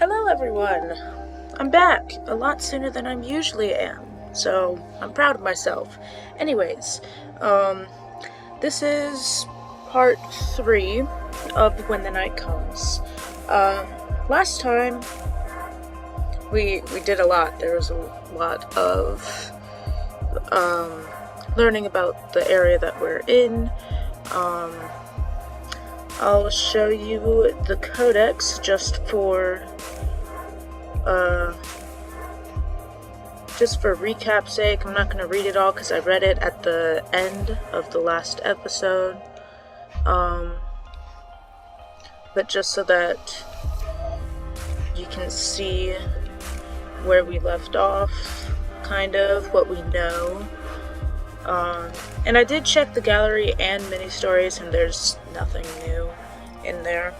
Hello everyone! I'm back a lot sooner than I usually am, so I'm proud of myself. Anyways, this is part 3 of When the Night Comes. Last time we did a lot. There was a lot of learning about the area that we're in. I'll show you the codex just for recap's sake. I'm not going to read it all because I read it at the end of the last episode. But just so that you can see where we left off, kind of, what we know. And I did check the gallery and mini-stories, and there's nothing new in there,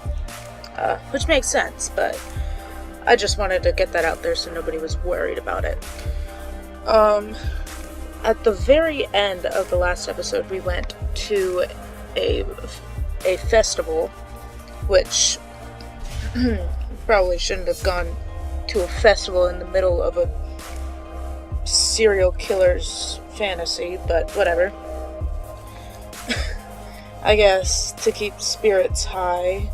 which makes sense, but I just wanted to get that out there so nobody was worried about it. At the very end of the last episode, we went to a festival, which probably shouldn't have gone to a festival in the middle of a serial killer's fantasy, but whatever. I guess to keep spirits high.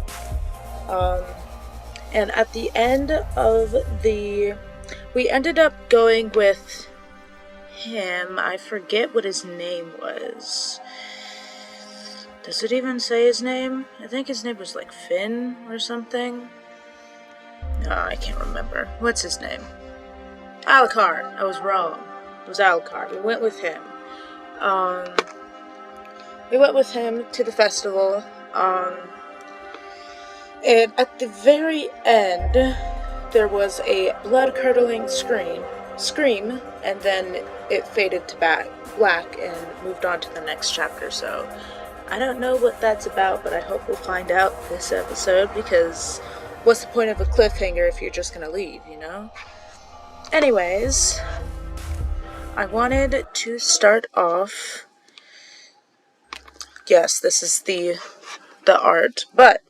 And at the end of we ended up going with him. I forget what his name was. Does it even say his name? I think his name was like Finn or something. I can't remember. What's his name? Alucard. I was wrong. It was Alucard. We went with him. We went with him to the festival. And at the very end, there was a blood-curdling scream, and then it faded to black and moved on to the next chapter. So I don't know what that's about, but I hope we'll find out this episode, because what's the point of a cliffhanger if you're just gonna leave, you know? Anyways, I wanted to start off. Yes, this is the art, but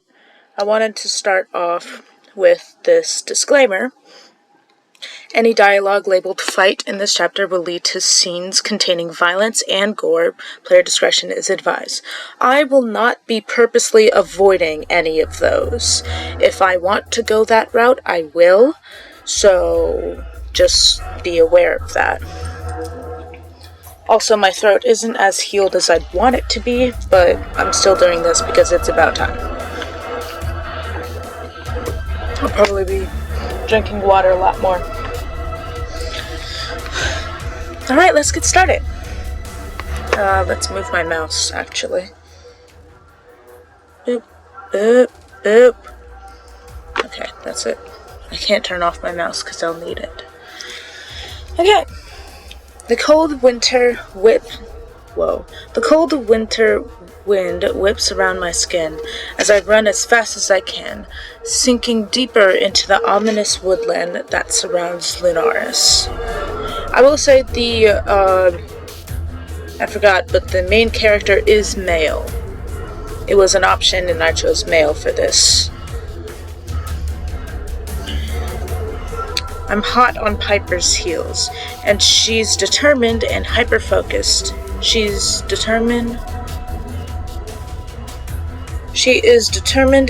I wanted to start off with this disclaimer. Any dialogue labeled fight in this chapter will lead to scenes containing violence and gore. Player discretion is advised. I will not be purposely avoiding any of those. If I want to go that route, I will. So just be aware of that. Also, my throat isn't as healed as I'd want it to be, but I'm still doing this because it's about time. I'll probably be drinking water a lot more. Alright, let's get started. Let's move my mouse, actually. Boop, boop, boop. Okay, that's it. I can't turn off my mouse because I'll need it. Okay. The cold winter wind whips around my skin as I run as fast as I can, sinking deeper into the ominous woodland that surrounds Lunaris. I will say I forgot, but the main character is male. It was an option and I chose male for this. I'm hot on Piper's heels, and she's determined and hyper-focused. She is determined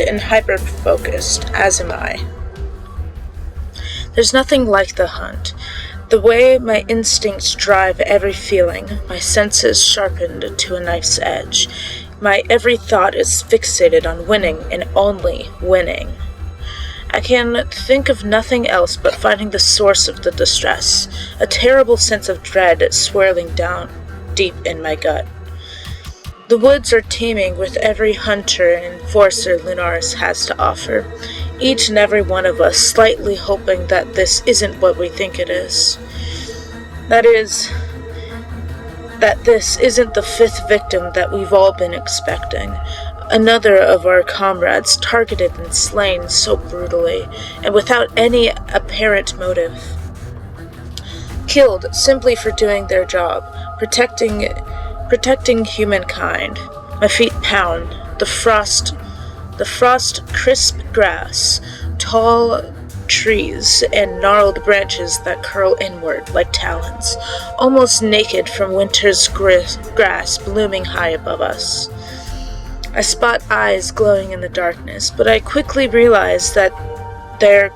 and hyper-focused, as am I. There's nothing like the hunt. The way my instincts drive every feeling, my senses sharpened to a knife's edge. My every thought is fixated on winning and only winning. I can think of nothing else but finding the source of the distress, a terrible sense of dread swirling down deep in my gut. The woods are teeming with every hunter and enforcer Lunaris has to offer, each and every one of us slightly hoping that this isn't what we think it is. That this isn't the fifth victim that we've all been expecting. Another of our comrades targeted and slain so brutally, and without any apparent motive. Killed simply for doing their job, protecting humankind. My feet pound, the frost crisp grass, tall trees and gnarled branches that curl inward like talons, almost naked from winter's grass blooming high above us. I spot eyes glowing in the darkness, but I quickly realize that they're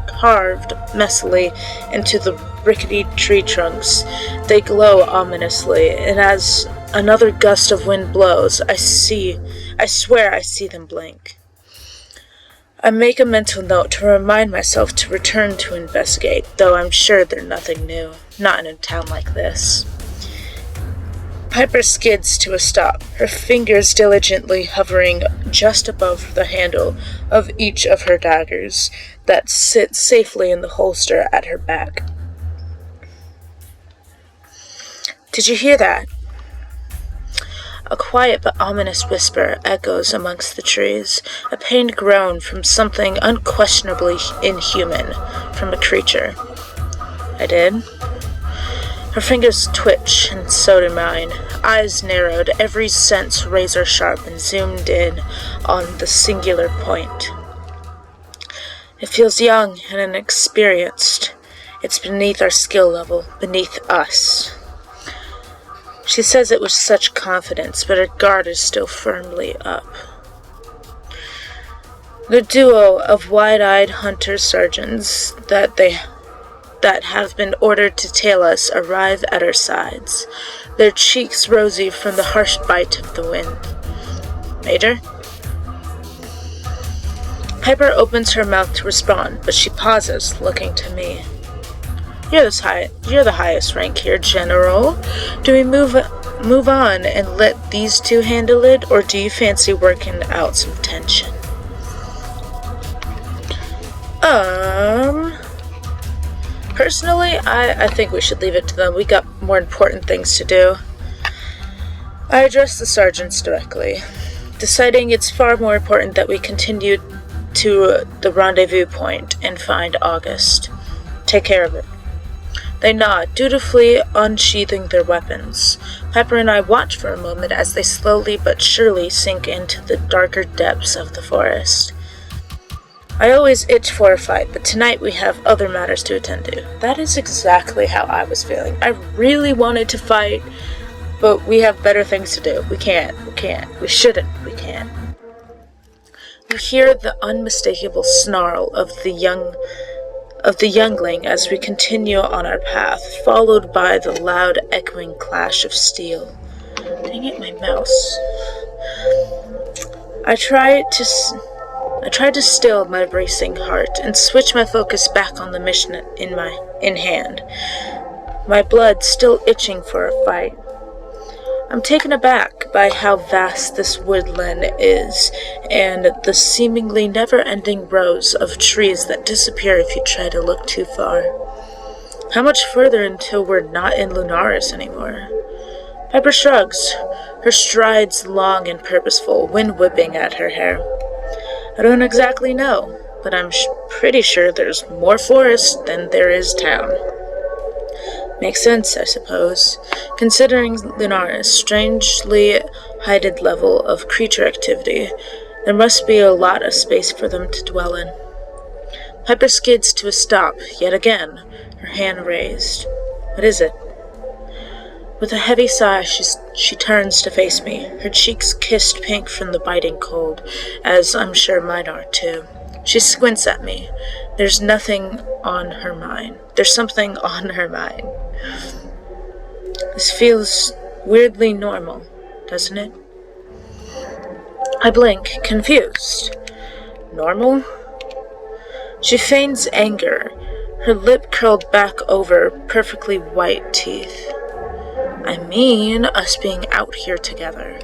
carved messily into the rickety tree trunks. They glow ominously, and as another gust of wind blows, I swear I see them blink. I make a mental note to remind myself to return to investigate, though I'm sure they're nothing new, not in a town like this. Piper skids to a stop, her fingers diligently hovering just above the handle of each of her daggers that sit safely in the holster at her back. "Did you hear that?" A quiet but ominous whisper echoes amongst the trees, a pained groan from something unquestionably inhuman, from a creature. I did. Her fingers twitch, and so do mine. Eyes narrowed, every sense razor sharp and zoomed in on the singular point. It feels young and inexperienced. It's beneath our skill level, beneath us. She says it with such confidence, but her guard is still firmly up. The duo of wide-eyed hunter-surgeons that have been ordered to tail us arrive at our sides, their cheeks rosy from the harsh bite of the wind. "Major?" Piper opens her mouth to respond, but she pauses, looking to me. You're the highest rank here, General. Do we move on and let these two handle it, or do you fancy working out some tension?" Personally, I think we should leave it to them. We got more important things to do. I address the sergeants directly, deciding it's far more important that we continue to the rendezvous point and find August. Take care of it. They nod, dutifully unsheathing their weapons. Pepper and I watch for a moment as they slowly but surely sink into the darker depths of the forest. I always itch for a fight, but tonight we have other matters to attend to. That is exactly how I was feeling. I really wanted to fight, but we have better things to do. We can't. We shouldn't. We can't. We hear the unmistakable snarl of the youngling as we continue on our path, followed by the loud echoing clash of steel. Dang it, my mouse. I tried to still my racing heart and switch my focus back on the mission in hand, my blood still itching for a fight. I'm taken aback by how vast this woodland is, and the seemingly never-ending rows of trees that disappear if you try to look too far. How much further until we're not in Lunaris anymore? Piper shrugs, her strides long and purposeful, wind whipping at her hair. I don't exactly know, but I'm pretty sure there's more forest than there is town. Makes sense, I suppose, considering Lunaris' strangely heightened level of creature activity. There must be a lot of space for them to dwell in. Piper skids to a stop, yet again, her hand raised. What is it? With a heavy sigh, she turns to face me, her cheeks kissed pink from the biting cold, as I'm sure mine are too. She squints at me. There's something on her mind. This feels weirdly normal, doesn't it? I blink, confused. Normal? She feigns anger, her lip curled back over perfectly white teeth. I mean, us being out here together.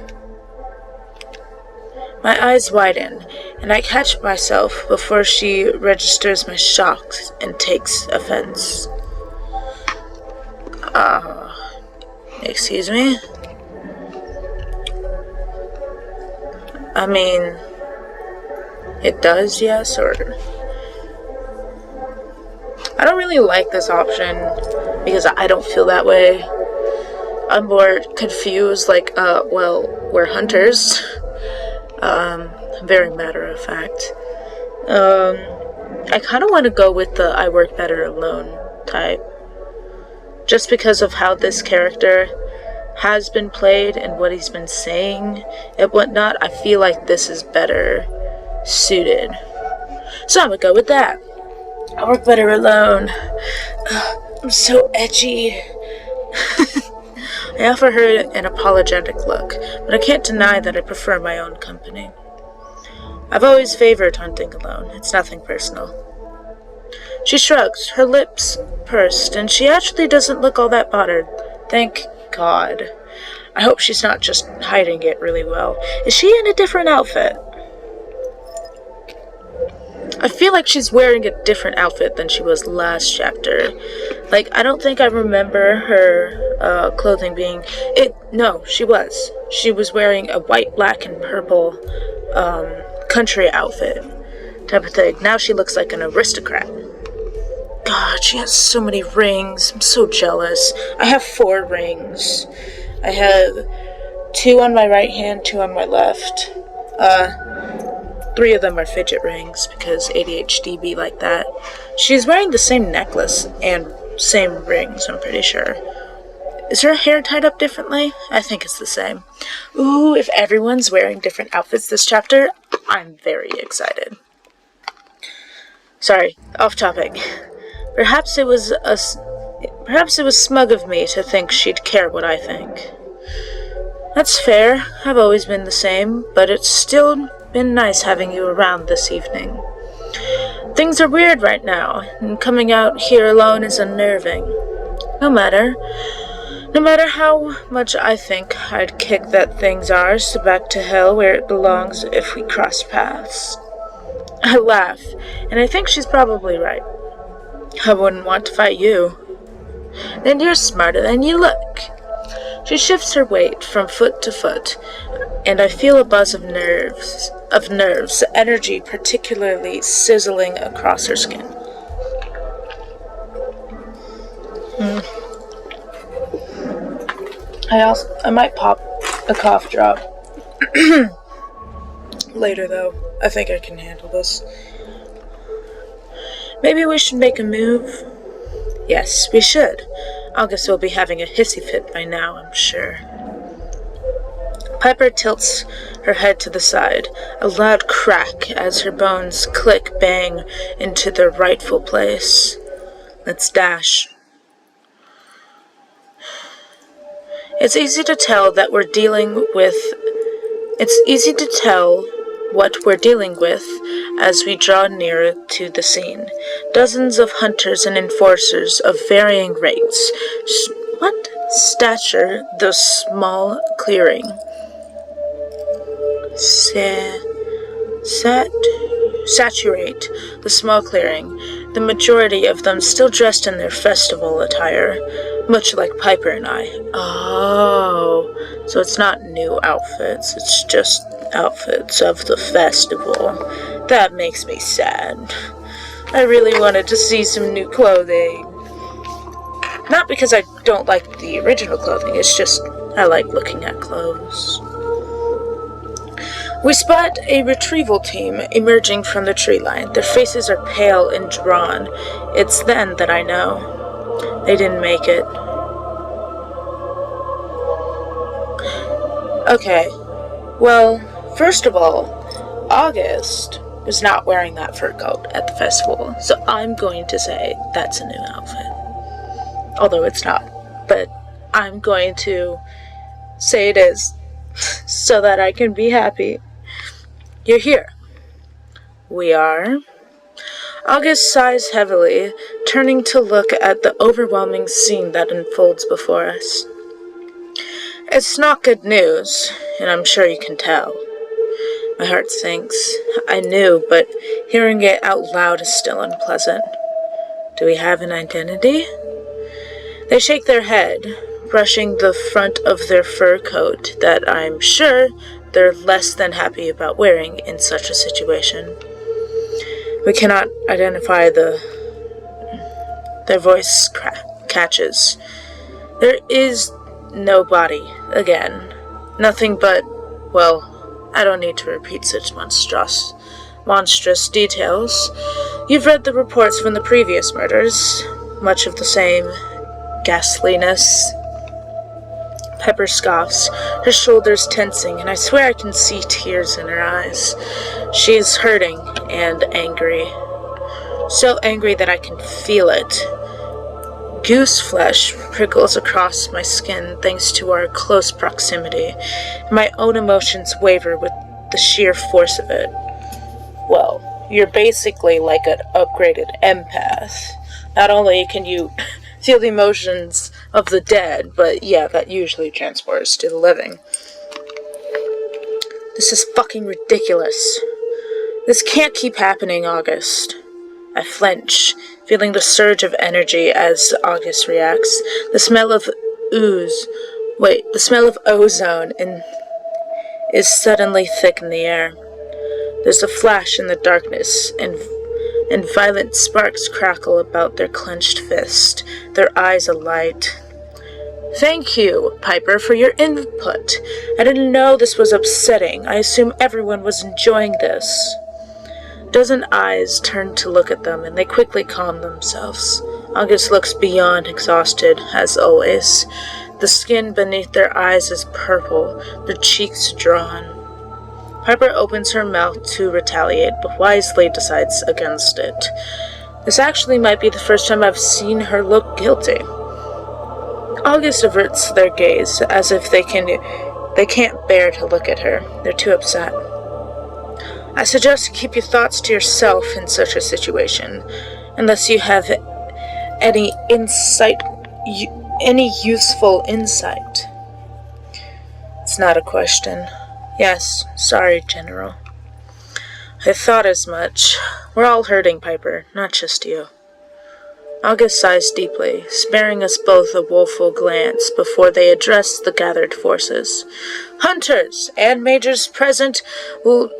My eyes widen, and I catch myself before she registers my shock and takes offense. Excuse me? I mean, it does, yes, or... I don't really like this option, because I don't feel that way. I'm more confused, well, we're hunters. Very matter of fact. I kind of want to go with the I work better alone type. Just because of how this character has been played and what he's been saying and whatnot, I feel like this is better suited. So I'm gonna go with that. I work better alone. I'm so edgy. I offer her an apologetic look, but I can't deny that I prefer my own company. I've always favored hunting alone. It's nothing personal. She shrugs, her lips pursed, and she actually doesn't look all that bothered. Thank God. I hope she's not just hiding it really well. Is she in a different outfit? I feel like she's wearing a different outfit than she was last chapter. Like, I don't think I remember her clothing being... No, she was. She was wearing a white, black, and purple country outfit type of thing. Now she looks like an aristocrat. God, she has so many rings. I'm so jealous. I have 4 rings. I have 2 on my right hand, 2 on my left. 3 of them are fidget rings because ADHD be like that. She's wearing the same necklace and same rings, I'm pretty sure. Is her hair tied up differently? I think it's the same. Ooh, if everyone's wearing different outfits this chapter, I'm very excited. Sorry, off topic. Perhaps it was smug of me to think she'd care what I think. That's fair. I've always been the same, but it's still been nice having you around this evening. Things are weird right now, and coming out here alone is unnerving. No matter how much I think I'd kick that thing's arse back to hell where it belongs if we crossed paths. I laugh, and I think she's probably right. I wouldn't want to fight you. Then you're smarter than you look. She shifts her weight from foot to foot, and I feel a buzz of nerves, energy particularly sizzling across her skin. I might pop a cough drop. Later, though. I think I can handle this. Maybe we should make a move? Yes, we should. August will be having a hissy fit by now, I'm sure. Piper tilts her head to the side, a loud crack as her bones click bang into their rightful place. Let's dash. It's easy to tell what we're dealing with as we draw nearer to the scene. Dozens of hunters and enforcers of varying rates. What stature the small clearing. Saturate the small clearing, the majority of them still dressed in their festival attire, much like Piper and I. Oh, so it's not new outfits, it's just outfits of the festival. That makes me sad. I really wanted to see some new clothing. Not because I don't like the original clothing, it's just I like looking at clothes. We spot a retrieval team emerging from the tree line. Their faces are pale and drawn. It's then that I know. They didn't make it. Okay, well, first of all, August was not wearing that fur coat at the festival, so I'm going to say that's a new outfit. Although it's not, but I'm going to say it is, so that I can be happy. You're here. We are. August sighs heavily, turning to look at the overwhelming scene that unfolds before us. It's not good news, and I'm sure you can tell. My heart sinks. I knew, but hearing it out loud is still unpleasant. Do we have an identity? They shake their head, brushing the front of their fur coat that I'm sure they're less than happy about wearing in such a situation. We cannot identify their voice catches. There is no body, again. Nothing but, well, I don't need to repeat such monstrous details. You've read the reports from the previous murders. Much of the same ghastliness. Pepper scoffs, her shoulders tensing, and I swear I can see tears in her eyes. She is hurting and angry. So angry that I can feel it. Goose flesh prickles across my skin thanks to our close proximity. My own emotions waver with the sheer force of it. Well, you're basically like an upgraded empath. Not only can you feel the emotions of the dead, but yeah, that usually transports to the living. This is fucking ridiculous. This can't keep happening, August. I flinch, feeling the surge of energy as August reacts. The smell of ozone is suddenly thick in the air. There's a flash in the darkness, and violent sparks crackle about their clenched fist, their eyes alight. Thank you, Piper, for your input. I didn't know this was upsetting. I assume everyone was enjoying this. A dozen eyes turn to look at them, and they quickly calm themselves. August looks beyond exhausted, as always. The skin beneath their eyes is purple, their cheeks drawn. Piper opens her mouth to retaliate, but wisely decides against it. This actually might be the first time I've seen her look guilty. August averts their gaze, as if they can't bear to look at her. They're too upset. I suggest you keep your thoughts to yourself in such a situation, unless you have any useful insight. It's not a question. Yes, sorry, General. I thought as much. We're all hurting, Piper, not just you. August sighs deeply, sparing us both a woeful glance before they address the gathered forces. Any majors present will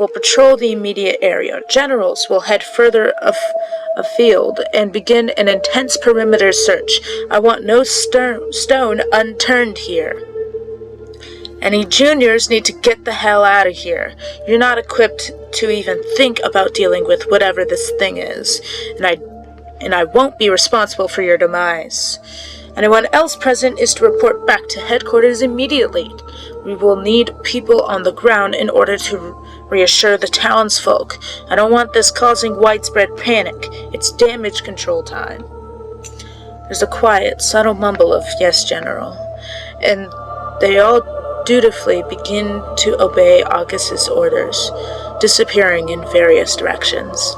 patrol the immediate area. Generals will head further afield and begin an intense perimeter search. I want no stone unturned here. Any juniors need to get the hell out of here. You're not equipped to even think about dealing with whatever this thing is, and I won't be responsible for your demise. Anyone else present is to report back to headquarters immediately. We will need people on the ground in order to reassure the townsfolk. I don't want this causing widespread panic. It's damage control time. There's a quiet, subtle mumble of "Yes, General," and they all dutifully begin to obey August's orders, disappearing in various directions.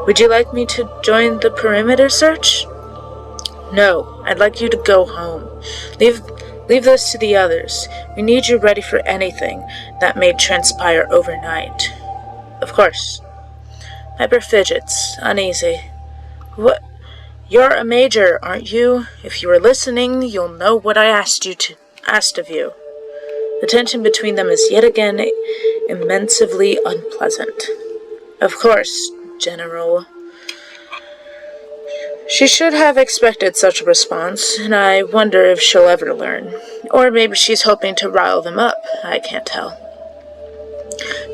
Would you like me to join the perimeter search? No, I'd like you to go home. Leave this to the others. We need you ready for anything that may transpire overnight. Of course. Piper fidgets, uneasy. What? You're a major, aren't you? If you were listening, you'll know what I asked of you. The tension between them is yet again immensely unpleasant. Of course, General. She should have expected such a response, and I wonder if she'll ever learn. Or maybe she's hoping to rile them up. I can't tell.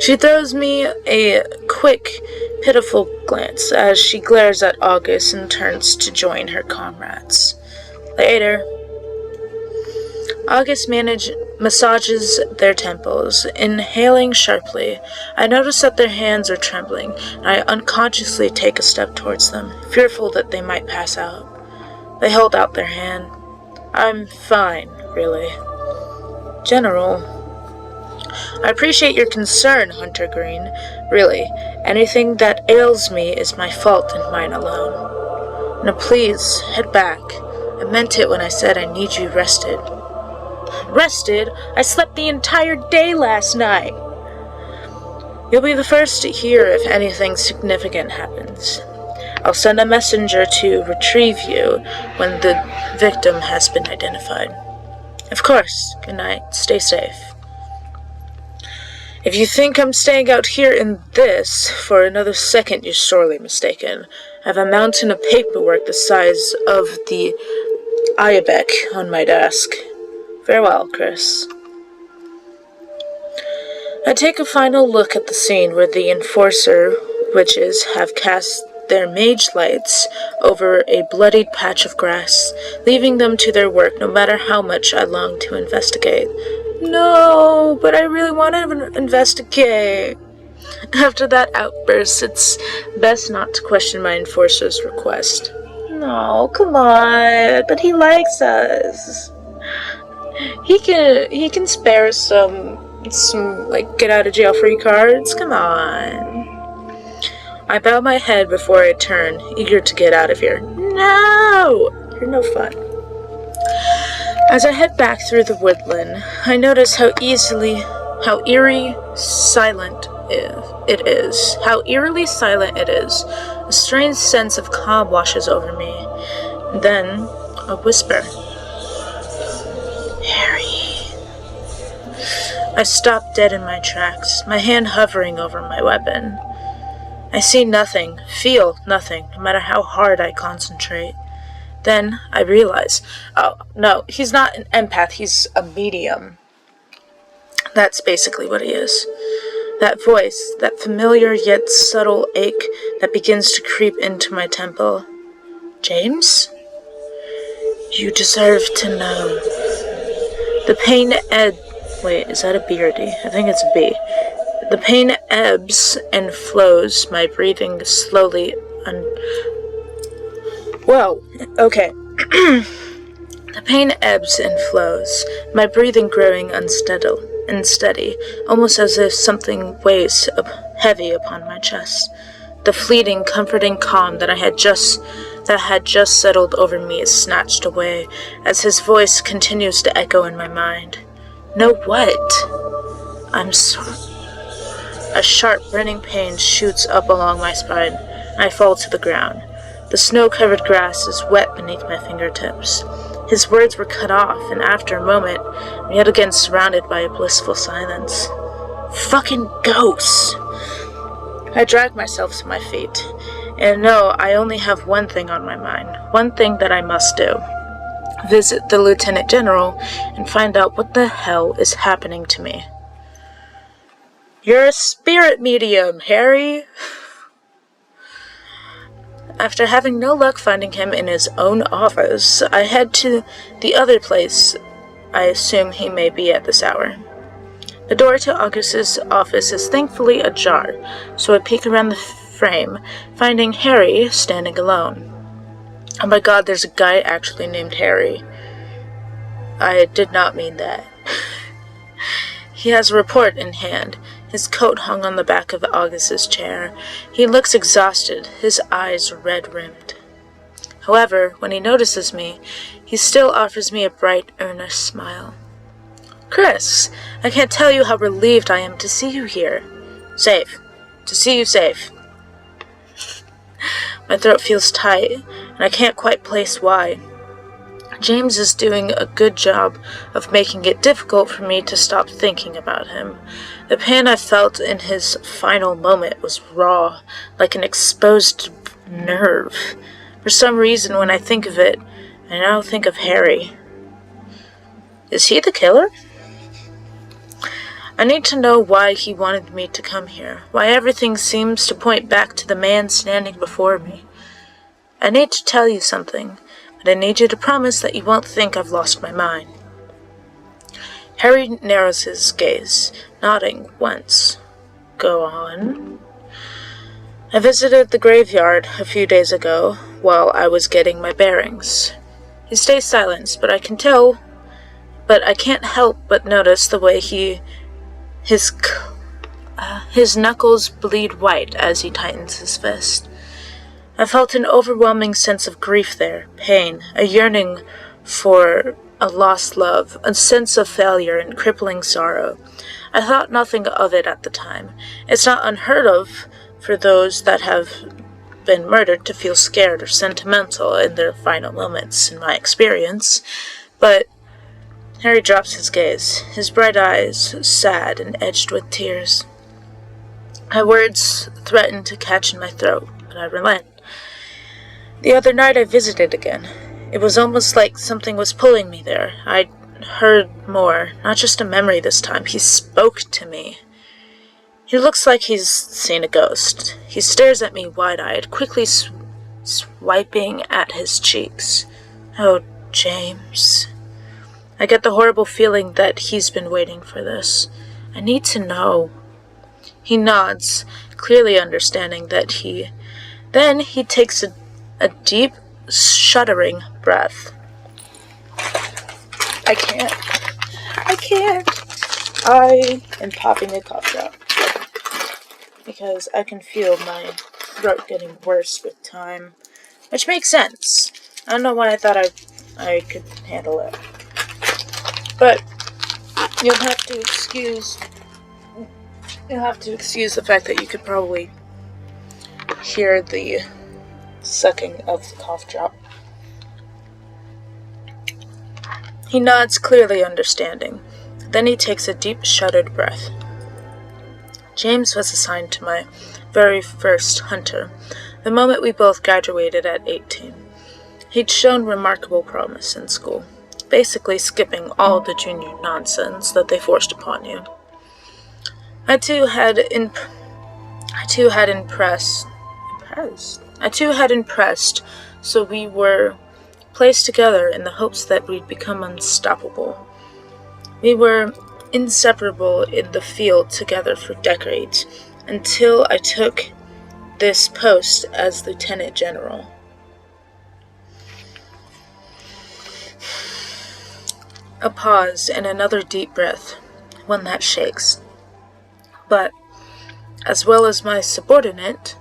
She throws me a quick, pitiful glance as she glares at August and turns to join her comrades. Later. August massages their temples, inhaling sharply. I notice that their hands are trembling, and I unconsciously take a step towards them, fearful that they might pass out. They hold out their hand. I'm fine, really. General, I appreciate your concern, Hunter Green. Really, anything that ails me is my fault and mine alone. Now please, head back. I meant it when I said I need you rested. Rested? I slept the entire day last night. You'll be the first to hear if anything significant happens. I'll send a messenger to retrieve you when the victim has been identified. Of course. Good night. Stay safe. If you think I'm staying out here in this for another second, you're sorely mistaken. I have a mountain of paperwork the size of the Ibex on my desk. Farewell, Chris. I take a final look at the scene where the enforcer witches have cast their mage lights over a bloodied patch of grass, leaving them to their work no matter how much I long to investigate. No, but I really want to investigate. After that outburst, it's best not to question my enforcer's request. No, come on, but he likes us. He can spare some like get out of jail free cards. Come on. I bow my head before I turn, eager to get out of here. No! You're no fun. As I head back through the woodland, I notice how eerily silent it is. How eerily silent it is. A strange sense of calm washes over me. Then, a whisper. Harry. I stop dead in my tracks, my hand hovering over my weapon. I see nothing, feel nothing, no matter how hard I concentrate. Then I realize, oh, no, he's not an empath, he's a medium. That's basically what he is. That voice, that familiar yet subtle ache that begins to creep into my temple. James? You deserve to know. The pain Wait, is that a B or D? I think it's a B. The pain ebbs and flows, my breathing slowly Whoa, okay. The pain ebbs and flows, my breathing growing unsteady, almost as if something weighs heavy upon my chest. The fleeting, comforting calm that had just settled over me is snatched away, as his voice continues to echo in my mind. No what? I'm sorry. A sharp, burning pain shoots up along my spine, and I fall to the ground. The snow-covered grass is wet beneath my fingertips. His words were cut off, and after a moment, I'm yet again surrounded by a blissful silence. Fucking ghosts! I drag myself to my feet, and know I only have one thing on my mind, one thing that I must do. Visit the Lieutenant General and find out what the hell is happening to me. You're a spirit medium, Harry! After having no luck finding him in his own office, I head to the other place I assume he may be at this hour. The door to Augus's office is thankfully ajar, so I peek around the frame, finding Harry standing alone. Oh my god, there's a guy actually named Harry. I did not mean that. He has a report in hand, his coat hung on the back of Augus's chair. He looks exhausted, his eyes red-rimmed. However, when he notices me, he still offers me a bright, earnest smile. Chris, I can't tell you how relieved I am to see you here. Safe. To see you safe. My throat feels tight, and I can't quite place why. James is doing a good job of making it difficult for me to stop thinking about him. The pain I felt in his final moment was raw, like an exposed nerve. For some reason, when I think of it, I now think of Harry. Is he the killer? I need to know why he wanted me to come here, why everything seems to point back to the man standing before me. I need to tell you something, but I need you to promise that you won't think I've lost my mind. Harry narrows his gaze, nodding once. Go on. I visited the graveyard a few days ago while I was getting my bearings. He stays silent, but I can't help but notice the way his knuckles bleed white as he tightens his fist. I felt an overwhelming sense of grief there, pain, a yearning for a lost love, a sense of failure and crippling sorrow. I thought nothing of it at the time. It's not unheard of for those that have been murdered to feel scared or sentimental in their final moments, in my experience. But Harry drops his gaze, his bright eyes sad and edged with tears. My words threaten to catch in my throat, but I relent. The other night I visited again. It was almost like something was pulling me there. I'd heard more, not just a memory this time. He spoke to me. He looks like he's seen a ghost. He stares at me wide-eyed, quickly swiping at his cheeks. Oh, James. I get the horrible feeling that he's been waiting for this. I need to know. He nods, clearly understanding that Then he takes a deep, shuddering breath. I can't. I am popping a cough drop because I can feel my throat getting worse with time, which makes sense. I don't know why I thought I could handle it, but you'll have to excuse the fact that you could probably hear the sucking of the cough drop. He nods, clearly understanding. Then he takes a deep, shuddered breath. James was assigned to my very first hunter, the moment we both graduated at 18. He'd shown remarkable promise in school, basically skipping all the junior nonsense that they forced upon you. I too had impressed, so we were placed together in the hopes that we'd become unstoppable. We were inseparable in the field together for decades, until I took this post as Lieutenant General. A pause and another deep breath, one that shakes. But, as well as my subordinate,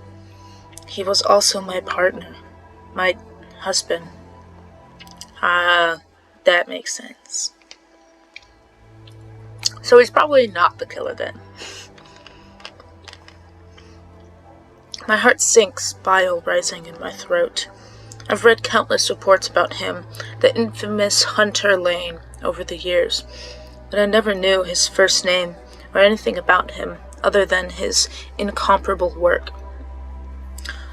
he was also my partner, my husband. That makes sense. So he's probably not the killer then. My heart sinks, bile rising in my throat. I've read countless reports about him, the infamous Hunter Lane, over the years, but I never knew his first name or anything about him other than his incomparable work.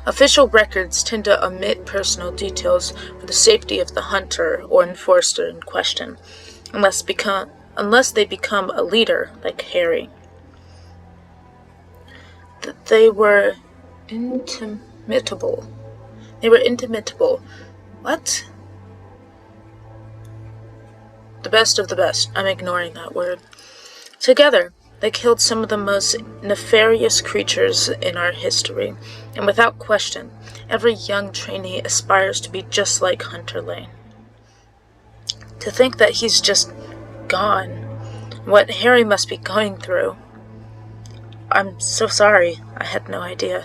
Official records tend to omit personal details for the safety of the hunter or enforcer in question, unless they become a leader like Harry. They were intimitable. What? The best of the best. I'm ignoring that word. Together, they killed some of the most nefarious creatures in our history, and without question, every young trainee aspires to be just like Hunter Lane. To think that he's just gone, what Harry must be going through. I'm so sorry. I had no idea.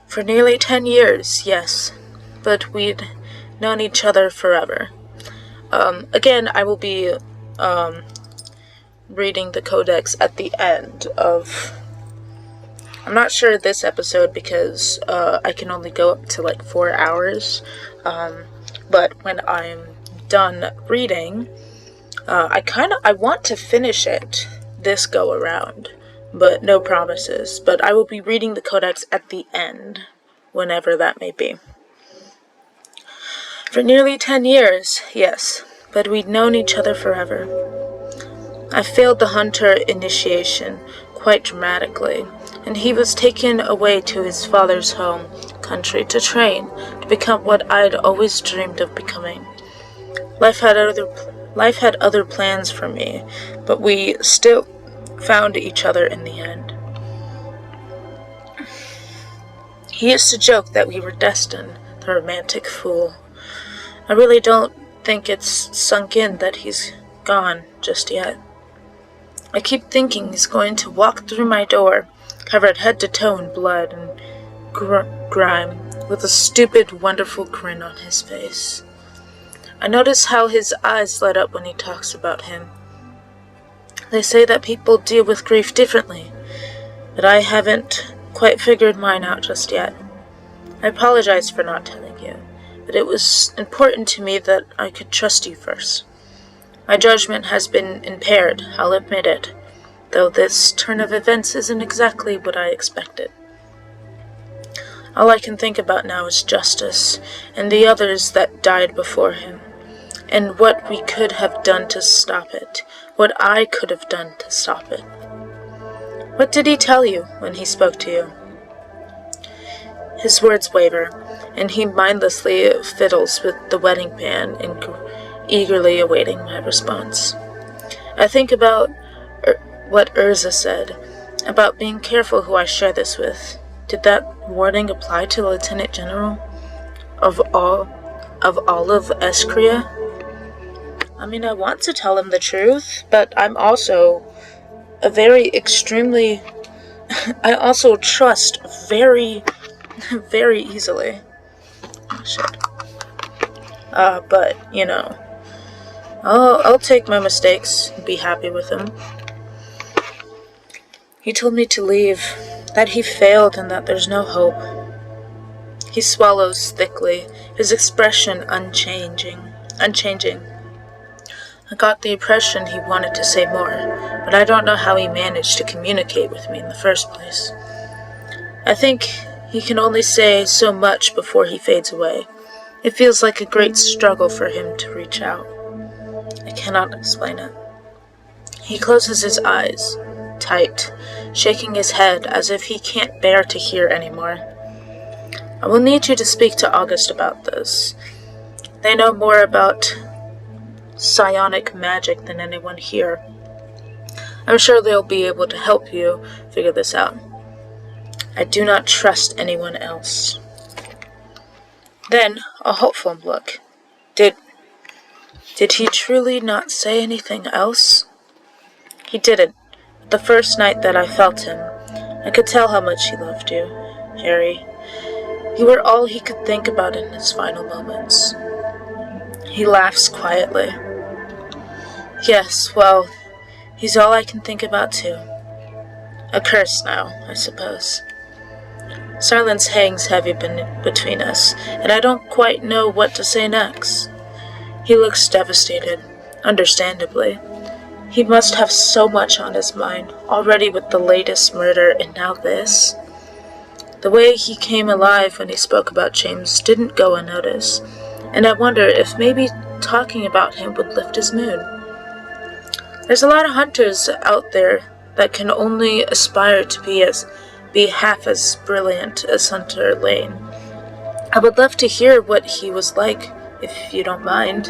For nearly 10 years, yes, but we'd known each other forever. Again, I will be reading the codex at the end of... I'm not sure this episode because I can only go up to like 4 hours, but when I'm done reading, I want to finish it this go around, but no promises. But I will be reading the codex at the end, whenever that may be. For nearly 10 years, yes, but we'd known each other forever. I failed the hunter initiation quite dramatically, and he was taken away to his father's home country to train to become what I'd always dreamed of becoming. Life had other plans for me, but we still found each other in the end. He used to joke that we were destined, the romantic fool. I really don't think it's sunk in that he's gone just yet. I keep thinking he's going to walk through my door, covered head to toe in blood and grime, with a stupid, wonderful grin on his face. I notice how his eyes light up when he talks about him. They say that people deal with grief differently, but I haven't quite figured mine out just yet. I apologize for not telling you, but it was important to me that I could trust you first. My judgment has been impaired, I'll admit it, though this turn of events isn't exactly what I expected. All I can think about now is justice, and the others that died before him, and what we could have done to stop it, what I could have done to stop it. What did he tell you when he spoke to you? His words waver, and he mindlessly fiddles with the wedding band, eagerly awaiting my response. I think about what Urza said, about being careful who I share this with. Did that warning apply to the Lieutenant General of all of Eskria? I mean, I want to tell him the truth, but I'm also I also trust very, very easily. Oh, shit. But, I'll take my mistakes and be happy with them. He told me to leave, that he failed and that there's no hope. He swallows thickly, his expression unchanging. I got the impression he wanted to say more, but I don't know how he managed to communicate with me in the first place. I think he can only say so much before he fades away. It feels like a great struggle for him to reach out. I cannot explain it. He closes his eyes, tight, shaking his head as if he can't bear to hear anymore. I will need you to speak to August about this. They know more about psionic magic than anyone here. I'm sure they'll be able to help you figure this out. I do not trust anyone else. Then, a hopeful look. Did he truly not say anything else? He didn't. The first night that I felt him, I could tell how much he loved you, Harry. You were all he could think about in his final moments. He laughs quietly. Yes, well, he's all I can think about too. A curse now, I suppose. Silence hangs heavy between us, and I don't quite know what to say next. He looks devastated, understandably. He must have so much on his mind, already with the latest murder and now this. The way he came alive when he spoke about James didn't go unnoticed, and I wonder if maybe talking about him would lift his mood. There's a lot of hunters out there that can only aspire to be half as brilliant as Hunter Lane. I would love to hear what he was like, if you don't mind.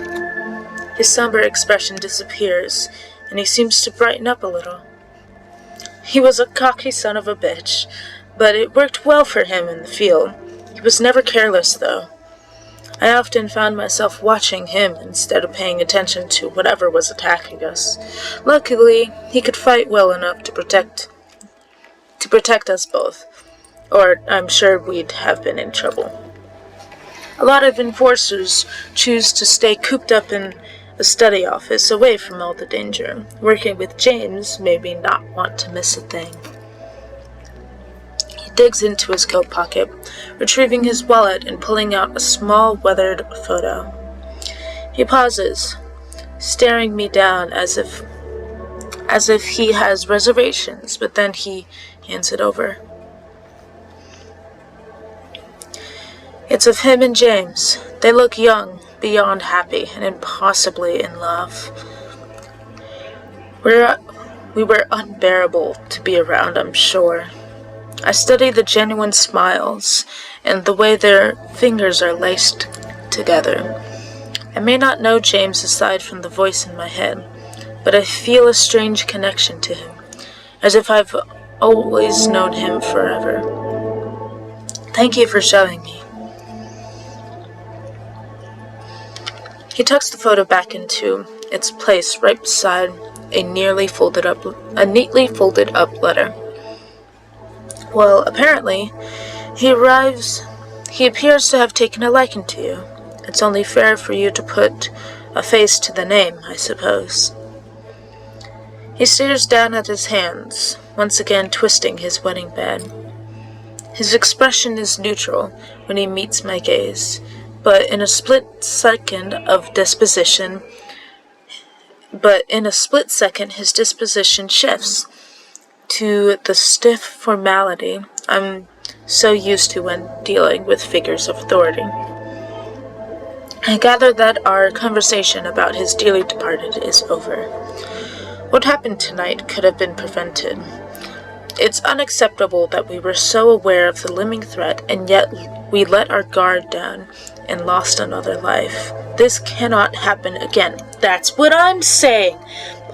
His somber expression disappears, and he seems to brighten up a little. He was a cocky son of a bitch, but it worked well for him in the field. He was never careless, though. I often found myself watching him instead of paying attention to whatever was attacking us. Luckily, he could fight well enough to protect us both, or I'm sure we'd have been in trouble. A lot of enforcers choose to stay cooped up in the study office, away from all the danger. Working with James made me not want to miss a thing. He digs into his coat pocket, retrieving his wallet and pulling out a small weathered photo. He pauses, staring me down as if he has reservations, but then he hands it over. It's of him and James. They look young, beyond happy, and impossibly in love. We were unbearable to be around, I'm sure. I study the genuine smiles and the way their fingers are laced together. I may not know James aside from the voice in my head, but I feel a strange connection to him, as if I've always known him forever. Thank you for showing me. He tucks the photo back into its place right beside a neatly folded up letter. Well, apparently, he appears to have taken a liking to you. It's only fair for you to put a face to the name, I suppose. He stares down at his hands, once again twisting his wedding band. His expression is neutral when he meets my gaze, but in a split second his disposition shifts to the stiff formality I'm so used to when dealing with figures of authority. I gather that our conversation about his dearly departed is over. What happened tonight could have been prevented. It's unacceptable that we were so aware of the looming threat and yet we let our guard down and lost another life. This cannot happen again. That's what I'm saying.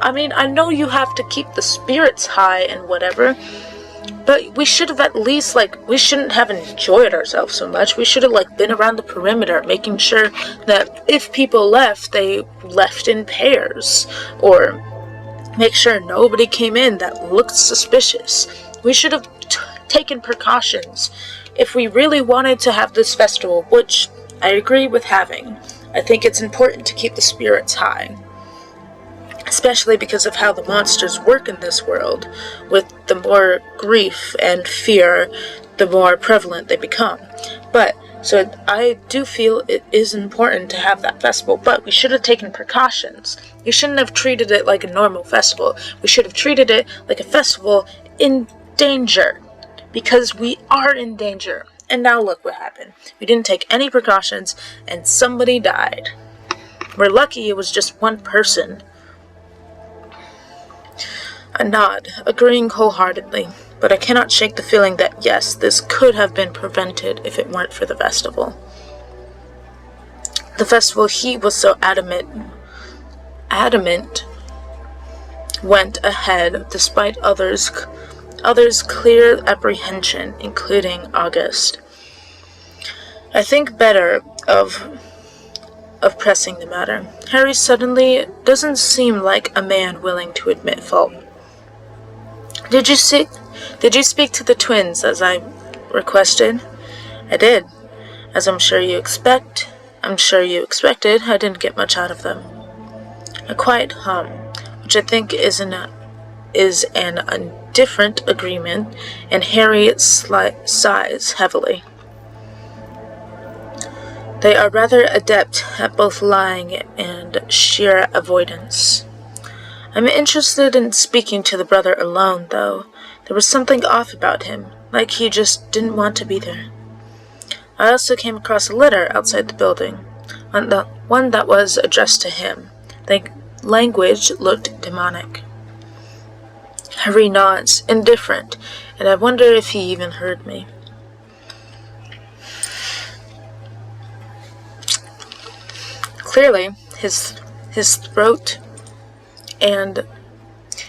I mean, I know you have to keep the spirits high and whatever, but we should have at least, we shouldn't have enjoyed ourselves so much. We should have, been around the perimeter, making sure that if people left, they left in pairs, or make sure nobody came in that looked suspicious. We should have taken precautions. If we really wanted to have this festival, which I agree with having, I think it's important to keep the spirits high. Especially because of how the monsters work in this world. With the more grief and fear, the more prevalent they become. So I do feel it is important to have that festival, but we should have taken precautions. We shouldn't have treated it like a normal festival. We should have treated it like a festival in danger. Because we are in danger. And now look what happened. We didn't take any precautions, and somebody died. We're lucky it was just one person. I nod, agreeing wholeheartedly, but I cannot shake the feeling that yes, this could have been prevented if it weren't for the festival. The festival he was so adamant went ahead despite others' clear apprehension, including August. I think better of pressing the matter. Harry suddenly doesn't seem like a man willing to admit fault. Did you speak to the twins as I requested? I did. As I'm sure you expected, I didn't get much out of them. A quiet hum, which I think is an indifferent agreement, and Harry sighs heavily. They are rather adept at both lying and sheer avoidance. I'm interested in speaking to the brother alone, though. There was something off about him, like he just didn't want to be there. I also came across a letter outside the building, one that was addressed to him. The language looked demonic. Harry nods, indifferent, and I wonder if he even heard me. Clearly, his throat, and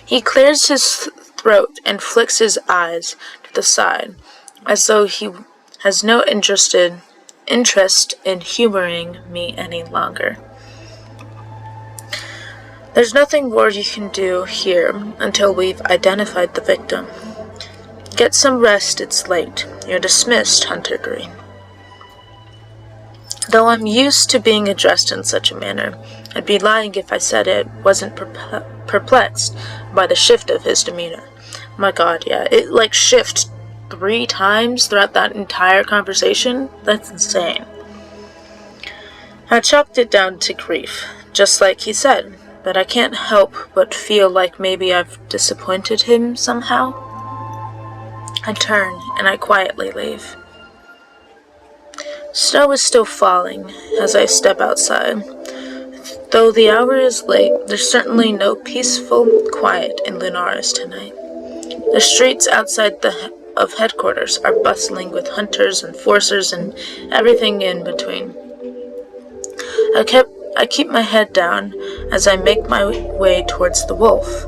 he clears his throat and flicks his eyes to the side, as though he has no interest in humoring me any longer. There's nothing more you can do here until we've identified the victim. Get some rest, it's late. You're dismissed, Hunter Green. Though I'm used to being addressed in such a manner, I'd be lying if I said it wasn't perplexed by the shift of his demeanor. My God, yeah, it shifted 3 times throughout that entire conversation. That's insane. I chalked it down to grief, just like he said, but I can't help but feel like maybe I've disappointed him somehow. I turn and I quietly leave. Snow is still falling as I step outside. Though the hour is late, there's certainly no peaceful quiet in Lunaris tonight. The streets outside of headquarters are bustling with hunters, enforcers, and everything in between. I keep my head down as I make my way towards the wolf.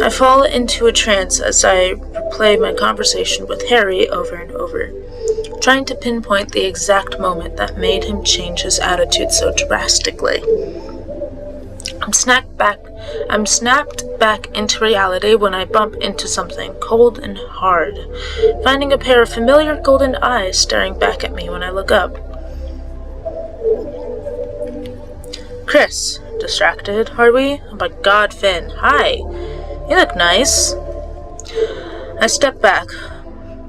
I fall into a trance as I replay my conversation with Harry over and over, trying to pinpoint the exact moment that made him change his attitude so drastically. I'm snapped back into reality when I bump into something cold and hard, finding a pair of familiar golden eyes staring back at me when I look up. Chris, distracted, are we? Oh my God, Finn, hi. You look nice. I step back,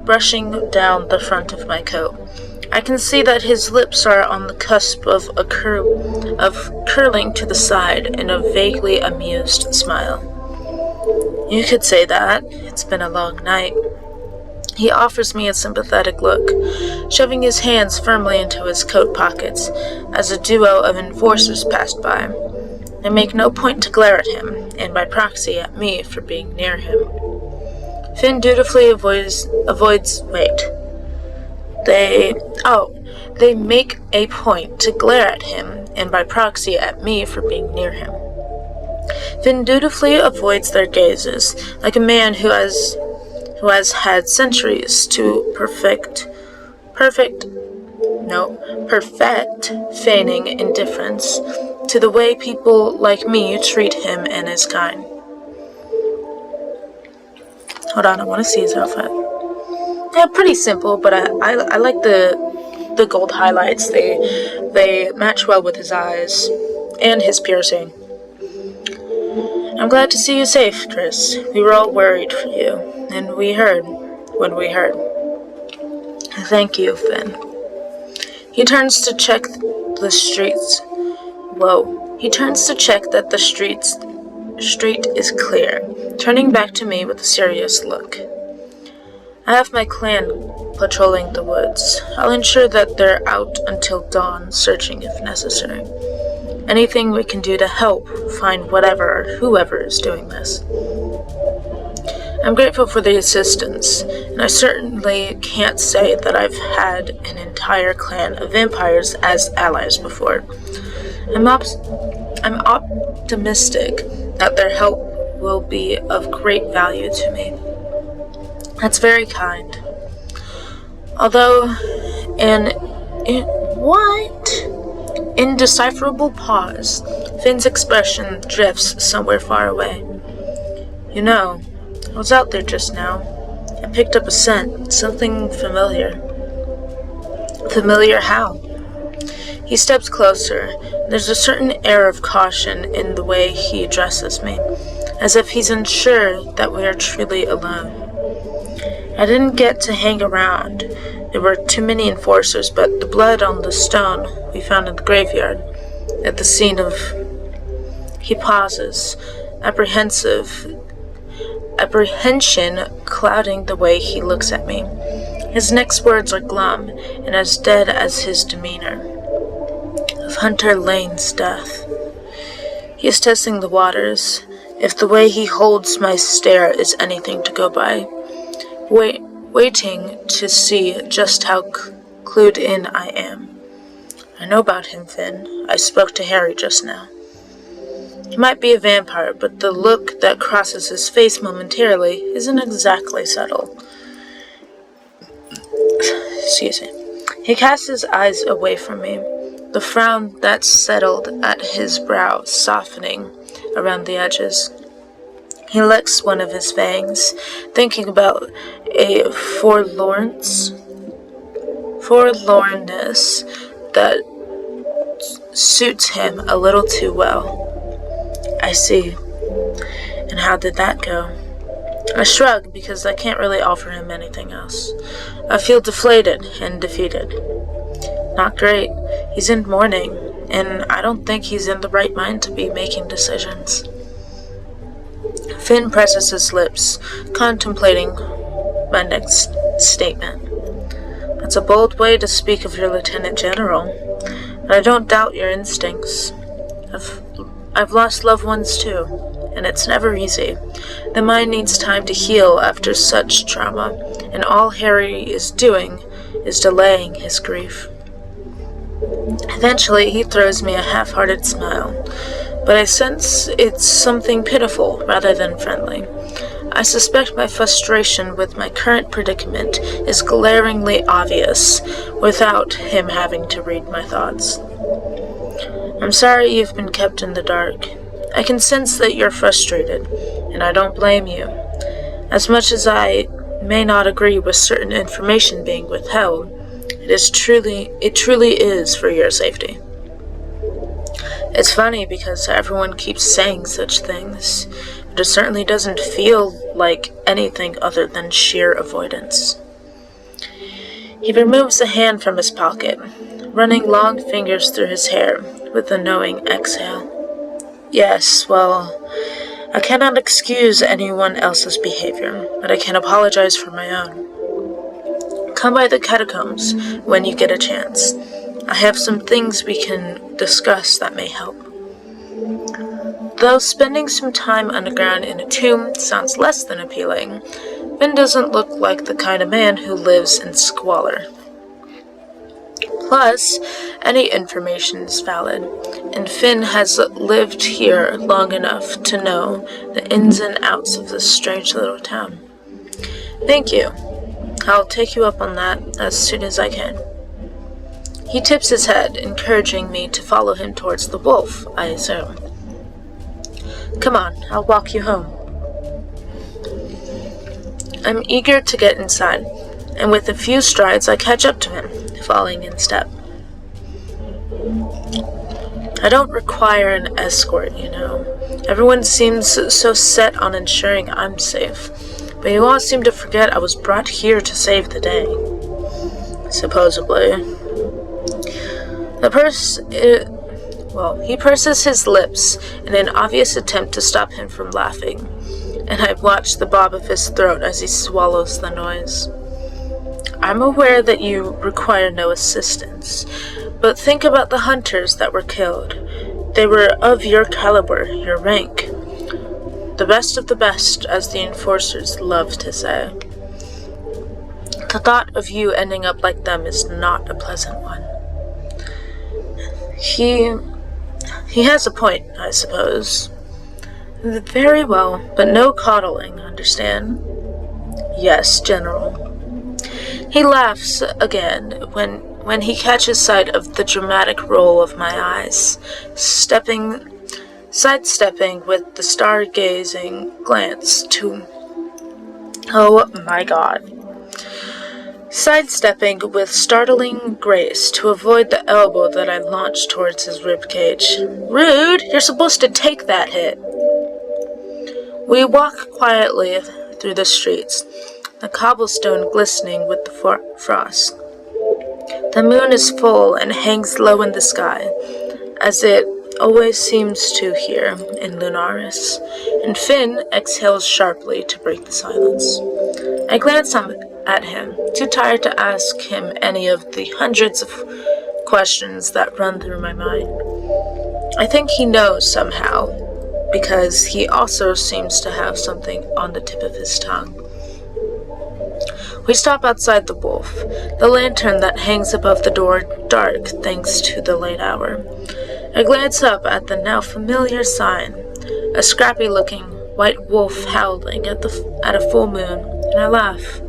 brushing down the front of my coat. I can see that his lips are on the cusp of curling to the side in a vaguely amused smile. You could say that. It's been a long night. He offers me a sympathetic look, shoving his hands firmly into his coat pockets as a duo of enforcers passed by. I make no point to glare at him. and by proxy at me for being near him. Finn dutifully avoids they make a point to glare at him, and by proxy at me for being near him. Finn dutifully avoids their gazes, like a man who has had centuries to perfect feigning indifference to the way people like me treat him and his kind. Hold on, I want to see his outfit. Yeah, pretty simple, but I like the gold highlights. They match well with his eyes and his piercing. I'm glad to see you safe, Chris. We were all worried for you, and when we heard. Thank you, Finn. He turns to check the streets. He turns to check that the street is clear, turning back to me with a serious look. I have my clan patrolling the woods. I'll ensure that they're out until dawn, searching if necessary. Anything we can do to help find whatever or whoever is doing this. I'm grateful for the assistance, and I certainly can't say that I've had an entire clan of vampires as allies before. I'm optimistic that their help will be of great value to me. That's very kind. Although an indecipherable pause, Finn's expression drifts somewhere far away. You know, I was out there just now. I picked up a scent, something familiar. Familiar how? He steps closer. There's a certain air of caution in the way he addresses me, as if he's unsure that we are truly alone. I didn't get to hang around. There were too many enforcers, but the blood on the stone we found in the graveyard, at the scene of... He pauses, apprehension clouding the way he looks at me. His next words are glum and as dead as his demeanor. Of Hunter Lane's death. He is testing the waters, if the way he holds my stare is anything to go by. Waiting to see just how clued in I am. I know about him, Finn. I spoke to Harry just now. He might be a vampire, but the look that crosses his face momentarily isn't exactly subtle. Excuse me. He casts his eyes away from me, the frown that settled at his brow softening around the edges. He licks one of his fangs, thinking about a forlornness that suits him a little too well. I see. And how did that go? I shrug because I can't really offer him anything else. I feel deflated and defeated. Not great. He's in mourning, and I don't think he's in the right mind to be making decisions. Finn presses his lips, contemplating my next statement. That's a bold way to speak of your Lieutenant General, but I don't doubt your instincts. I've lost loved ones too, and it's never easy. The mind needs time to heal after such trauma, and all Harry is doing is delaying his grief. Eventually, he throws me a half-hearted smile, but I sense it's something pitiful rather than friendly. I suspect my frustration with my current predicament is glaringly obvious without him having to read my thoughts. I'm sorry you've been kept in the dark. I can sense that you're frustrated, and I don't blame you. As much as I may not agree with certain information being withheld, it truly is for your safety. It's funny because everyone keeps saying such things, but it certainly doesn't feel like anything other than sheer avoidance. He removes a hand from his pocket, running long fingers through his hair with a knowing exhale. Yes, well, I cannot excuse anyone else's behavior, but I can apologize for my own. Come by the catacombs when you get a chance. I have some things we can discuss that may help. Though spending some time underground in a tomb sounds less than appealing, Finn doesn't look like the kind of man who lives in squalor. Plus, any information is valid, and Finn has lived here long enough to know the ins and outs of this strange little town. Thank you. I'll take you up on that as soon as I can. He tips his head, encouraging me to follow him towards the wolf, I assume. Come on, I'll walk you home. I'm eager to get inside, and with a few strides I catch up to him, falling in step. I don't require an escort, you know. Everyone seems so set on ensuring I'm safe, but you all seem to forget I was brought here to save the day. Supposedly. He purses his lips in an obvious attempt to stop him from laughing, and I watch the bob of his throat as he swallows the noise. I'm aware that you require no assistance, but think about the hunters that were killed. They were of your caliber, your rank. The best of the best, as the enforcers love to say. The thought of you ending up like them is not a pleasant one. He has a point, I suppose. Very well, but no coddling, understand? Yes, General. He laughs again when he catches sight of the dramatic roll of my eyes, sidestepping with the star-gazing glance to... Oh my god. Sidestepping with startling grace to avoid the elbow that I launched towards his ribcage. Rude! You're supposed to take that hit. We walk quietly through the streets, the cobblestone glistening with the frost. The moon is full and hangs low in the sky, as it always seems to here in Lunaris, and Finn exhales sharply to break the silence. I glance at him, too tired to ask him any of the hundreds of questions that run through my mind. I think he knows somehow, because he also seems to have something on the tip of his tongue. We stop outside the wolf, the lantern that hangs above the door dark thanks to the late hour. I glance up at the now familiar sign, a scrappy-looking white wolf howling at a full moon, and I laugh.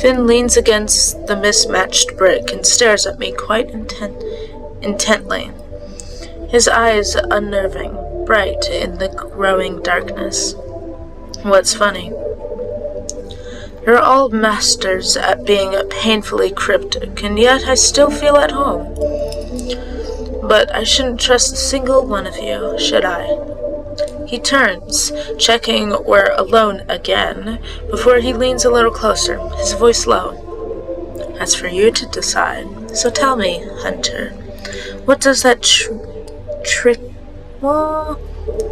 Finn leans against the mismatched brick and stares at me quite intently, his eyes unnerving, bright in the growing darkness. What's funny? You're all masters at being painfully cryptic, and yet I still feel at home. But I shouldn't trust a single one of you, should I? He turns, checking we're alone again, before he leans a little closer, his voice low. That's for you to decide. So tell me, Hunter, what does that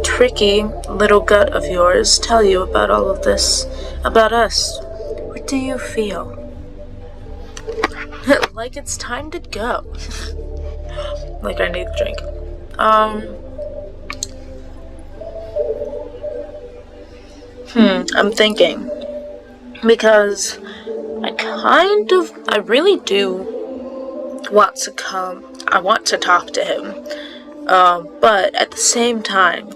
tricky little gut of yours tell you about all of this, about us? What do you feel? Like it's time to go. Like I need a drink. I'm thinking. Because I really do want to come. I want to talk to him. But at the same time,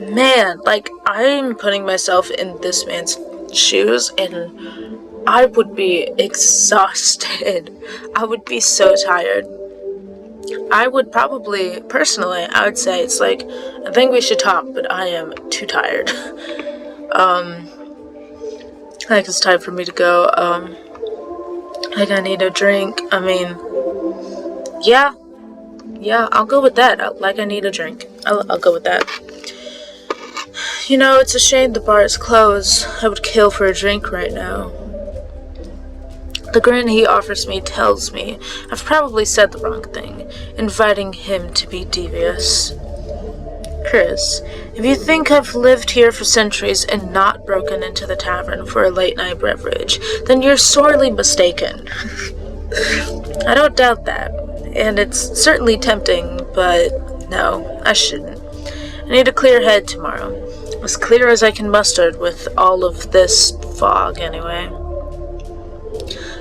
man, like, I'm putting myself in this man's shoes, and I would be exhausted. I would be so tired. I would probably, personally, I would say it's like, I think we should talk, but I am too tired. Like, it's time for me to go. Like, I need a drink. I mean, yeah, I'll go with that. Like, I need a drink. I'll go with that. You know, it's a shame the bar is closed. I would kill for a drink right now. The grin he offers me tells me I've probably said the wrong thing, inviting him to be devious. Chris, if you think I've lived here for centuries and not broken into the tavern for a late-night beverage, then you're sorely mistaken. I don't doubt that, and it's certainly tempting, but No, I shouldn't. I need a clear head tomorrow. As clear as I can muster with all of this fog, anyway.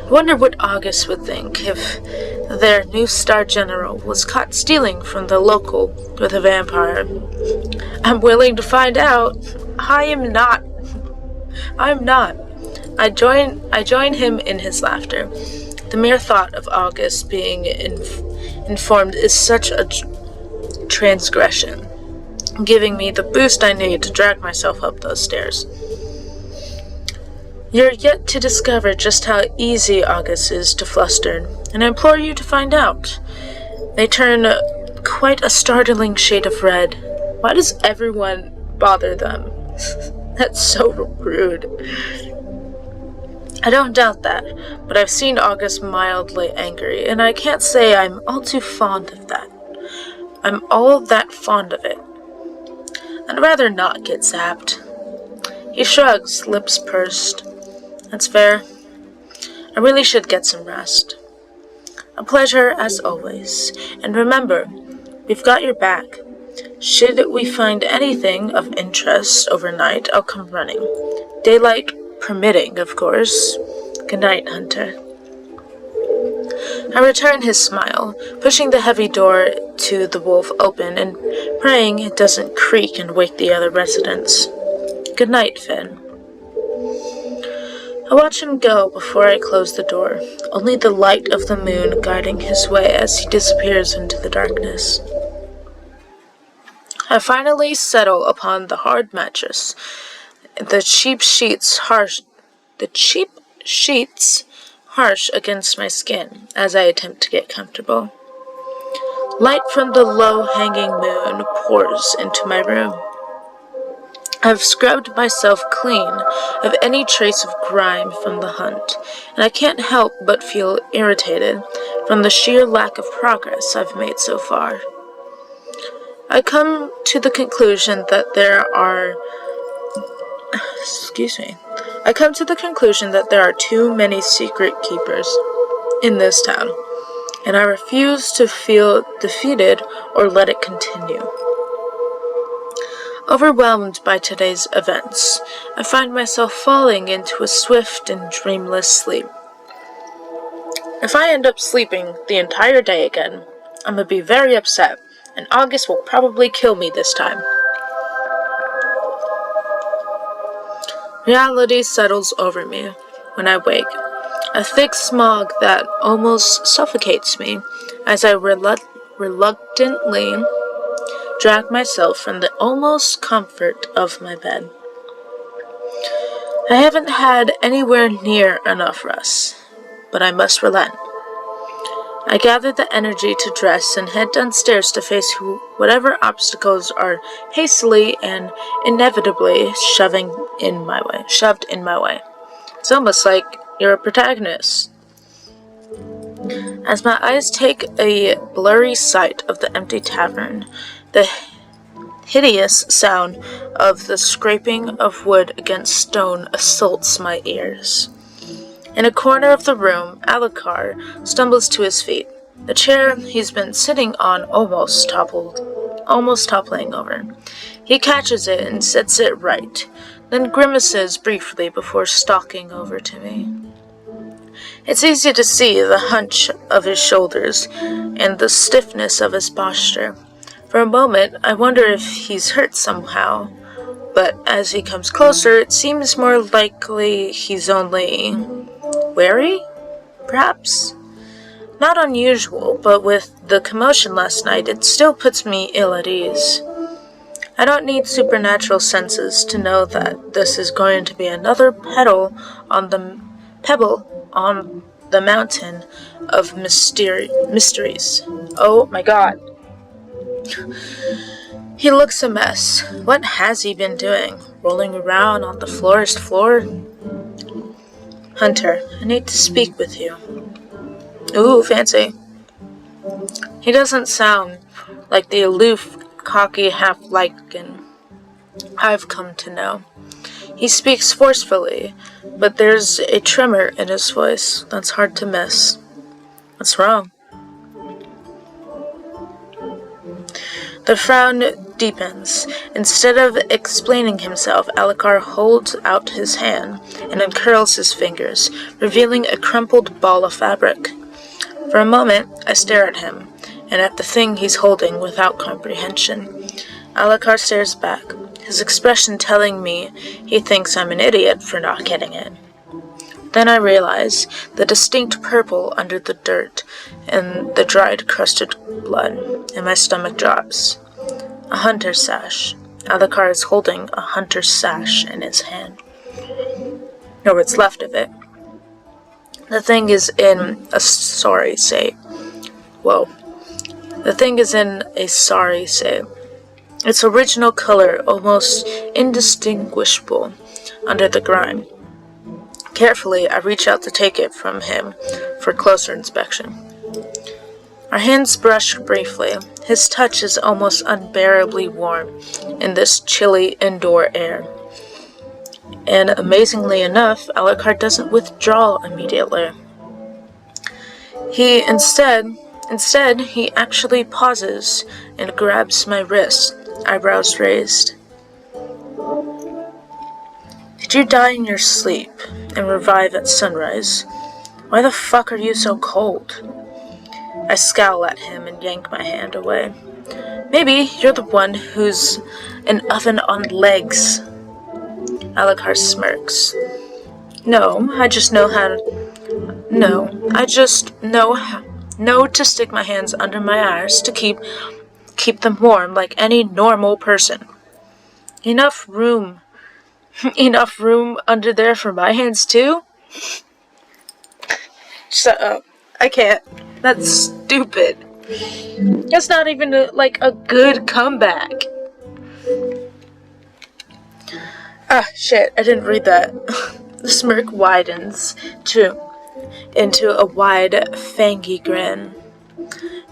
I wonder what August would think if their new star general was caught stealing from the local with a vampire. I'm willing to find out. I'm not. I join him in his laughter. The mere thought of August being informed is such a transgression, giving me the boost I need to drag myself up those stairs. You're yet to discover just how easy August is to fluster, and I implore you to find out. They turn quite a startling shade of red. Why does everyone bother them? That's so rude. I don't doubt that, but I've seen August mildly angry, and I can't say I'm all too fond of that. I'm all that fond of it. I'd rather not get zapped. He shrugs, lips pursed. That's fair. I really should get some rest. A pleasure as always. And remember, we've got your back. Should we find anything of interest overnight, I'll come running. Daylight permitting, of course. Good night, Hunter. I return his smile, pushing the heavy door to the wolf open and praying it doesn't creak and wake the other residents. Good night, Finn. I watch him go before I close the door, only the light of the moon guiding his way as he disappears into the darkness. I finally settle upon the hard mattress, the cheap sheets harsh against my skin as I attempt to get comfortable. Light from the low-hanging moon pours into my room. I've scrubbed myself clean of any trace of grime from the hunt, and I can't help but feel irritated from the sheer lack of progress I've made so far. I come to the conclusion that there are too many secret keepers in this town, and I refuse to feel defeated or let it continue. Overwhelmed by today's events, I find myself falling into a swift and dreamless sleep. If I end up sleeping the entire day again, I'm gonna be very upset, and August will probably kill me this time. Reality settles over me when I wake, a thick smog that almost suffocates me as I reluctantly drag myself from the almost comfort of my bed. I haven't had anywhere near enough rest, but I must relent. I gather the energy to dress and head downstairs to face whatever obstacles are hastily and inevitably shoved in my way. It's almost like you're a protagonist. As my eyes take a blurry sight of the empty tavern, the hideous sound of the scraping of wood against stone assaults my ears. In a corner of the room, Alucard stumbles to his feet. The chair he's been sitting on almost toppling over. He catches it and sets it right, then grimaces briefly before stalking over to me. It's easy to see the hunch of his shoulders and the stiffness of his posture. For a moment, I wonder if he's hurt somehow, but as he comes closer, it seems more likely he's only wary, perhaps? Not unusual, but with the commotion last night, it still puts me ill at ease. I don't need supernatural senses to know that this is going to be another pebble on the mountain of mysteries. Oh my god. He looks a mess. What has he been doing? Rolling around on the florist floor? Hunter, I need to speak with you. Ooh, fancy. He doesn't sound like the aloof, cocky half-lichen I've come to know. He speaks forcefully, but there's a tremor in his voice that's hard to miss. What's wrong? The frown deepens. Instead of explaining himself, Alucard holds out his hand and uncurls his fingers, revealing a crumpled ball of fabric. For a moment, I stare at him, and at the thing he's holding without comprehension. Alucard stares back, his expression telling me he thinks I'm an idiot for not getting it. Then I realize the distinct purple under the dirt and the dried, crusted blood, and my stomach drops. A hunter's sash. Alucard is holding a hunter's sash in his hand. Or what's left of it. The thing is in a sorry state. The thing is in a sorry state. Its original color almost indistinguishable under the grime. Carefully, I reach out to take it from him for closer inspection. Our hands brush briefly. His touch is almost unbearably warm in this chilly indoor air. And amazingly enough, Alucard doesn't withdraw immediately. Instead, he actually pauses and grabs my wrist, eyebrows raised. Did you die in your sleep and revive at sunrise? Why the fuck are you so cold? I scowl at him and yank my hand away. Maybe you're the one who's an oven on legs. Alucard smirks. No, I just know to stick my hands under my eyes to keep them warm like any normal person. Enough room under there for my hands too? Shut up. I can't. That's stupid. That's not even a good comeback. Ah, shit, I didn't read that. The smirk widens into a wide, fangy grin.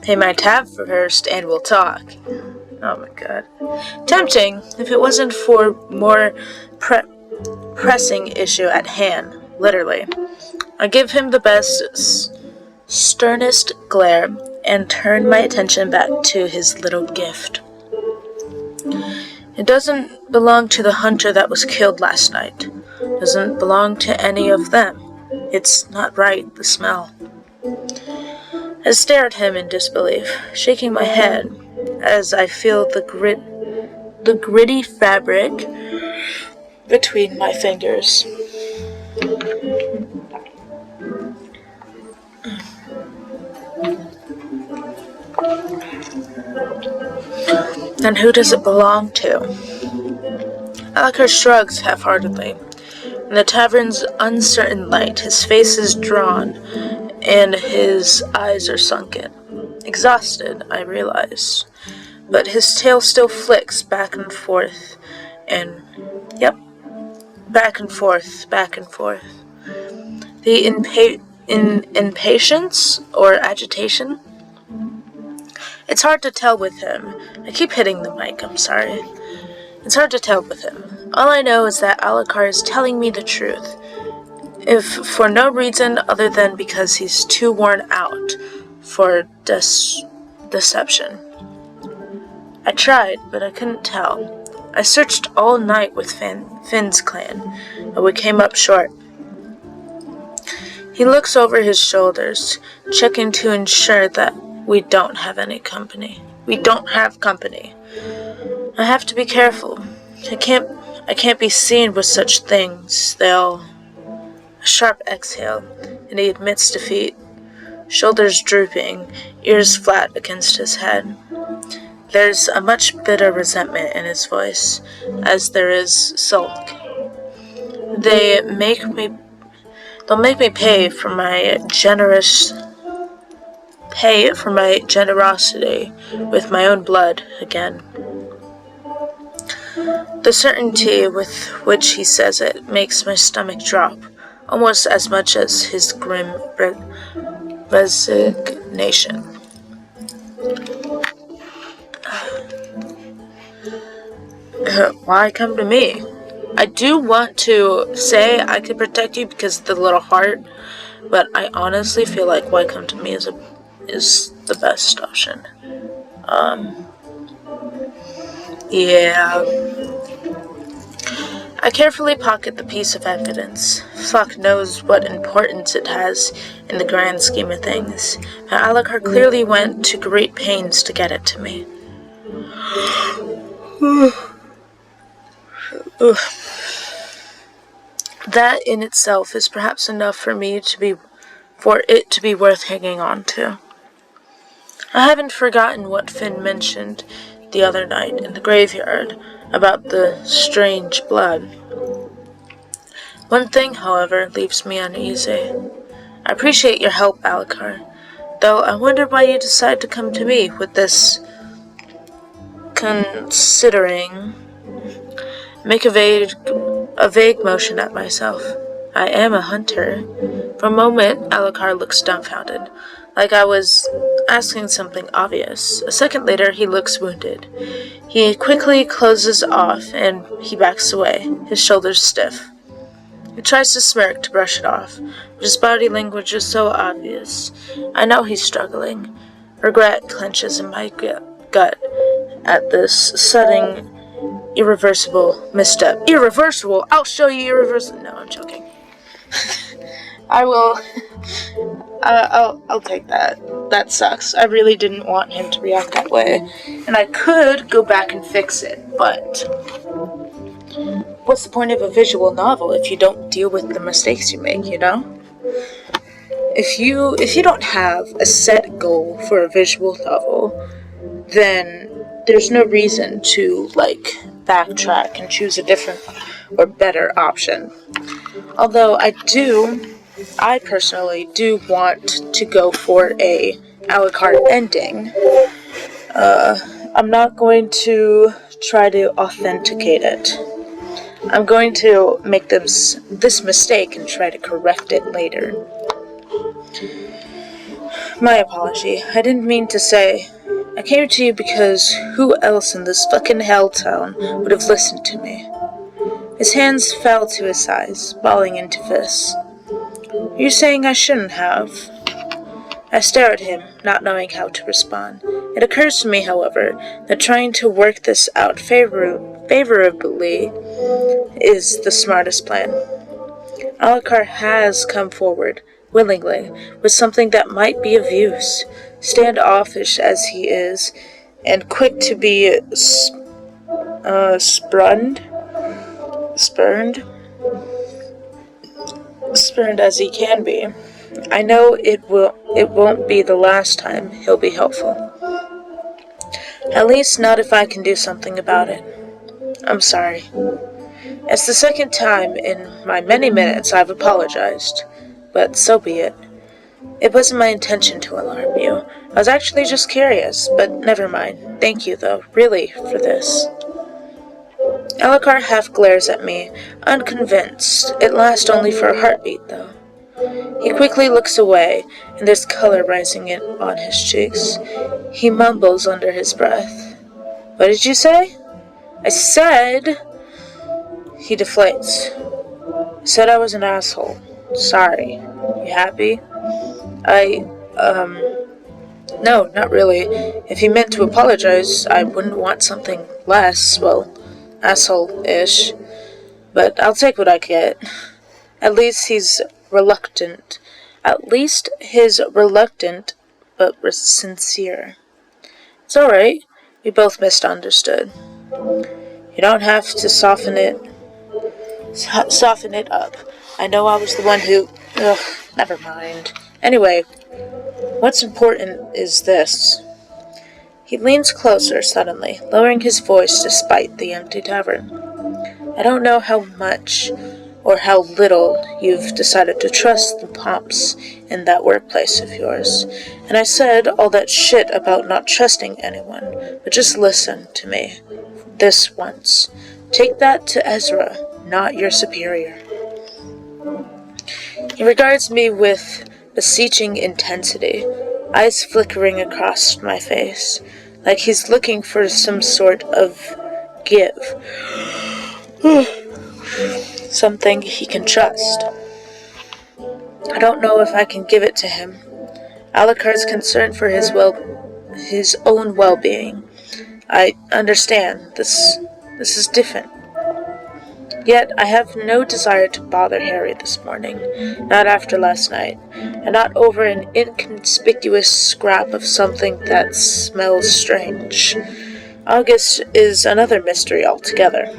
Pay my tab first and we'll talk. Oh my god. Tempting if it wasn't for more pressing issue at hand, literally. I give him the best, sternest glare and turn my attention back to his little gift. It doesn't belong to the hunter that was killed last night. Doesn't belong to any of them. It's not right, the smell. I stare at him in disbelief, shaking my head as I feel the gritty fabric between my fingers. And who does it belong to? Alucard shrugs half-heartedly. In the tavern's uncertain light, his face is drawn, and his eyes are sunken. Exhausted, I realize. But his tail still flicks back and forth, back and forth. The impatience or agitation? It's hard to tell with him. I keep hitting the mic, I'm sorry. It's hard to tell with him. All I know is that Alucard is telling me the truth, if for no reason other than because he's too worn out for deception. I tried, but I couldn't tell. I searched all night with Finn's clan, but we came up short. He looks over his shoulders, checking to ensure that we don't have any company. We don't have company. I have to be careful. I can't be seen with such things. A sharp exhale, and he admits defeat. Shoulders drooping, ears flat against his head. There's a much bitter resentment in his voice, as there is sulk. They'll make me pay for my generosity with my own blood again. The certainty with which he says it makes my stomach drop, almost as much as his grim resignation. Why come to me? I do want to say I could protect you because of the little heart, but I honestly feel like why come to me is the best option. Yeah. I carefully pocket the piece of evidence. Fuck knows what importance it has in the grand scheme of things. But Alucard clearly went to great pains to get it to me. That in itself is perhaps enough for it to be worth hanging on to. I haven't forgotten what Finn mentioned the other night in the graveyard about the strange blood. One thing, however, leaves me uneasy. I appreciate your help, Alucard, though I wonder why you decided to come to me with this. Considering, make a vague motion at myself. I am a hunter. For a moment, Alucard looks dumbfounded, like I was asking something obvious. A second later, he looks wounded. He quickly closes off and he backs away, his shoulders stiff. He tries to smirk to brush it off, but his body language is so obvious. I know he's struggling. Regret clenches in my gut at this sudden, irreversible misstep. Irreversible? I'll show you irreversible. No, I'm joking. I will. I'll take that. That sucks. I really didn't want him to react that way, and I could go back and fix it, but what's the point of a visual novel if you don't deal with the mistakes you make, you know? If you don't have a set goal for a visual novel, then there's no reason to, backtrack and choose a different or better option. Although I personally do want to go for a Alucard ending. I'm not going to try to authenticate it. I'm going to make this mistake and try to correct it later. My apology. I didn't mean to say. I came to you because who else in this fucking hell town would have listened to me? His hands fell to his sides, balling into fists. You're saying I shouldn't have? I stare at him, not knowing how to respond. It occurs to me, however, that trying to work this out favorably is the smartest plan. Alucard has come forward, willingly, with something that might be of use. Standoffish as he is, and quick to be spurned as he can be. I know it won't be the last time he'll be helpful. At least not if I can do something about it. I'm sorry. It's the second time in my many minutes I've apologized, but so be it. It wasn't my intention to alarm you. I was actually just curious, but never mind. Thank you, though, really, for this. Alucard half glares at me, unconvinced. It lasts only for a heartbeat, though. He quickly looks away, and there's color rising on his cheeks. He mumbles under his breath. What did you say? I said... He deflates. I said I was an asshole. Sorry. You happy? No, not really. If he meant to apologize, I wouldn't want something less, asshole-ish. But I'll take what I get. At least he's reluctant. But sincere. It's alright. We both misunderstood. You don't have to soften it up. I know I was the one who... Ugh, never mind. Anyway, what's important is this. He leans closer suddenly, lowering his voice despite the empty tavern. I don't know how much or how little you've decided to trust the Pomps in that workplace of yours. And I said all that shit about not trusting anyone, but just listen to me. This once. Take that to Ezra, not your superior. He regards me with beseeching intensity, eyes flickering across my face, like he's looking for some sort of give. Something he can trust. I don't know if I can give it to him. Alucard's concern for his own well-being I understand. This is different. Yet I have no desire to bother Harry this morning, not after last night, and not over an inconspicuous scrap of something that smells strange. August is another mystery altogether.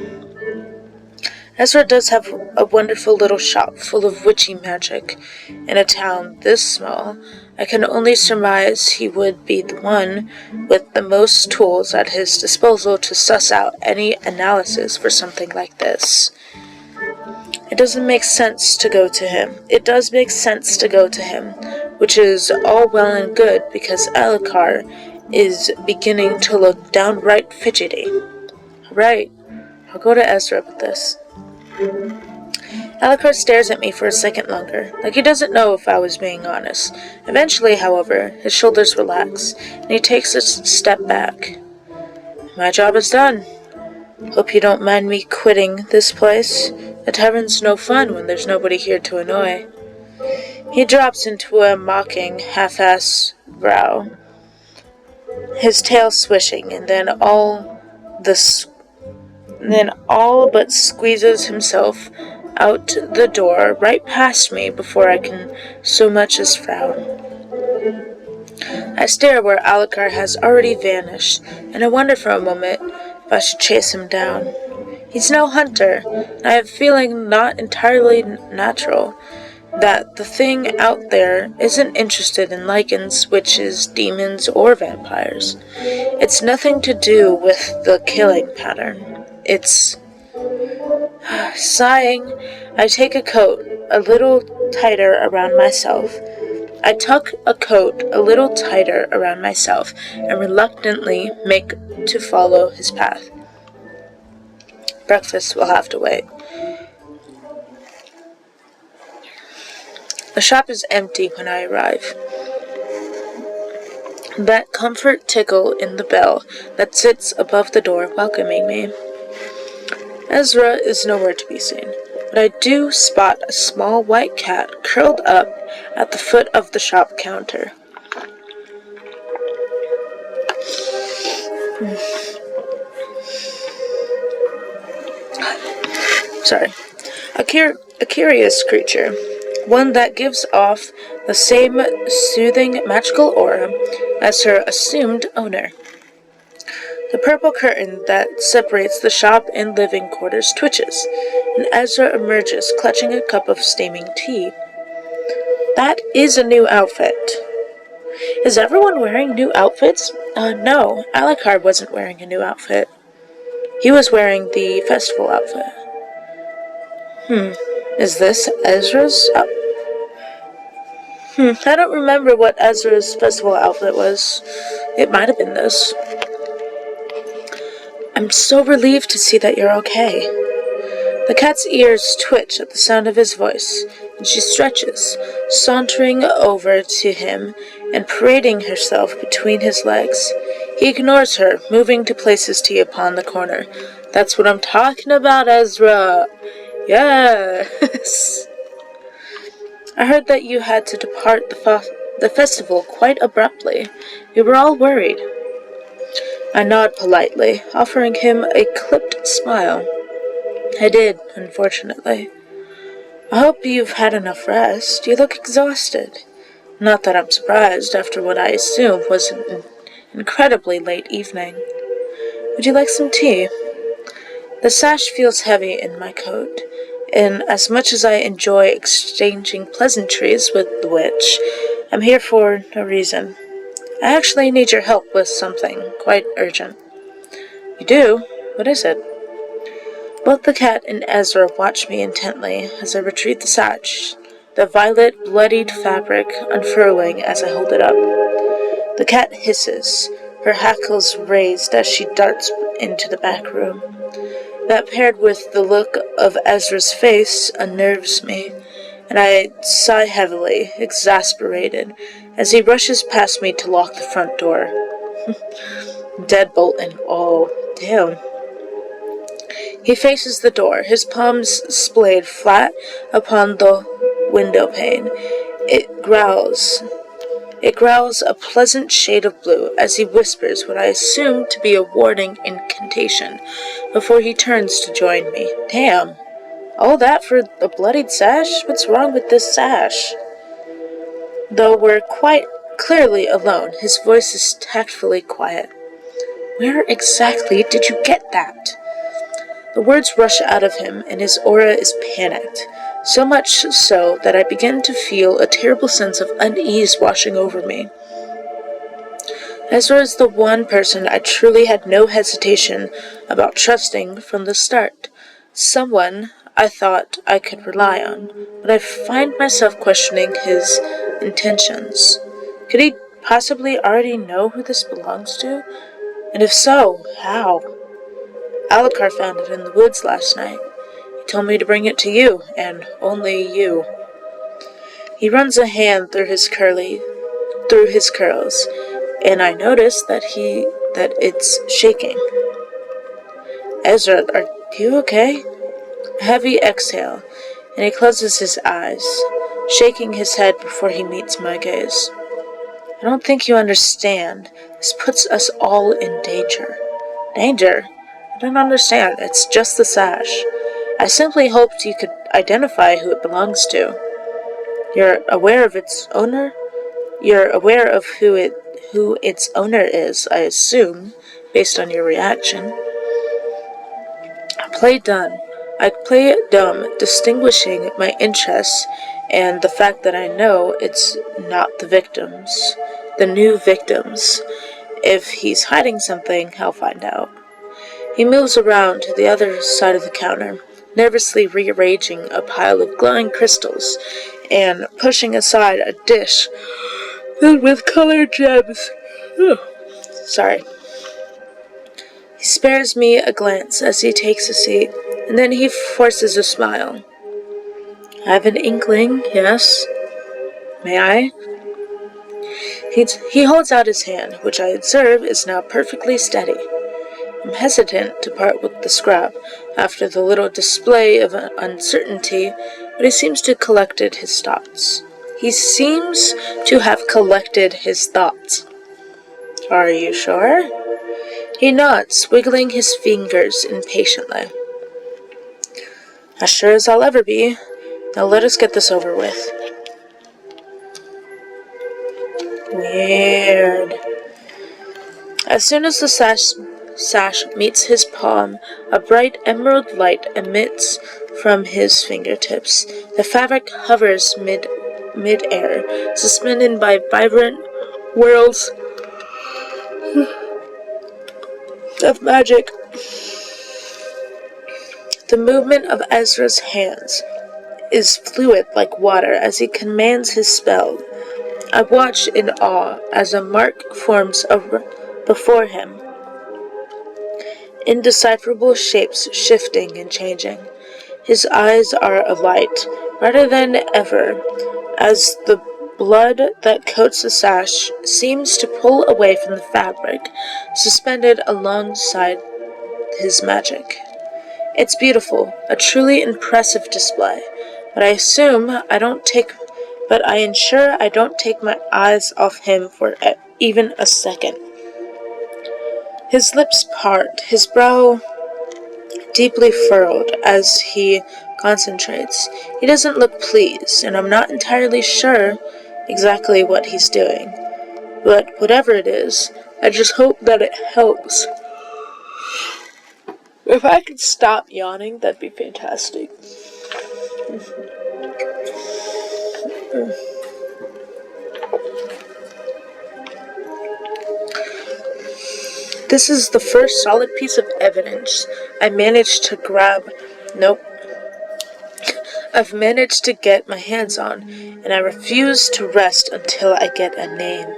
Ezra does have a wonderful little shop full of witchy magic. In a town this small, I can only surmise he would be the one with the most tools at his disposal to suss out any analysis for something like this. It doesn't make sense to go to him. It does make sense to go to him, which is all well and good because Alucard is beginning to look downright fidgety. Right, I'll go to Ezra with this. Alucard stares at me for a second longer, like he doesn't know if I was being honest. Eventually, however, his shoulders relax, and he takes a step back. My job is done. Hope you don't mind me quitting this place. The tavern's no fun when there's nobody here to annoy. He drops into a mocking, half-ass growl, his tail swishing, and then all but squeezes himself out the door right past me before I can so much as frown. I stare where Alucard has already vanished, and I wonder for a moment if I should chase him down. He's no hunter, and I have a feeling not entirely natural that the thing out there isn't interested in lycans, witches, demons, or vampires. It's nothing to do with the killing pattern. It's... Sighing, I take a coat a little tighter around myself. I tuck a coat a little tighter around myself and reluctantly make to follow his path. Breakfast will have to wait. The shop is empty when I arrive. That comfort tickle in the bell that sits above the door welcoming me. Ezra is nowhere to be seen, but I do spot a small white cat curled up at the foot of the shop counter. Sorry. A curious creature, one that gives off the same soothing magical aura as her assumed owner. The purple curtain that separates the shop and living quarters twitches, and Ezra emerges clutching a cup of steaming tea. That is a new outfit. Is everyone wearing new outfits? No, Alucard wasn't wearing a new outfit. He was wearing the festival outfit. Is this Ezra's outfit? I don't remember what Ezra's festival outfit was. It might have been this. I'm so relieved to see that you're okay. The cat's ears twitch at the sound of his voice, and she stretches, sauntering over to him and parading herself between his legs. He ignores her, moving to place his tea upon the corner. That's what I'm talking about, Ezra! Yes! I heard that you had to depart the festival quite abruptly. We were all worried. I nod politely, offering him a clipped smile. I did, unfortunately. I hope you've had enough rest. You look exhausted. Not that I'm surprised after what I assume was an incredibly late evening. Would you like some tea? The sash feels heavy in my coat, and as much as I enjoy exchanging pleasantries with the witch, I'm here for no reason. I actually need your help with something quite urgent. You do? What is it? Both the cat and Ezra watch me intently as I retrieve the sash, the violet, bloodied fabric unfurling as I hold it up. The cat hisses, her hackles raised as she darts into the back room. That paired with the look of Ezra's face unnerves me, and I sigh heavily, exasperated, as he rushes past me to lock the front door. Deadbolt and all. Damn. He faces the door, his palms splayed flat upon the window pane. It It growls a pleasant shade of blue as he whispers what I assume to be a warning incantation before he turns to join me. Damn. All that for a bloodied sash? What's wrong with this sash? Though we're quite clearly alone, his voice is tactfully quiet. Where exactly did you get that? The words rush out of him, and his aura is panicked, so much so that I begin to feel a terrible sense of unease washing over me. Ezra is the one person I truly had no hesitation about trusting from the start. Someone I thought I could rely on, but I find myself questioning his intentions. Could he possibly already know who this belongs to? And if so, how? Alucard found it in the woods last night. He told me to bring it to you, and only you. He runs a hand through his curls, and I notice that it's shaking. Ezra, are you okay? A heavy exhale, and he closes his eyes, shaking his head before he meets my gaze. I don't think you understand. This puts us all in danger. Danger? I don't understand. It's just the sash. I simply hoped you could identify who it belongs to. You're aware of its owner? You're aware of who its owner is, I assume, based on your reaction. I play dumb, distinguishing my interests and the fact that I know it's not the new victims. If he's hiding something, I'll find out. He moves around to the other side of the counter, nervously rearranging a pile of glowing crystals and pushing aside a dish filled with colored gems. Sorry. He spares me a glance as he takes a seat, and then he forces a smile. I have an inkling, yes. May I? He holds out his hand, which I observe is now perfectly steady. I'm hesitant to part with the scrap after the little display of uncertainty, but he seems to have collected his thoughts. Are you sure? He nods, wiggling his fingers impatiently. As sure as I'll ever be. Now let us get this over with. Weird. As soon as the sash meets his palm, a bright emerald light emits from his fingertips. The fabric hovers mid-air, suspended by vibrant whirls of magic. The movement of Ezra's hands is fluid like water as he commands his spell. I watch in awe as a mark forms before him, indecipherable shapes shifting and changing. His eyes are alight, brighter than ever, as the blood that coats the sash seems to pull away from the fabric, suspended alongside his magic. It's beautiful, a truly impressive display, but I ensure I don't take my eyes off him for even a second. His lips part, his brow deeply furrowed as he concentrates. He doesn't look pleased, and I'm not entirely sure exactly what he's doing. But whatever it is, I just hope that it helps. If I could stop yawning, that'd be fantastic. This is the first solid piece of evidence I've managed to get my hands on, and I refuse to rest until I get a name.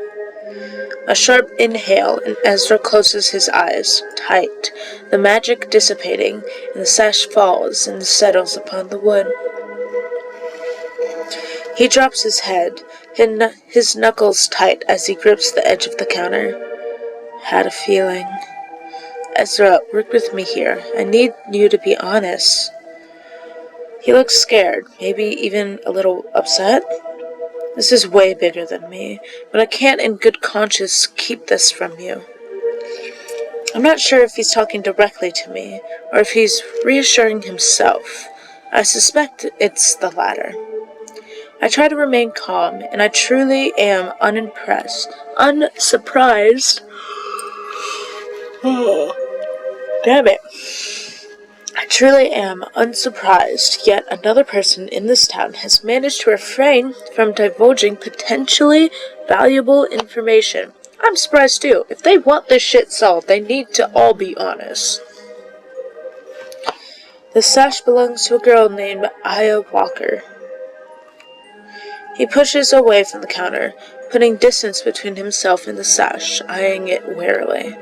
A sharp inhale, and Ezra closes his eyes tight, the magic dissipating, and the sash falls and settles upon the wood. He drops his head, his knuckles tight as he grips the edge of the counter. Had a feeling. Ezra, work with me here. I need you to be honest. He looks scared, maybe even a little upset. This is way bigger than me, but I can't in good conscience keep this from you. I'm not sure if he's talking directly to me, or if he's reassuring himself. I suspect it's the latter. I try to remain calm, and I truly am unsurprised. Damn it. I truly am unsurprised, yet another person in this town has managed to refrain from divulging potentially valuable information. I'm surprised too. If they want this shit solved, they need to all be honest. The sash belongs to a girl named Aya Walker. He pushes away from the counter, putting distance between himself and the sash, eyeing it warily.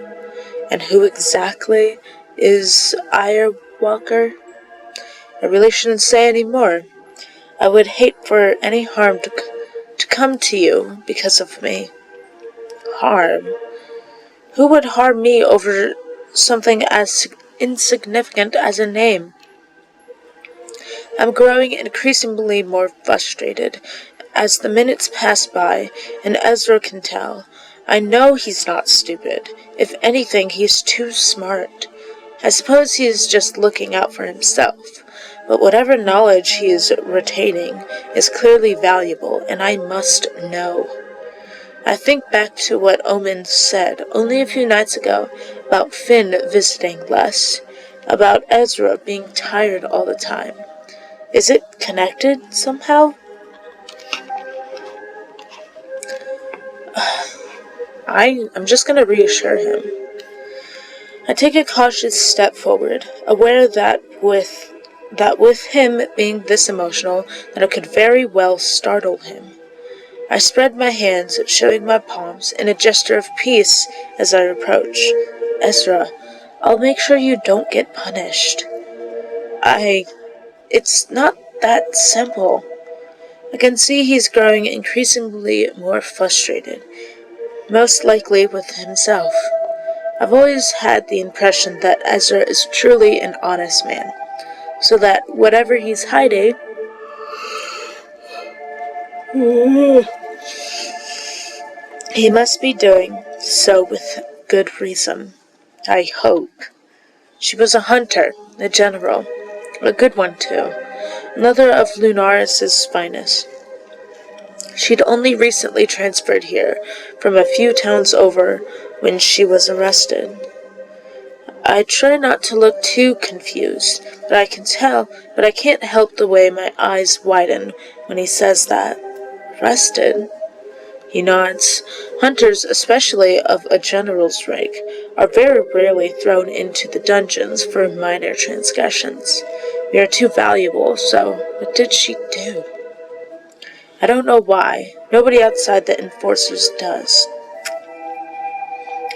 And who exactly is Aya Walker? I really shouldn't say any more. I would hate for any harm to come to you because of me. Harm? Who would harm me over something as insignificant as a name? I'm growing increasingly more frustrated as the minutes pass by, and Ezra can tell. I know he's not stupid. If anything, he's too smart. I suppose he is just looking out for himself. But whatever knowledge he is retaining is clearly valuable, and I must know. I think back to what Omen said only a few nights ago about Finn visiting less, about Ezra being tired all the time. Is it connected somehow? I'm just going to reassure him. I take a cautious step forward, aware that with him being this emotional, that it could very well startle him. I spread my hands, showing my palms, in a gesture of peace as I approach. Ezra, I'll make sure you don't get punished. It's not that simple. I can see he's growing increasingly more frustrated, most likely with himself. I've always had the impression that Ezra is truly an honest man, so that whatever he's hiding, he must be doing so with good reason. I hope. She was a hunter, a general, a good one too, another of Lunaris' finest. She'd only recently transferred here from a few towns over when she was arrested. I try not to look too confused, but I can't help the way my eyes widen when he says that. Arrested? He nods. Hunters, especially of a general's rank, are very rarely thrown into the dungeons for minor transgressions. We are too valuable, so what did she do? I don't know why. Nobody outside the enforcers does.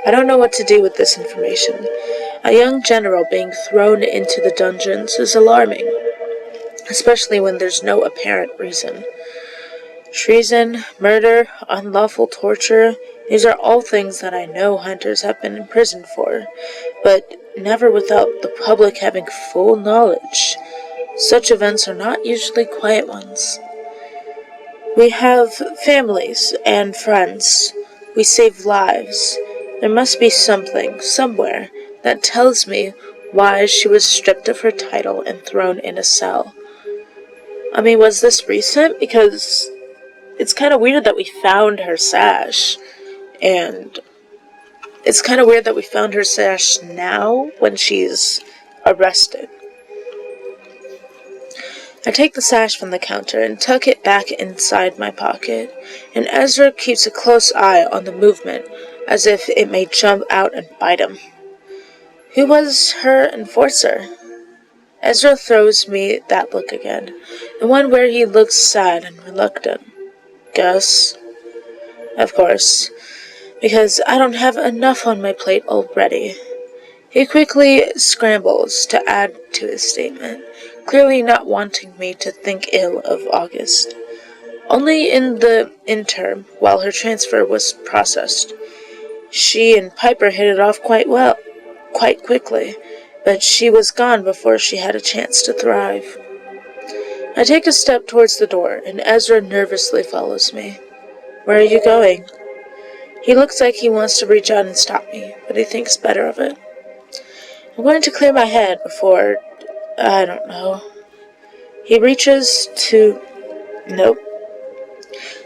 I don't know what to do with this information. A young general being thrown into the dungeons is alarming, especially when there's no apparent reason. Treason, murder, unlawful torture, these are all things that I know hunters have been imprisoned for, but never without the public having full knowledge. Such events are not usually quiet ones. We have families and friends. We save lives. There must be something, somewhere, that tells me why she was stripped of her title and thrown in a cell. I mean, was this recent? Because it's kind of weird that we found her sash, and it's kind of weird that we found her sash now when she's arrested. I take the sash from the counter and tuck it back inside my pocket, and Ezra keeps a close eye on the movement, as if it may jump out and bite him. Who was her enforcer? Ezra throws me that look again, the one where he looks sad and reluctant. Gus. Of course, because I don't have enough on my plate already. He quickly scrambles to add to his statement, clearly not wanting me to think ill of August. Only in the interim, while her transfer was processed, she and Piper hit it off quite quickly, but she was gone before she had a chance to thrive. I take a step towards the door, and Ezra nervously follows me. Where are you going? He looks like he wants to reach out and stop me, but he thinks better of it. I'm going to clear my head before, I don't know. He reaches to... Nope.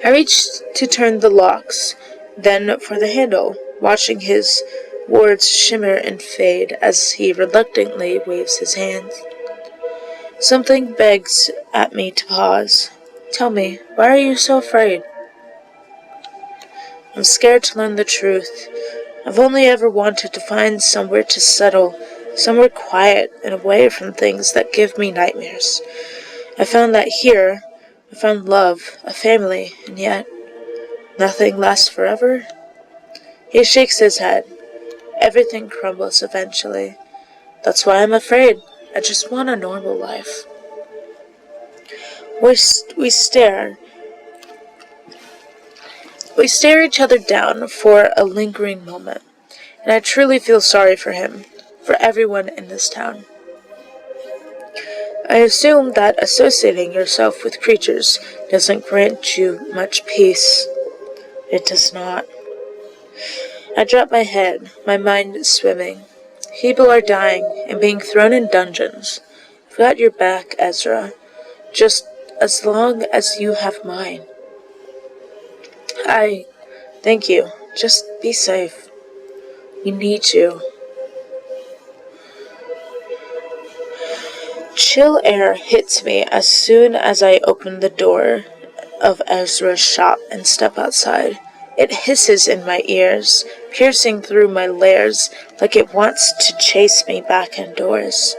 I reach to turn the locks, then for the handle, watching his words shimmer and fade as he reluctantly waves his hands. Something begs at me to pause. Tell me, why are you so afraid? I'm scared to learn the truth. I've only ever wanted to find somewhere to settle, somewhere quiet and away from things that give me nightmares. I found that here. I found love, a family, and yet nothing lasts forever. He shakes his head. Everything crumbles eventually. That's why I'm afraid. I just want a normal life. We stare. We stare each other down for a lingering moment, and I truly feel sorry for him, for everyone in this town. I assume that associating yourself with creatures doesn't grant you much peace. It does not. I drop my head, my mind swimming. People are dying and being thrown in dungeons. I've got your back, Ezra, just as long as you have mine. Thank you. Just be safe. We need you. Chill air hits me as soon as I open the door of Ezra's shop and step outside. It hisses in my ears, piercing through my layers like it wants to chase me back indoors.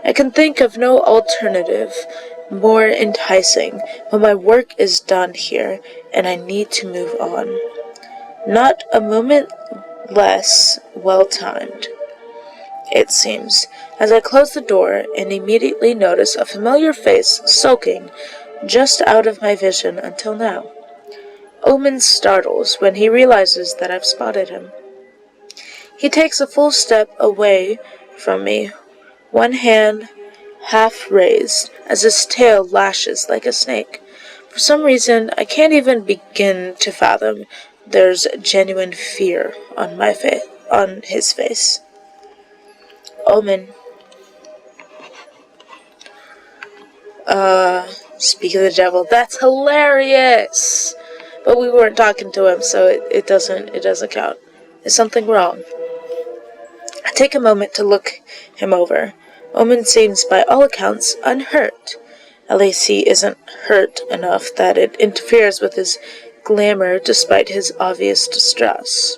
I can think of no alternative more enticing, but my work is done here, and I need to move on. Not a moment less well-timed, it seems, as I close the door and immediately notice a familiar face sulking just out of my vision until now. Omen startles when he realizes that I've spotted him. He takes a full step away from me, one hand half raised as his tail lashes like a snake. For some reason, I can't even begin to fathom there's genuine fear on his face. Omen. Speak of the devil. That's hilarious! But we weren't talking to him, so it doesn't count. Is something wrong? I take a moment to look him over. Omen seems, by all accounts, unhurt. At least he isn't hurt enough that it interferes with his glamour despite his obvious distress.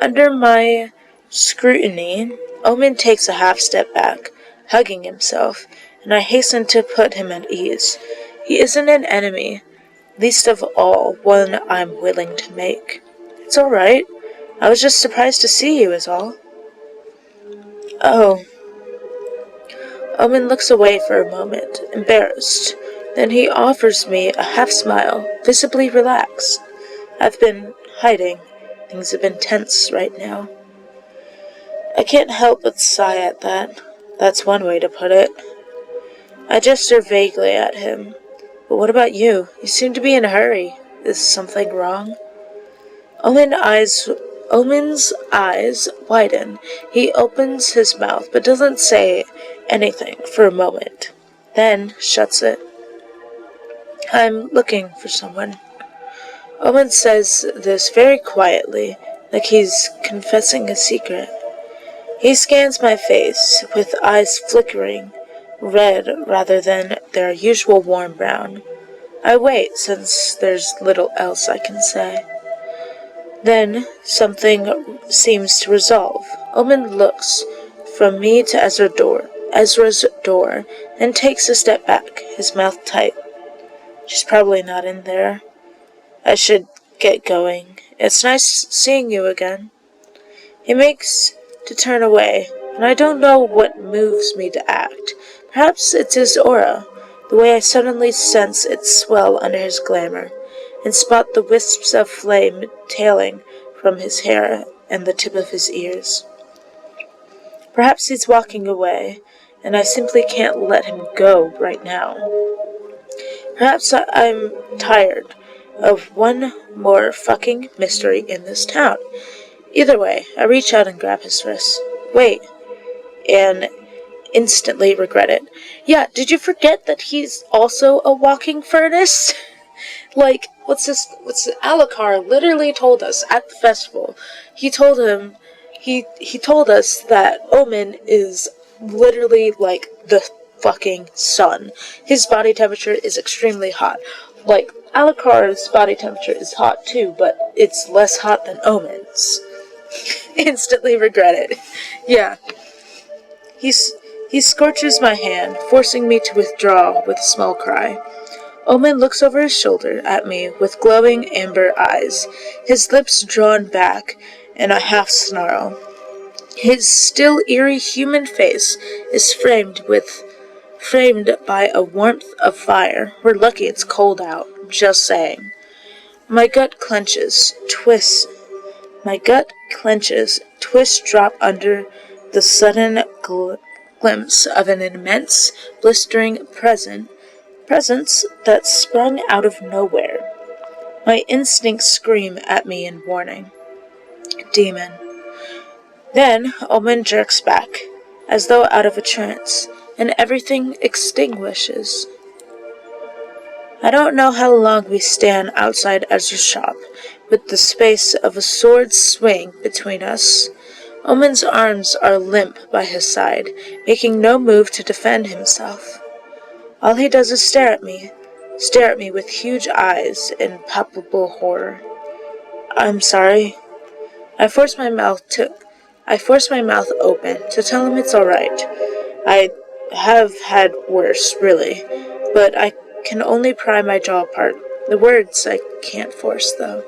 Under my scrutiny, Omen takes a half step back, hugging himself, and I hasten to put him at ease. He isn't an enemy, least of all one I'm willing to make. It's all right. I was just surprised to see you, is all. Oh. Omen looks away for a moment, embarrassed. Then he offers me a half smile, visibly relaxed. I've been hiding. Things have been tense right now. I can't help but sigh at that. That's one way to put it. I gesture vaguely at him. But what about you? You seem to be in a hurry. Is something wrong? Omen's eyes widen. He opens his mouth, but doesn't say anything for a moment. Then shuts it. I'm looking for someone. Omen says this very quietly, like he's confessing a secret. He scans my face, with eyes flickering, red rather than their usual warm brown. I wait, since there's little else I can say. Then something seems to resolve. Omen looks from me to Ezra's door, then takes a step back, his mouth tight. She's probably not in there. I should get going. It's nice seeing you again. He makes to turn away, and I don't know what moves me to act. Perhaps it's his aura, the way I suddenly sense it swell under his glamour, and spot the wisps of flame tailing from his hair and the tip of his ears. Perhaps he's walking away, and I simply can't let him go right now. Perhaps I'm tired of one more fucking mystery in this town. Either way, I reach out and grab his wrist. Wait, and instantly regret it. Yeah, did you forget that he's also a walking furnace? Like, Alucard literally told us at the festival. He told us that Omen is literally like the fucking sun. His body temperature is extremely hot. Like, Alucard's body temperature is hot too, but it's less hot than Omen's. Instantly regret it. Yeah. He scorches my hand, forcing me to withdraw with a small cry. Omen looks over his shoulder at me with glowing amber eyes, his lips drawn back in a half snarl. His still eerie human face is framed by a warmth of fire. We're lucky it's cold out, just saying. My gut clenches, twists drop under the sudden glimpse of an immense, blistering presence that sprung out of nowhere. My instincts scream at me in warning. Demon. Then Omen jerks back, as though out of a trance, and everything extinguishes. I don't know how long we stand outside Ezra's shop, with the space of a sword's swing between us. Omen's arms are limp by his side, making no move to defend himself. All he does is stare at me with huge eyes in palpable horror. I'm sorry. I force my mouth open to tell him it's alright. I have had worse, really, but I can only pry my jaw apart. The words I can't force, though.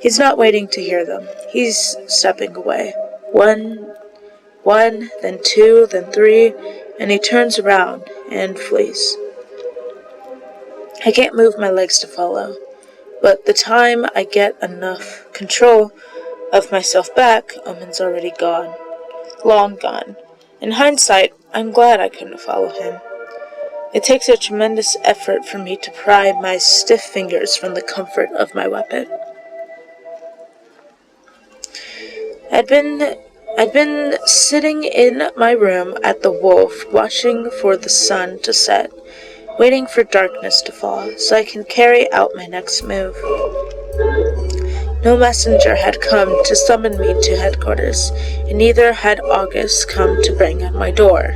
He's not waiting to hear them. He's stepping away. One, then two, then three, and he turns around and flees. I can't move my legs to follow, but the time I get enough control of myself back, Omen's already gone. Long gone. In hindsight, I'm glad I couldn't follow him. It takes a tremendous effort for me to pry my stiff fingers from the comfort of my weapon. I'd been sitting in my room at the Wolf, watching for the sun to set, waiting for darkness to fall, so I can carry out my next move. No messenger had come to summon me to headquarters, and neither had August come to bang on my door.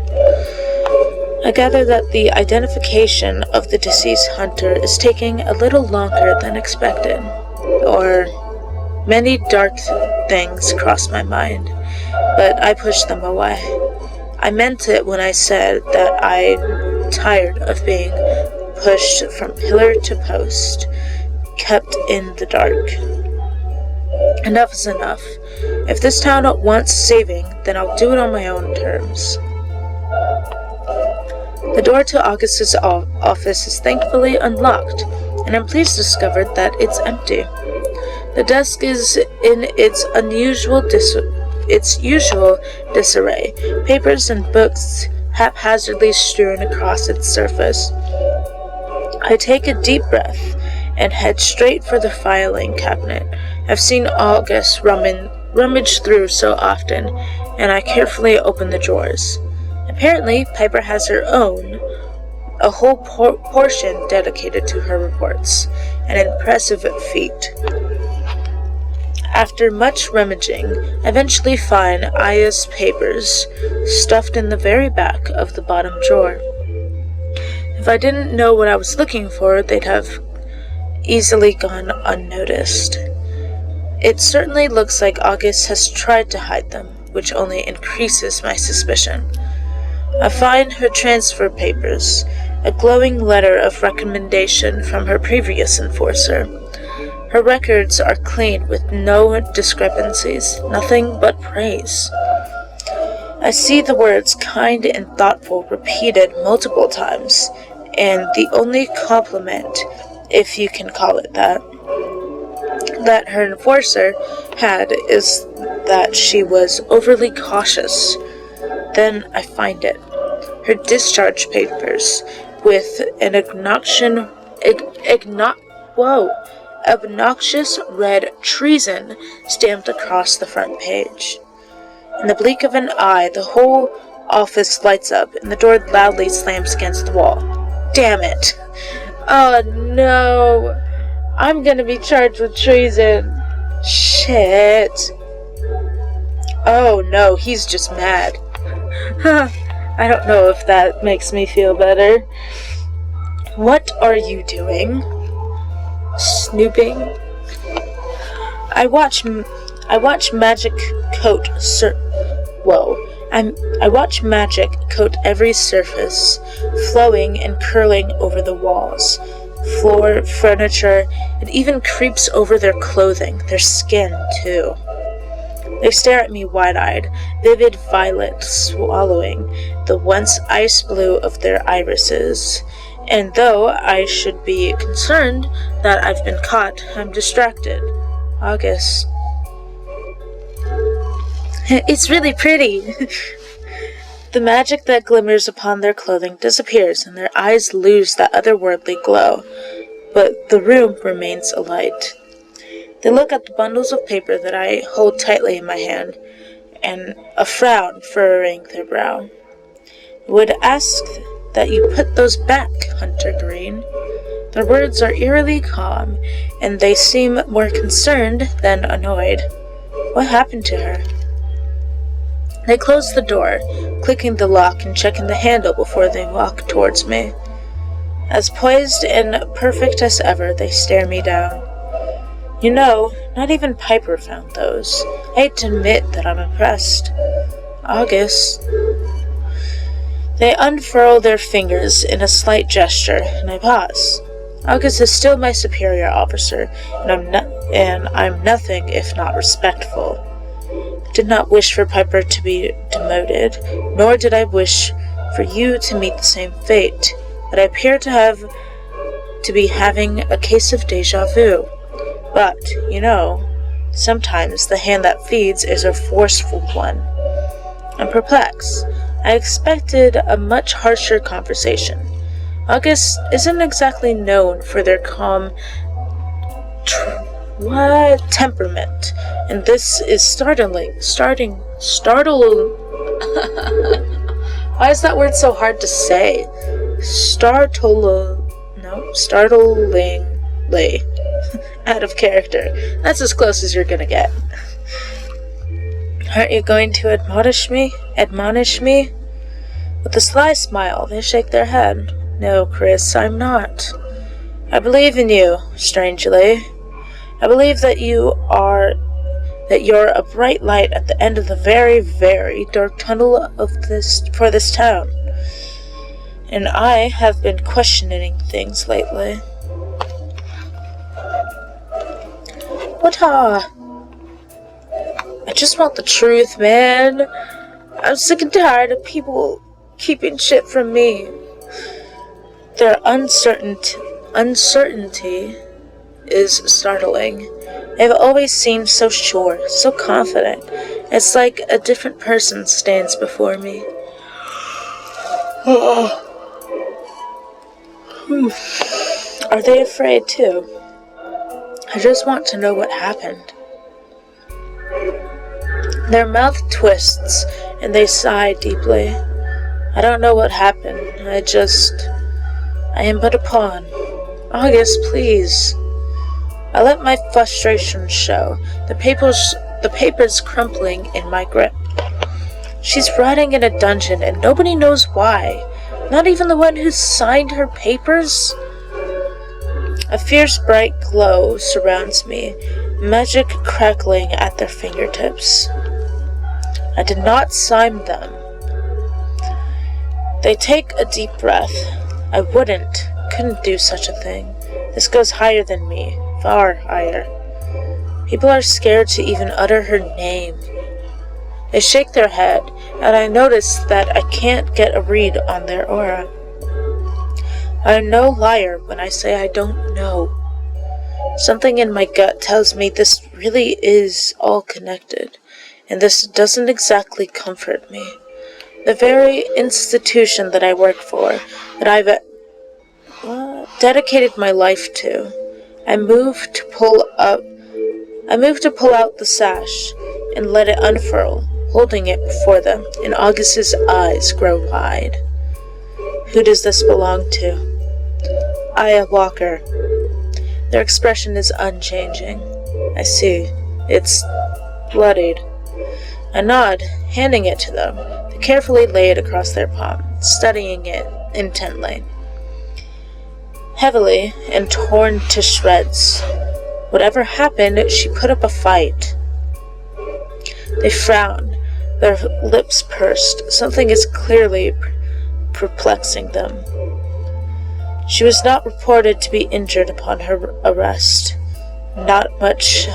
I gather that the identification of the deceased hunter is taking a little longer than expected, or many dark things crossed my mind, but I pushed them away. I meant it when I said that I'm tired of being pushed from pillar to post, kept in the dark. Enough is enough. If this town wants saving, then I'll do it on my own terms. The door to August's office is thankfully unlocked, and I'm pleased to discover that it's empty. The desk is in its usual disarray, papers and books haphazardly strewn across its surface. I take a deep breath and head straight for the filing cabinet I've seen August rummage through so often, and I carefully open the drawers. Apparently, Piper has a whole portion dedicated to her reports, an impressive feat. After much rummaging, I eventually find Aya's papers stuffed in the very back of the bottom drawer. If I didn't know what I was looking for, they'd have easily gone unnoticed. It certainly looks like August has tried to hide them, which only increases my suspicion. I find her transfer papers, a glowing letter of recommendation from her previous enforcer. Her records are clean with no discrepancies, nothing but praise. I see the words kind and thoughtful repeated multiple times, and the only compliment, if you can call it that her enforcer had is that she was overly cautious. Then I find it. Her discharge papers, with an obnoxious red treason stamped across the front page. In the blink of an eye, the whole office lights up, and the door loudly slams against the wall. Damn it! Oh no! I'm gonna be charged with treason. Shit. Oh no, he's just mad. I don't know if that makes me feel better. What are you doing? Snooping? I watch magic coat I watch magic coat every surface, flowing and curling over the walls, floor, furniture. It even creeps over their clothing, their skin, too. They stare at me wide-eyed, vivid violet swallowing the once ice blue of their irises. And though I should be concerned that I've been caught, I'm distracted. August. It's really pretty. The magic that glimmers upon their clothing disappears, and their eyes lose that otherworldly glow, but the room remains alight. They look at the bundles of paper that I hold tightly in my hand, and a frown furrowing their brow. I would ask that you put those back, Hunter Green. Their words are eerily calm, and they seem more concerned than annoyed. What happened to her? They close the door, clicking the lock and checking the handle before they walk towards me. As poised and perfect as ever, they stare me down. You know, not even Piper found those. I hate to admit that I'm impressed. August. They unfurl their fingers in a slight gesture, and I pause. August is still my superior officer, and I'm nothing if not respectful. I did not wish for Piper to be demoted, nor did I wish for you to meet the same fate, but I appear to be having a case of deja vu. But, you know, sometimes the hand that feeds is a forceful one. I'm perplexed. I expected a much harsher conversation. August isn't exactly known for their calm temperament, and this is startling. Why is that word so hard to say? Startlingly out of character. That's as close as you're gonna get. Aren't you going to admonish me? With a sly smile, they shake their head. No, Chris, I'm not. I believe in you, strangely. I believe that you're a bright light at the end of the very, very dark tunnel for this town. And I have been questioning things lately. What I just want the truth, man. I'm sick and tired of people keeping shit from me. Their uncertainty is startling. They've always seemed so sure, so confident. It's like a different person stands before me. Are they afraid too? I just want to know what happened. Their mouth twists, and they sigh deeply. I don't know what happened. I am but a pawn. August, please. I let my frustration show, the papers crumpling in my grip. She's rotting in a dungeon, and nobody knows why. Not even the one who signed her papers? A fierce bright glow surrounds me, magic crackling at their fingertips. I did not sign them. They take a deep breath. I couldn't do such a thing. This goes higher than me, far higher. People are scared to even utter her name. They shake their head, and I notice that I can't get a read on their aura. I am no liar when I say I don't know. Something in my gut tells me this really is all connected, and this doesn't exactly comfort me. The very institution that I work for, that I've dedicated my life to. I moved to pull out the sash and let it unfurl, holding it before them, and August's eyes grow wide. Who does this belong to? Aya Walker. Their expression is unchanging. I see. It's bloodied. I nod, handing it to them. They carefully lay it across their palm, studying it intently. Heavily and torn to shreds. Whatever happened, she put up a fight. They frown, their lips pursed. Something is clearly perplexing them. She was not reported to be injured upon her arrest. That much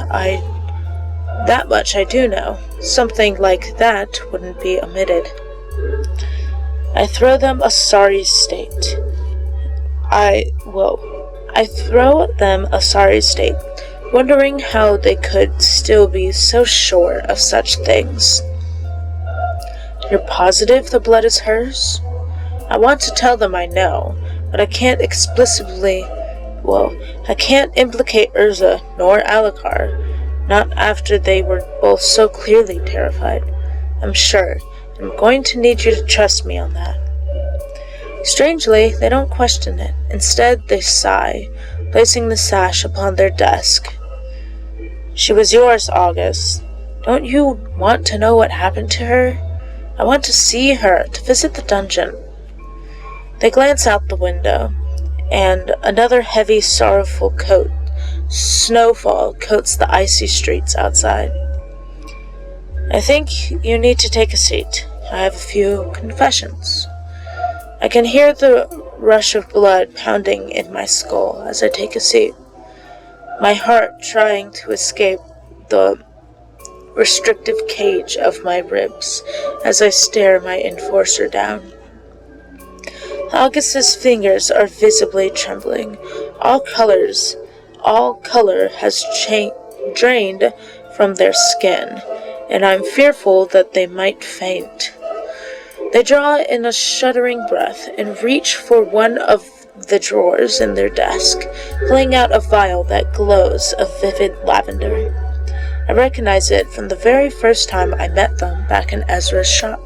I do know. Something like that wouldn't be omitted. I throw them a sorry state. I throw them a sorry state, wondering how they could still be so sure of such things. You're positive the blood is hers? I want to tell them I know, but I can't I can't implicate Urza nor Alucard, not after they were both so clearly terrified. I'm sure, and I'm going to need you to trust me on that. Strangely, they don't question it. Instead, they sigh, placing the sash upon their desk. She was yours, August. Don't you want to know what happened to her? I want to see her, to visit the dungeon. They glance out the window, and another heavy, sorrowful snowfall coats the icy streets outside. I think you need to take a seat. I have a few confessions. I can hear the rush of blood pounding in my skull as I take a seat, my heart trying to escape the restrictive cage of my ribs as I stare my enforcer down. August's fingers are visibly trembling. All color has drained from their skin, and I'm fearful that they might faint. They draw in a shuddering breath and reach for one of the drawers in their desk, pulling out a vial that glows of vivid lavender. I recognize it from the very first time I met them back in Ezra's shop,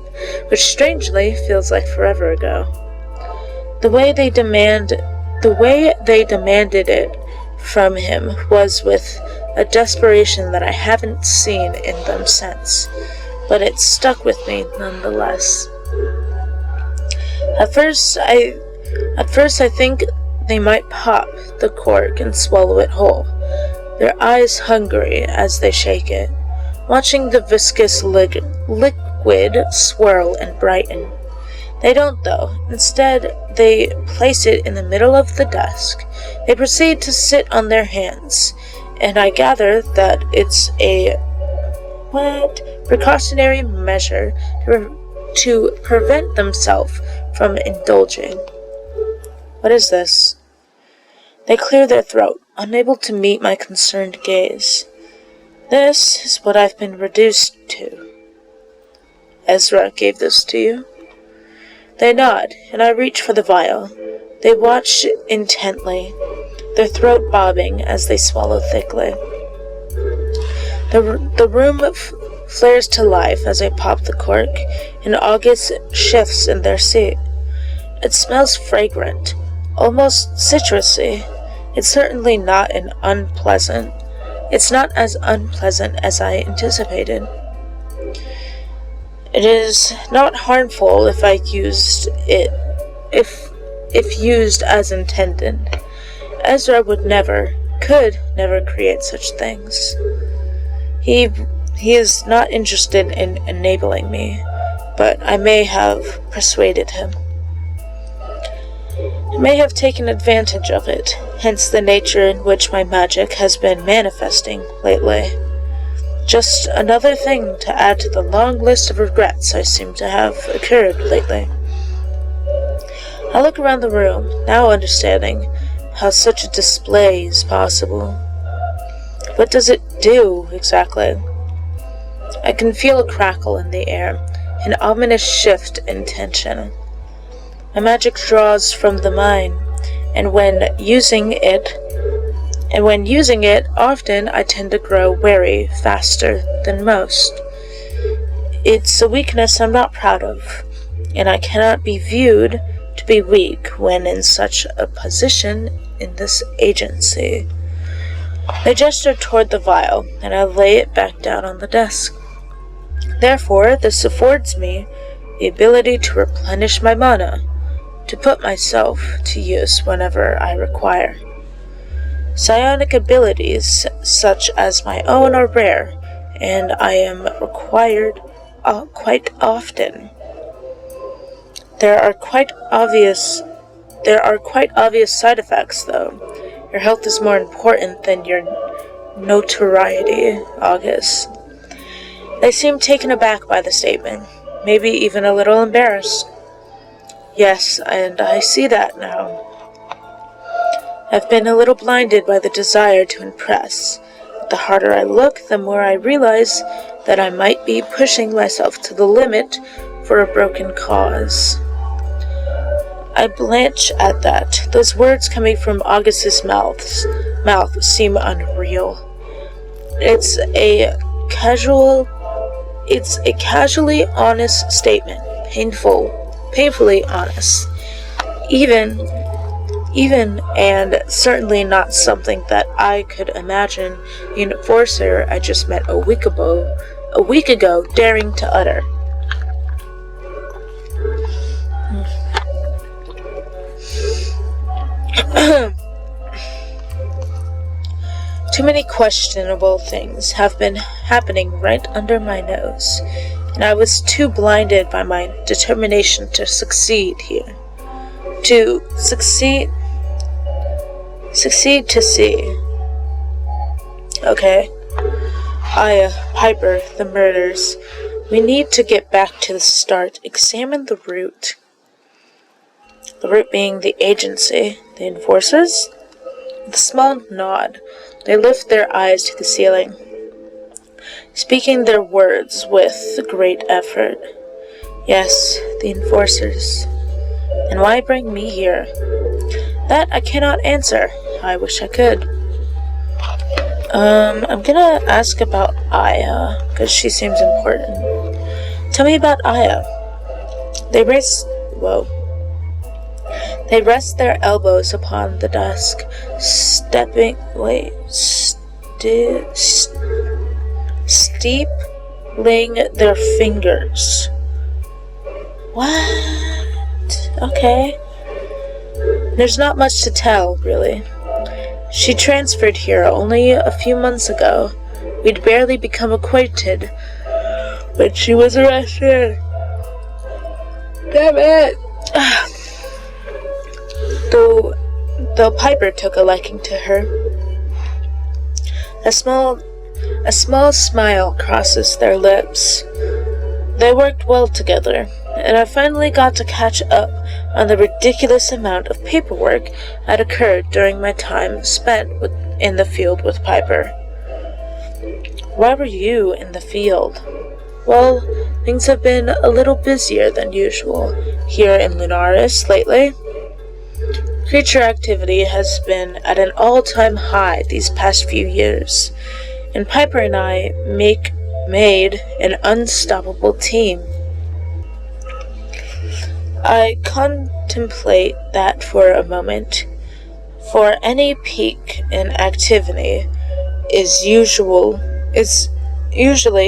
which strangely feels like forever ago. The way they demanded it from him was with a desperation that I haven't seen in them since, but it stuck with me nonetheless. At first I think they might pop the cork and swallow it whole, their eyes hungry as they shake it, watching the viscous liquid swirl and brighten. They don't, though. Instead, they place it in the middle of the desk. They proceed to sit on their hands, and I gather that it's a precautionary measure to prevent themselves from indulging. What is this? They clear their throat, unable to meet my concerned gaze. This is what I've been reduced to. Ezra gave this to you? They nod, and I reach for the vial. They watch intently, their throat bobbing as they swallow thickly. The room flares to life as I pop the cork, and August shifts in their seat. It smells fragrant, almost citrusy. It's certainly not unpleasant. It's not as unpleasant as I anticipated. It is not harmful if used as intended. Ezra could never create such things. He is not interested in enabling me, but I may have persuaded him. I may have taken advantage of it, hence the nature in which my magic has been manifesting lately. Just another thing to add to the long list of regrets I seem to have occurred lately. I look around the room, now understanding how such a display is possible. What does it do, exactly? I can feel a crackle in the air, an ominous shift in tension. My magic draws from the mine, and when using it, often I tend to grow wary faster than most. It's a weakness I'm not proud of, and I cannot be viewed to be weak when in such a position in this agency. I gestured toward the vial, and I lay it back down on the desk. Therefore, this affords me the ability to replenish my mana, to put myself to use whenever I require. Psionic abilities such as my own are rare, and I am required quite often. There are quite obvious side effects, though. Your health is more important than your notoriety, August. They seemed taken aback by the statement, maybe even a little embarrassed. Yes, and I see that now. I've been a little blinded by the desire to impress. But the harder I look, the more I realize that I might be pushing myself to the limit for a broken cause. I blanch at that. Those words coming from August's mouth seem unreal. It's a casually honest statement, painfully honest. Even and certainly not something that I could imagine the enforcer I just met a week ago daring to utter. Too many questionable things have been happening right under my nose, and I was too blinded by my determination to succeed here. To succeed to see. Okay. Aya, Piper, the murders. We need to get back to the start. Examine the root. The root being the agency. The enforcers? With a small nod, they lift their eyes to the ceiling, speaking their words with great effort. Yes, the enforcers. And why bring me here? That I cannot answer. I wish I could. I'm gonna ask about Aya, because she seems important. Tell me about Aya. They rest their elbows upon the desk, steepling their fingers. What? Okay. There's not much to tell, really. She transferred here only a few months ago. We'd barely become acquainted when she was arrested. Damn it! Though Piper took a liking to her. A small smile crosses their lips. They worked well together, and I finally got to catch up on the ridiculous amount of paperwork that occurred during my time spent in the field with Piper. Why were you in the field? Well, things have been a little busier than usual here in Lunaris lately. Creature activity has been at an all-time high these past few years, and Piper and I made an unstoppable team. I contemplate that for a moment, for any peak in activity is usually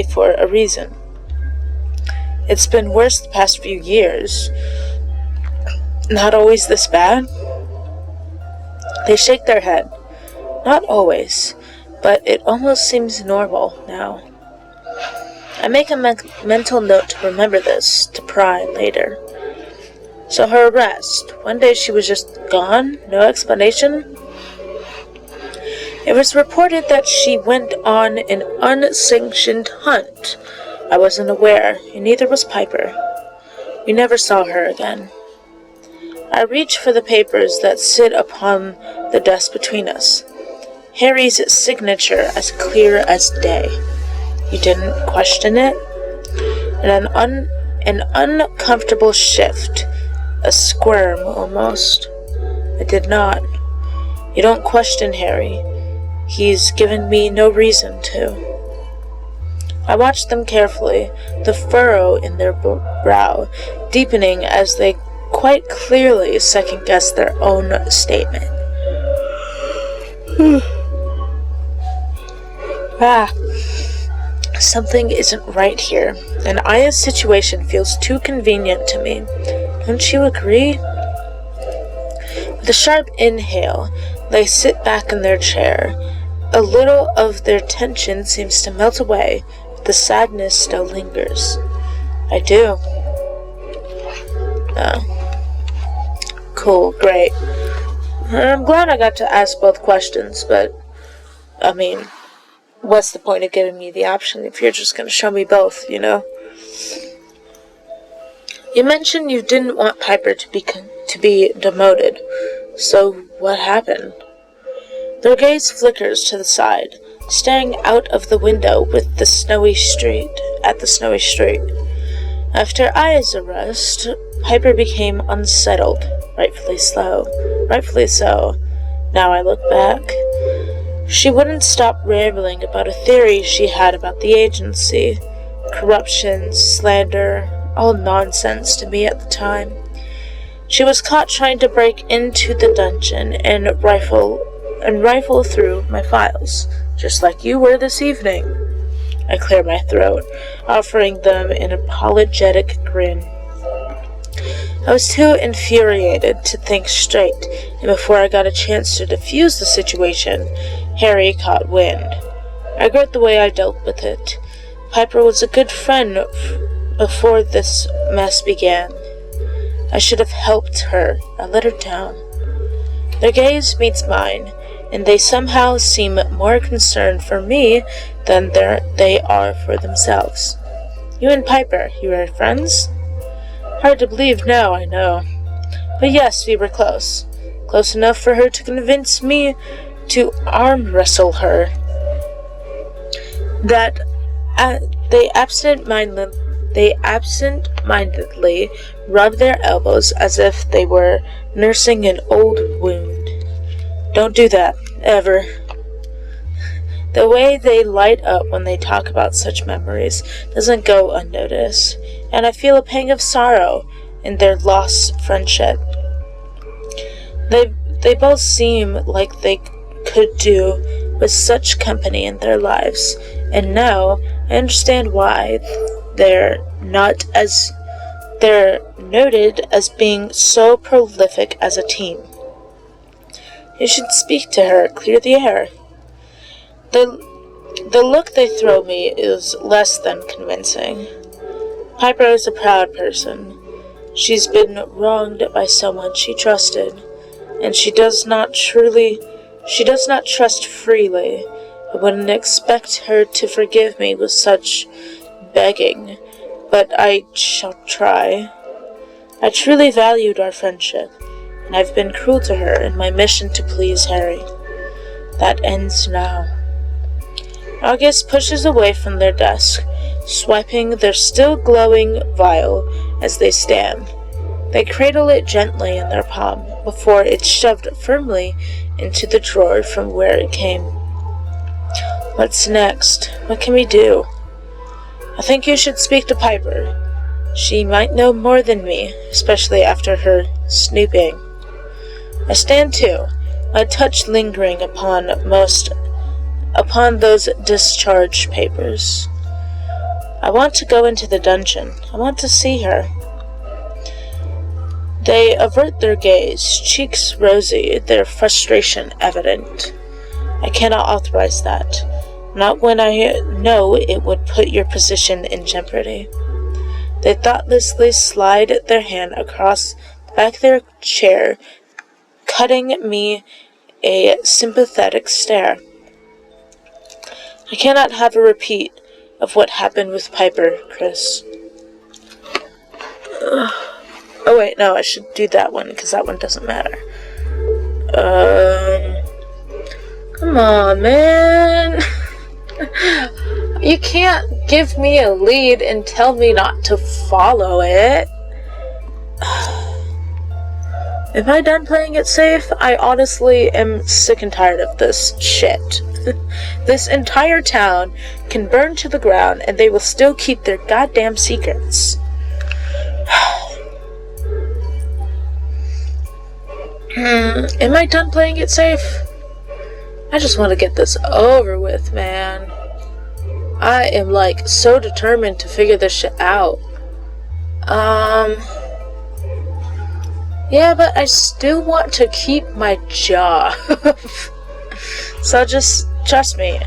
for a reason. It's been worse the past few years. Not always this bad? They shake their head. Not always, but it almost seems normal now. I make a mental note to remember this, to pry later. So her arrest, one day she was just gone, no explanation? It was reported that she went on an unsanctioned hunt. I wasn't aware, and neither was Piper. We never saw her again. I reach for the papers that sit upon the desk between us. Harry's signature as clear as day. You didn't question it? And an uncomfortable shift, a squirm almost. I did not. You don't question Harry. He's given me no reason to. I watched them carefully, the furrow in their brow deepening as they quite clearly second-guessed their own statement. Something isn't right here, and Aya's situation feels too convenient to me. Don't you agree? With a sharp inhale, they sit back in their chair. A little of their tension seems to melt away, but the sadness still lingers. I do. Oh. Cool, great. I'm glad I got to ask both questions, but, what's the point of giving me the option if you're just going to show me both, you know? You mentioned you didn't want Piper to be demoted, so what happened? Their gaze flickers to the side, staring out of the window at the snowy street. After Aya's arrest, Piper became unsettled, rightfully so. Now I look back. She wouldn't stop rambling about a theory she had about the agency. Corruption, slander, all nonsense to me at the time. She was caught trying to break into the dungeon and rifle through my files, just like you were this evening. I clear my throat, offering them an apologetic grin. I was too infuriated to think straight, and before I got a chance to defuse the situation, Harry caught wind. I regret the way I dealt with it. Piper was a good friend before this mess began. I should have helped her. I let her down. Their gaze meets mine, and they somehow seem more concerned for me than they are for themselves. You and Piper, you are friends? Hard to believe now, I know. But yes, we were close. Close enough for her to convince me to arm wrestle her. They absent-mindedly rubbed their elbows as if they were nursing an old wound. Don't do that, ever. The way they light up when they talk about such memories doesn't go unnoticed, and I feel a pang of sorrow in their lost friendship. They both seem like they could do with such company in their lives, and now I understand why they're noted as being so prolific as a team. You should speak to her, clear the air. The look they throw me is less than convincing. Piper is a proud person. She's been wronged by someone she trusted, and she does not trust freely. I wouldn't expect her to forgive me with such begging, but I shall try. I truly valued our friendship, and I've been cruel to her in my mission to please Harry. That ends now. August pushes away from their desk, swiping their still glowing vial as they stand. They cradle it gently in their palm before it's shoved firmly into the drawer from where it came. What's next? What can we do? I think you should speak to Piper. She might know more than me, especially after her snooping. I stand too, my touch lingering upon those discharge papers. I want to go into the dungeon. I want to see her. They avert their gaze, cheeks rosy, their frustration evident. I cannot authorize that. Not when I know it would put your position in jeopardy. They thoughtlessly slide their hand across the back of their chair, cutting me a sympathetic stare. I cannot have a repeat of what happened with Piper, Chris. Oh wait, no, I should do that one, because that one doesn't matter. Come on, man. You can't give me a lead and tell me not to follow it. Am I done playing it safe? I honestly am sick and tired of this shit. This entire town can burn to the ground and they will still keep their goddamn secrets. Am I done playing it safe? I just want to get this over with, man. I am like so determined to figure this shit out. Yeah, but I still want to keep my job. So just trust me.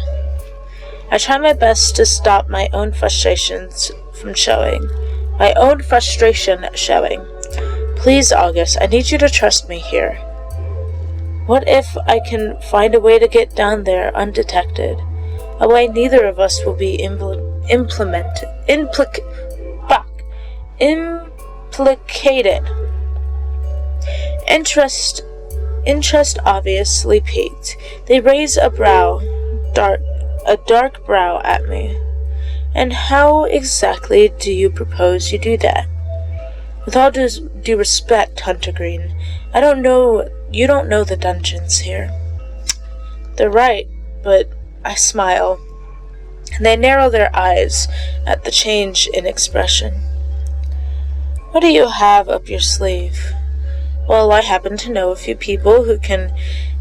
I try my best to stop my own frustrations from showing. My own frustration showing. Please, August, I need you to trust me here. What if I can find a way to get down there undetected? A way neither of us will be implicated. Interest obviously piqued. They raise a dark brow at me. And how exactly do you propose you do that? With all due respect, Hunter Green, you don't know the dungeons here. They're right, but I smile. And they narrow their eyes at the change in expression. What do you have up your sleeve? Well, I happen to know a few people who can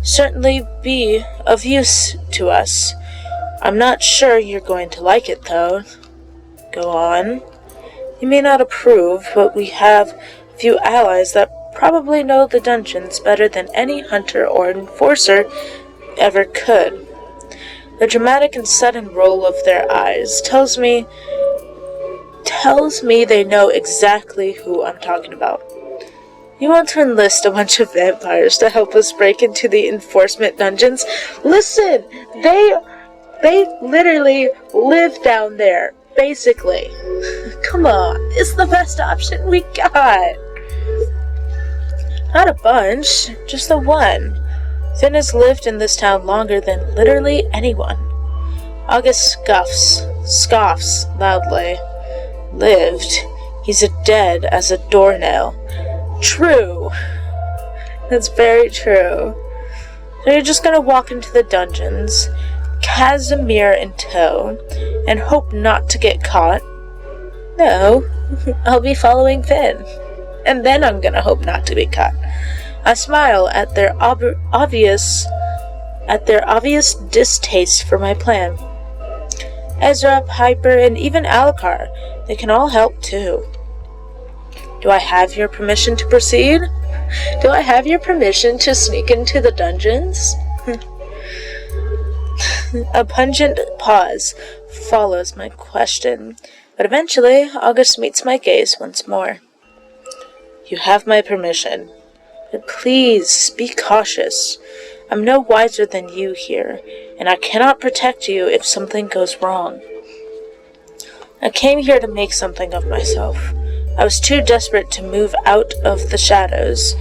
certainly be of use to us. I'm not sure you're going to like it, though. Go on. You may not approve, but we have a few allies that probably know the dungeons better than any hunter or enforcer ever could. The dramatic and sudden roll of their eyes tells me they know exactly who I'm talking about. You want to enlist a bunch of vampires to help us break into the enforcement dungeons? Listen, they literally live down there, basically. Come on, it's the best option we got. Not a bunch, just the one. Finn has lived in this town longer than literally anyone. August scoffs loudly. Lived? He's as dead as a doornail. True. That's very true. So you're just gonna walk into the dungeons, Casimir in tow, and hope not to get caught? No, I'll be following Finn. And then I'm gonna hope not to be caught. I smile at their obvious distaste for my plan. Ezra, Piper, and even Alucard, they can all help too. Do I have your permission to proceed? Do I have your permission to sneak into the dungeons? A pungent pause follows my question, but eventually August meets my gaze once more. You have my permission, but please be cautious. I'm no wiser than you here, and I cannot protect you if something goes wrong. I came here to make something of myself. I was too desperate to move out of the shadows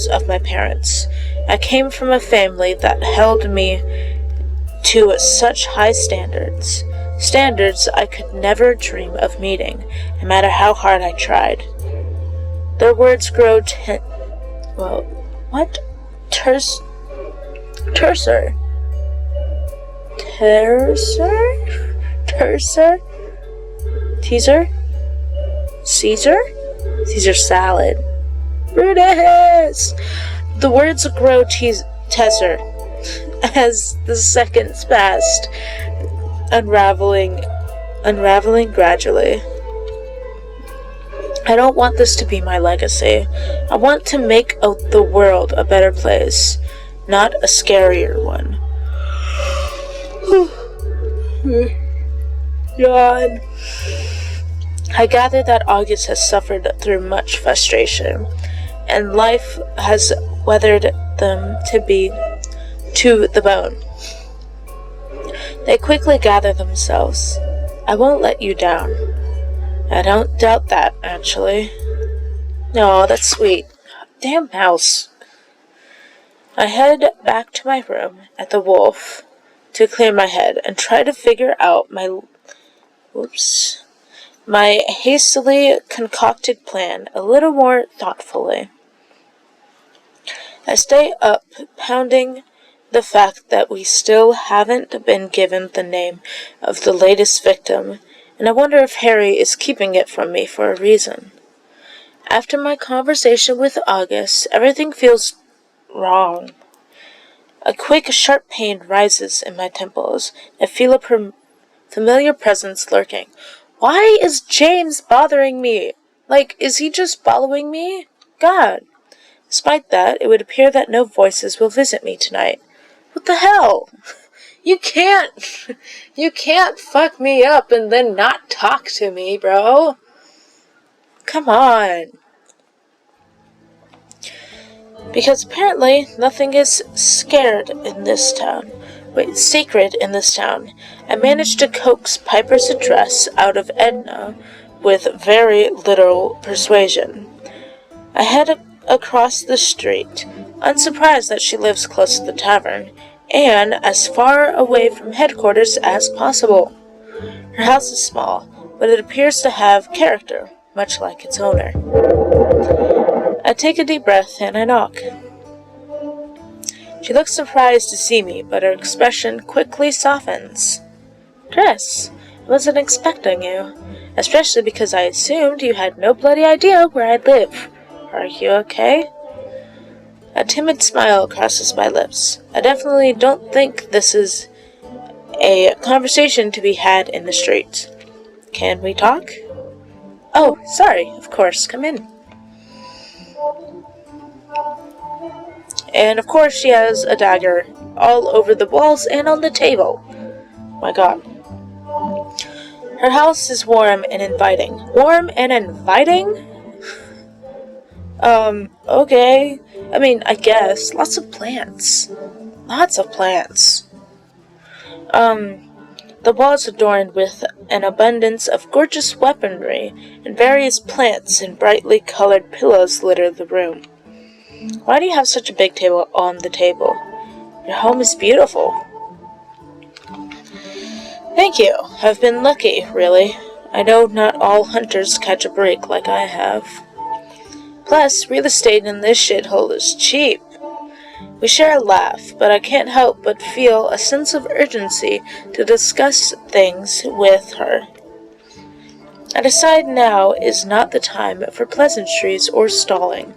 of my parents. I came from a family that held me to such high standards I could never dream of meeting, no matter how hard I tried. Their words grow Terser? Teaser? Caesar salad. Brutus! The words grow tesser as the seconds passed, unraveling gradually. I don't want this to be my legacy. I want to make the world a better place, not a scarier one. Yawn. I gather that August has suffered through much frustration, and life has weathered them to the bone. They quickly gather themselves. I won't let you down. I don't doubt that, actually. No, that's sweet. Damn mouse. I head back to my room at the Wolf to clear my head and try to figure out my hastily concocted plan a little more thoughtfully. I stay up, pounding the fact that we still haven't been given the name of the latest victim, and I wonder if Harry is keeping it from me for a reason. After my conversation with August, everything feels wrong. A quick, sharp pain rises in my temples. I feel a familiar presence lurking. Why is James bothering me? Is he just following me? God. Despite that, it would appear that no voices will visit me tonight. What the hell? You can't fuck me up and then not talk to me, bro. Come on. Because apparently nothing is sacred in this town. I managed to coax Piper's address out of Edna with very little persuasion. I head across the street, unsurprised that she lives close to the tavern, and as far away from headquarters as possible. Her house is small, but it appears to have character, much like its owner. I take a deep breath and I knock. She looks surprised to see me, but her expression quickly softens. Chris, I wasn't expecting you, especially because I assumed you had no bloody idea where I live. Are you okay? A timid smile crosses my lips. I definitely don't think this is a conversation to be had in the street. Can we talk? Oh, sorry, of course, come in. And of course she has a dagger all over the walls and on the table. My God. Her house is warm and inviting. Warm and inviting? Okay. I mean, I guess. Lots of plants. The walls adorned with an abundance of gorgeous weaponry, and various plants and brightly colored pillows litter the room. Why do you have such a big table on the table? Your home is beautiful. Thank you. I've been lucky, really. I know not all hunters catch a break like I have. Plus, real estate in this shithole is cheap. We share a laugh, but I can't help but feel a sense of urgency to discuss things with her. I decide now is not the time for pleasantries or stalling.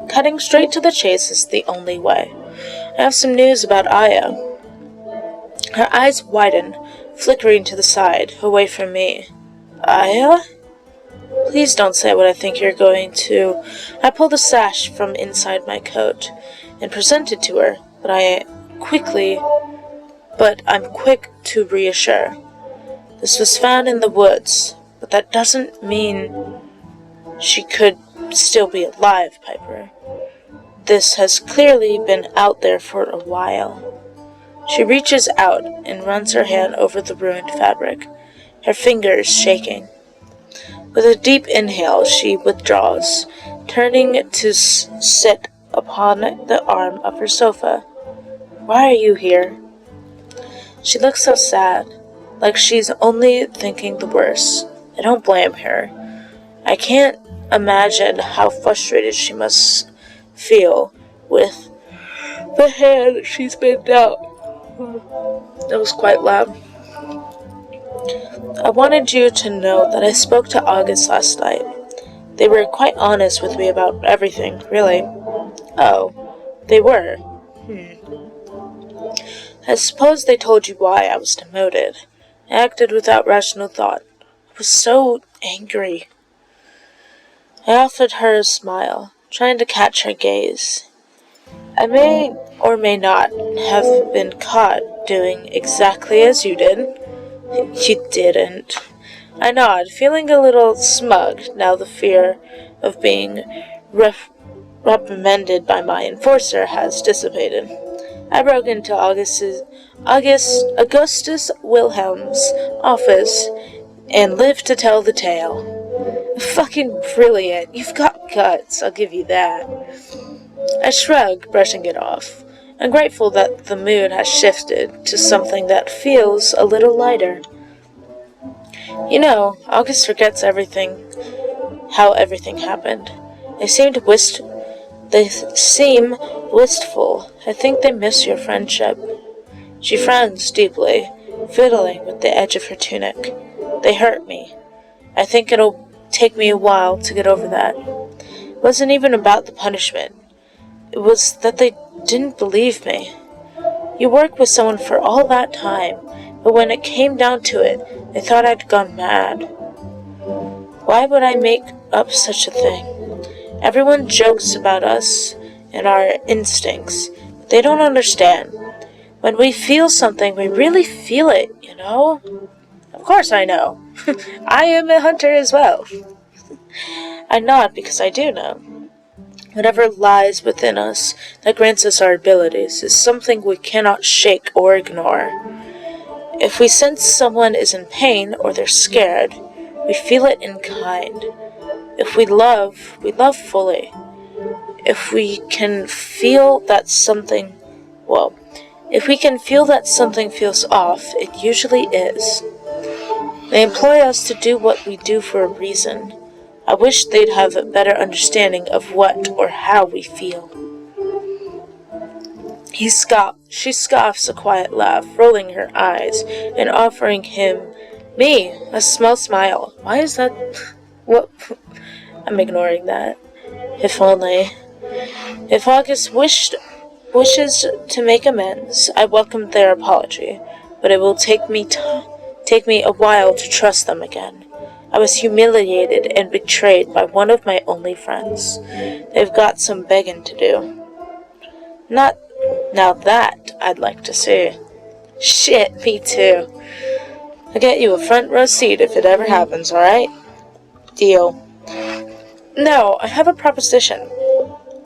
Cutting straight to the chase is the only way. I have some news about Aya. Her eyes widen, flickering to the side, away from me. Aya? Please don't say what I think you're going to. I pulled a sash from inside my coat and present it to her, but I'm quick to reassure. This was found in the woods, but that doesn't mean she could still be alive, Piper. This has clearly been out there for a while. She reaches out and runs her hand over the ruined fabric, her fingers shaking. With a deep inhale, she withdraws, turning to sit upon the arm of her sofa. Why are you here? She looks so sad, like she's only thinking the worst. I don't blame her. I can't imagine how frustrated she must feel with the hand she's been dealt. That was quite loud. I wanted you to know that I spoke to August last night. They were quite honest with me about everything, really. Oh, they were? I suppose they told you why I was demoted. I acted without rational thought. I was so angry. I offered her a smile, trying to catch her gaze. I may or may not have been caught doing exactly as you did. You didn't. I nod, feeling a little smug now the fear of being reprimanded by my enforcer has dissipated. I broke into Augustus Wilhelm's office and lived to tell the tale. Fucking brilliant. You've got guts, I'll give you that. I shrug, brushing it off. I'm grateful that the mood has shifted to something that feels a little lighter. August forgets how everything happened. They seem wistful. I think they miss your friendship. She frowns deeply, fiddling with the edge of her tunic. They hurt me. I think it'll take me a while to get over that. It wasn't even about the punishment. It was that they didn't believe me. You worked with someone for all that time, but when it came down to it, they thought I'd gone mad. Why would I make up such a thing? Everyone jokes about us and our instincts, but they don't understand. When we feel something, we really feel it, Of course I know. I am a hunter as well. I nod because I do know. Whatever lies within us that grants us our abilities is something we cannot shake or ignore. If we sense someone is in pain or they're scared, we feel it in kind. If we love fully. If we can feel that something feels off, it usually is. They employ us to do what we do for a reason. I wish they'd have a better understanding of what or how we feel. She scoffs a quiet laugh, rolling her eyes, and offering me, a small smile. Why is that? What? I'm ignoring that. If only. If August wishes to make amends, I welcome their apology, but it will take me a while to trust them again. I was humiliated and betrayed by one of my only friends. They've got some begging to do. Not now that I'd like to see. Shit, me too. I'll get you a front row seat if it ever happens, alright? Deal. No, I have a proposition.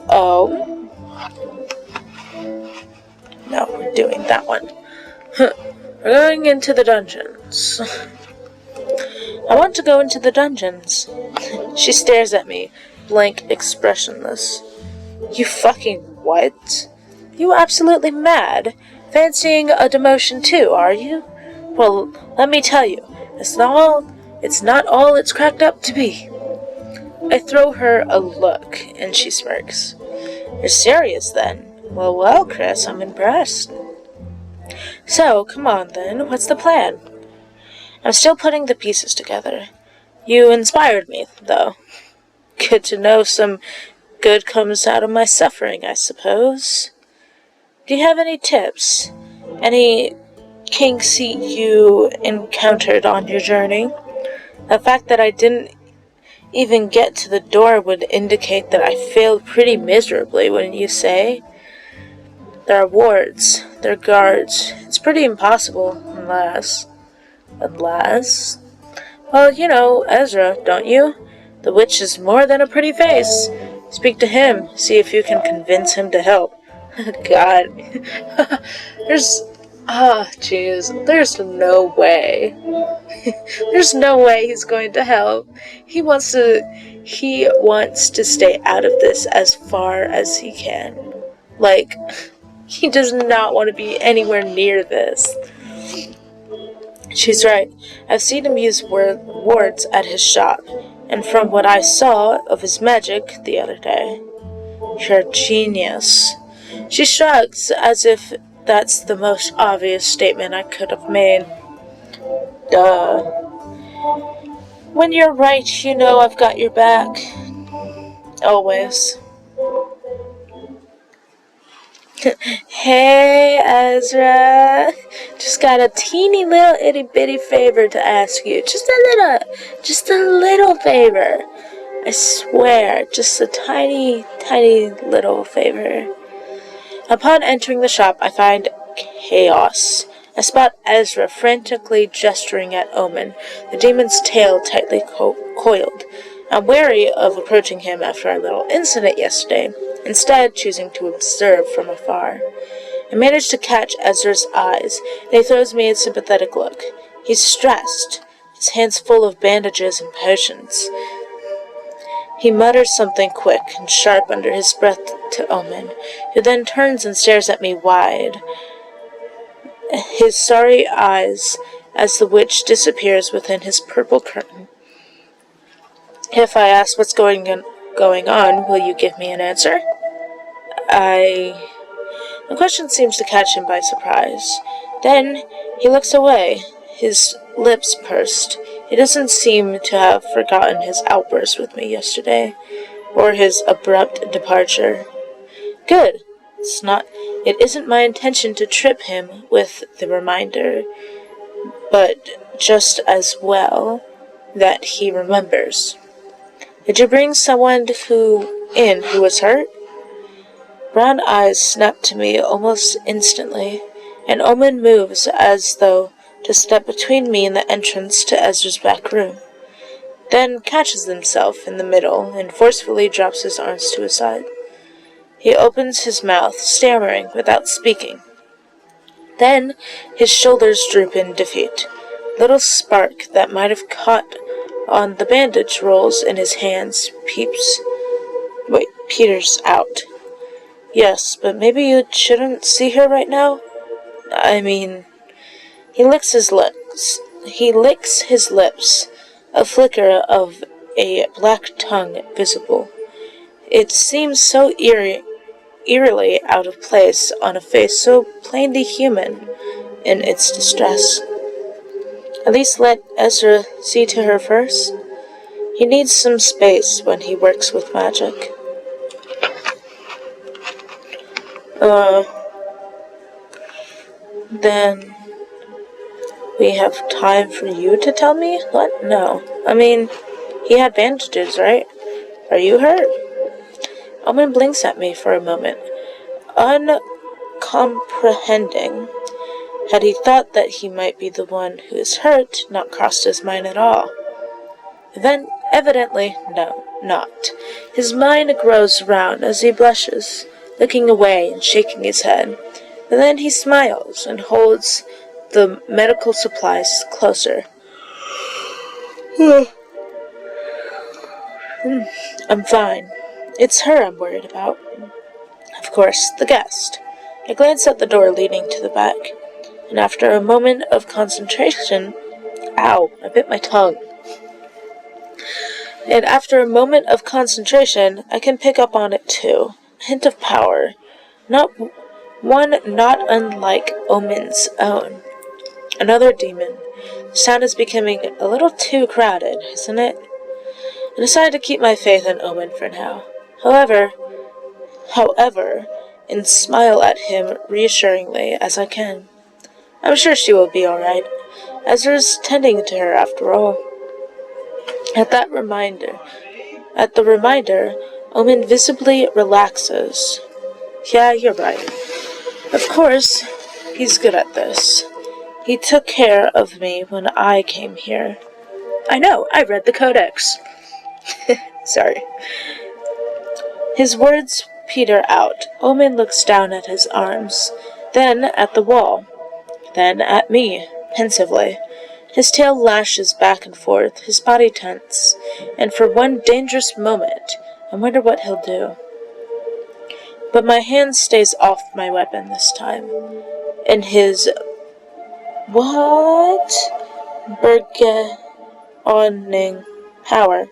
Oh? No, we're doing that one. We're going into the dungeons. I want to go into the dungeons. She stares at me, blank, expressionless. You fucking what? You absolutely mad? Fancying a demotion too, are you? Well, let me tell you, it's not all it's cracked up to be. I throw her a look, and she smirks. You're serious, then? Well, Chris, I'm impressed. So, come on, then, what's the plan? I'm still putting the pieces together. You inspired me, though. Good to know some good comes out of my suffering, I suppose. Do you have any tips? Any kinks you encountered on your journey? The fact that I didn't even get to the door would indicate that I failed pretty miserably, wouldn't you say? There are wards, there are guards. It's pretty impossible, unless... Well, Ezra, don't you? The witch is more than a pretty face. Speak to him, see if you can convince him to help. God. There's no way. There's no way he's going to help. He wants to stay out of this as far as he can. He does not want to be anywhere near this. She's right. I've seen him use wards at his shop, and from what I saw of his magic the other day. You're a genius. She shrugs as if that's the most obvious statement I could have made. Duh. When you're right, I've got your back. Always. Hey, Ezra. Just got a teeny little itty bitty favor to ask you. Just a little favor. I swear, just a tiny, tiny little favor. Upon entering the shop, I find chaos. I spot Ezra frantically gesturing at Omen, the demon's tail tightly coiled. I'm wary of approaching him after our little incident yesterday, instead choosing to observe from afar. I manage to catch Ezra's eyes, and he throws me a sympathetic look. He's stressed, his hands full of bandages and potions. He mutters something quick and sharp under his breath to Omen, who then turns and stares at me wide, his sorry eyes as the witch disappears within his purple curtain. If I ask what's going on, will you give me an answer? The question seems to catch him by surprise. Then he looks away, his lips pursed. He doesn't seem to have forgotten his outburst with me yesterday, or his abrupt departure. Good. It isn't my intention to trip him with the reminder, but just as well that he remembers. Did you bring someone who was hurt? Brown eyes snap to me almost instantly, and Omen moves as though to step between me and the entrance to Ezra's back room, then catches himself in the middle and forcefully drops his arms to his side. He opens his mouth, stammering without speaking. Then his shoulders droop in defeat. Little spark that might have caught on the bandage rolls in his hands. Peter's out. Yes, but maybe you shouldn't see her right now? He licks his lips. A flicker of a black tongue visible. It seems so eerily out of place on a face so plainly human in its distress. At least let Ezra see to her first. He needs some space when he works with magic. Then we have time for you to tell me? What? No. He had bandages, right? Are you hurt? Omen blinks at me for a moment, uncomprehending. Had he thought that he might be the one who is hurt, not crossed his mind at all? Then, evidently, no, not. His mind grows round as he blushes, looking away and shaking his head. But then he smiles and holds the medical supplies closer. I'm fine. It's her I'm worried about. Of course, the guest. I glance at the door leading to the back, and after a moment of concentration... Ow, I bit my tongue. And after a moment of concentration, I can pick up on it too. A hint of power. Not unlike Omen's own. Another demon. The sound is becoming a little too crowded, isn't it? I decide to keep my faith in Omen for now. However, and smile at him reassuringly as I can. I'm sure she will be all right. Ezra's tending to her after all. At the reminder, Omen visibly relaxes. Yeah, you're right. Of course, he's good at this. He took care of me when I came here. I know, I read the Codex. Sorry. His words peter out. Omen looks down at his arms, then at the wall, then at me, pensively. His tail lashes back and forth, his body tense, and for one dangerous moment, I wonder what he'll do. But my hand stays off my weapon this time. In his... What? Burgeoning power.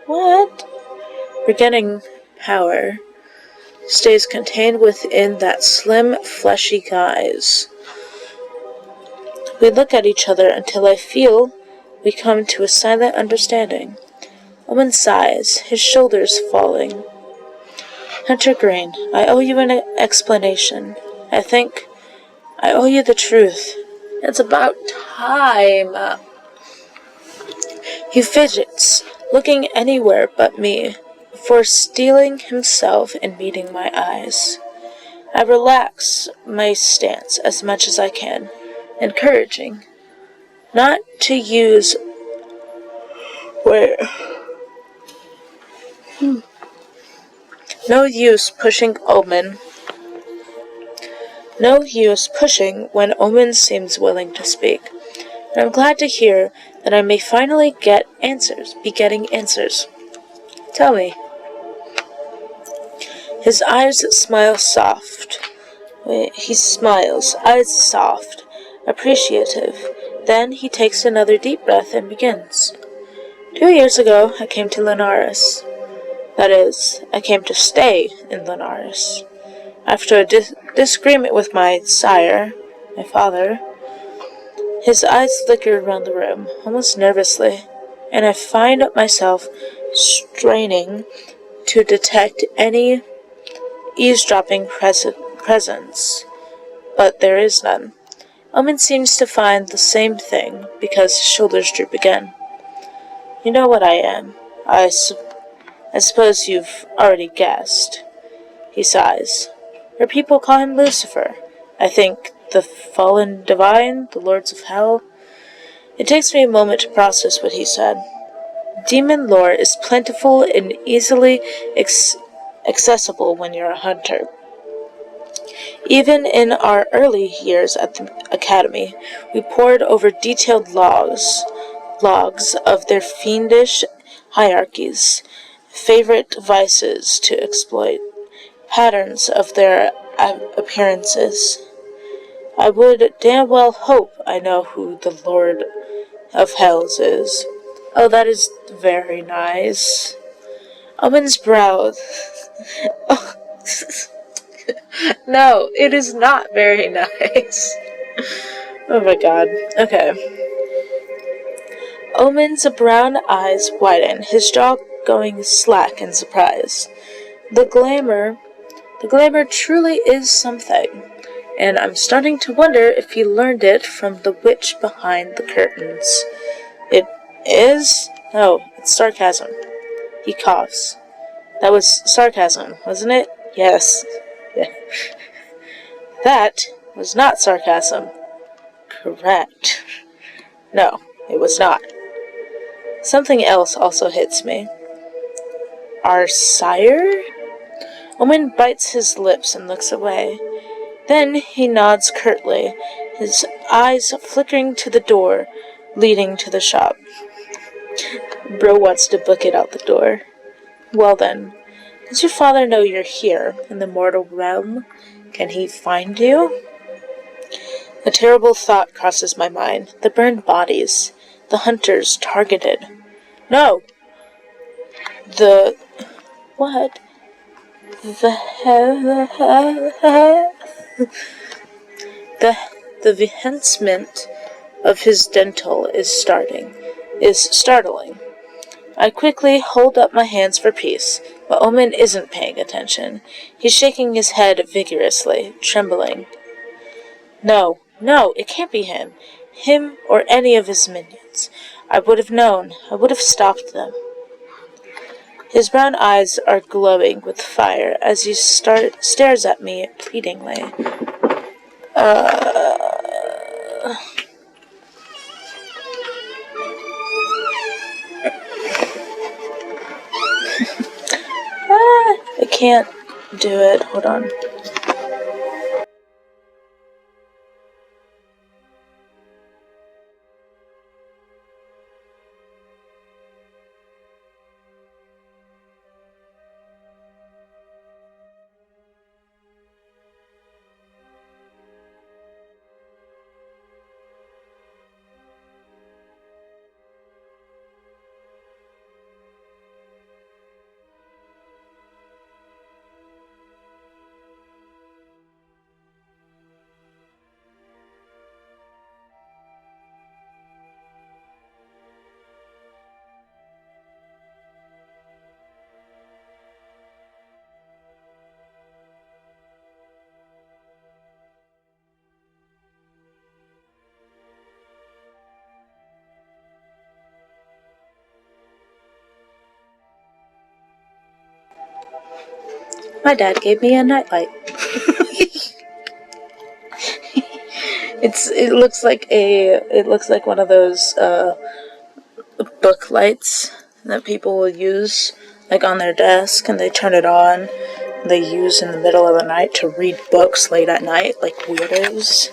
What? Burgeoning power stays contained within that slim, fleshy guise. We look at each other until I feel we come to a silent understanding. Omen sighs, his shoulders falling. Hunter Green, I owe you an explanation. I think I owe you the truth. It's about time. He fidgets, looking anywhere but me, before steeling himself and meeting my eyes. I relax my stance as much as I can, encouraging not to use No use pushing when Omen seems willing to speak. And I'm glad to hear that I may finally be getting answers. Tell me. His eyes smile soft. He smiles, eyes soft, appreciative, Then he takes another deep breath and begins. 2 years ago, I came to Linares. That is, I came to stay in Linares. After a disagreement with my sire, my father, his eyes flickered around the room, almost nervously, and I find myself straining to detect any eavesdropping presence, but there is none. Omen seems to find the same thing, because his shoulders droop again. You know what I am. I suppose you've already guessed. He sighs. Her people call him Lucifer. I think the fallen divine, the lords of hell. It takes me a moment to process what he said. Demon lore is plentiful and easily accessible when you're a hunter. Even in our early years at the academy, we pored over detailed logs of their fiendish hierarchies, favorite vices to exploit, patterns of their appearances. I would damn well hope I know who the Lord of Hells is. Oh, that is very nice. Omen's brow. Oh. No, it is not very nice. Oh my god. Okay. Omen's brown eyes widen, his jaw going slack in surprise. The glamour truly is something, and I'm starting to wonder if he learned it from the witch behind the curtains. It is? No, it's sarcasm. He coughs. That was sarcasm, wasn't it? Yes. Yeah. That was not sarcasm. Correct. No, it was not. Something else also hits me. Our sire? Omen bites his lips and looks away. Then he nods curtly, his eyes flickering to the door leading to the shop. Bro wants to book it out the door. Well then, does your father know you're here, in the mortal realm? Can he find you? A terrible thought crosses my mind. The burned bodies. The hunters targeted. No! What? The vehement of his dental is startling. I quickly hold up my hands for peace, but Omen isn't paying attention. He's shaking his head vigorously, trembling. No, it can't be him. Him or any of his minions. I would have known. I would have stopped them. His brown eyes are glowing with fire as he stares at me pleadingly. I can't do it. Hold on. My dad gave me a nightlight. It looks like one of those book lights that people will use like on their desk, and they turn it on. They use in the middle of the night to read books late at night, like weirdos.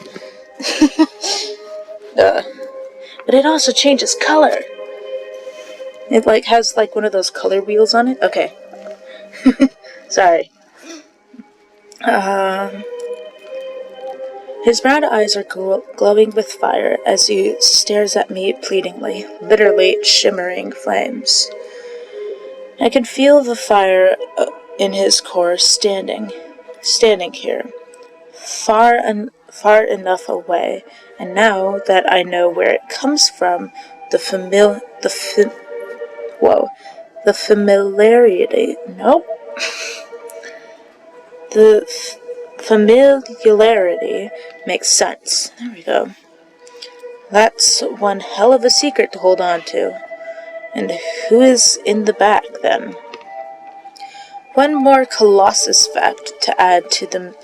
But it also changes color. It like has like one of those color wheels on it. Okay. Sorry. His brown eyes are glowing with fire as he stares at me pleadingly, literally shimmering flames. I can feel the fire in his core standing here, far enough away, and now that I know where it comes from, the familiarity. Nope. The familiarity makes sense. There we go. That's one hell of a secret to hold on to. And who is in the back, then? One more colossus fact to add to the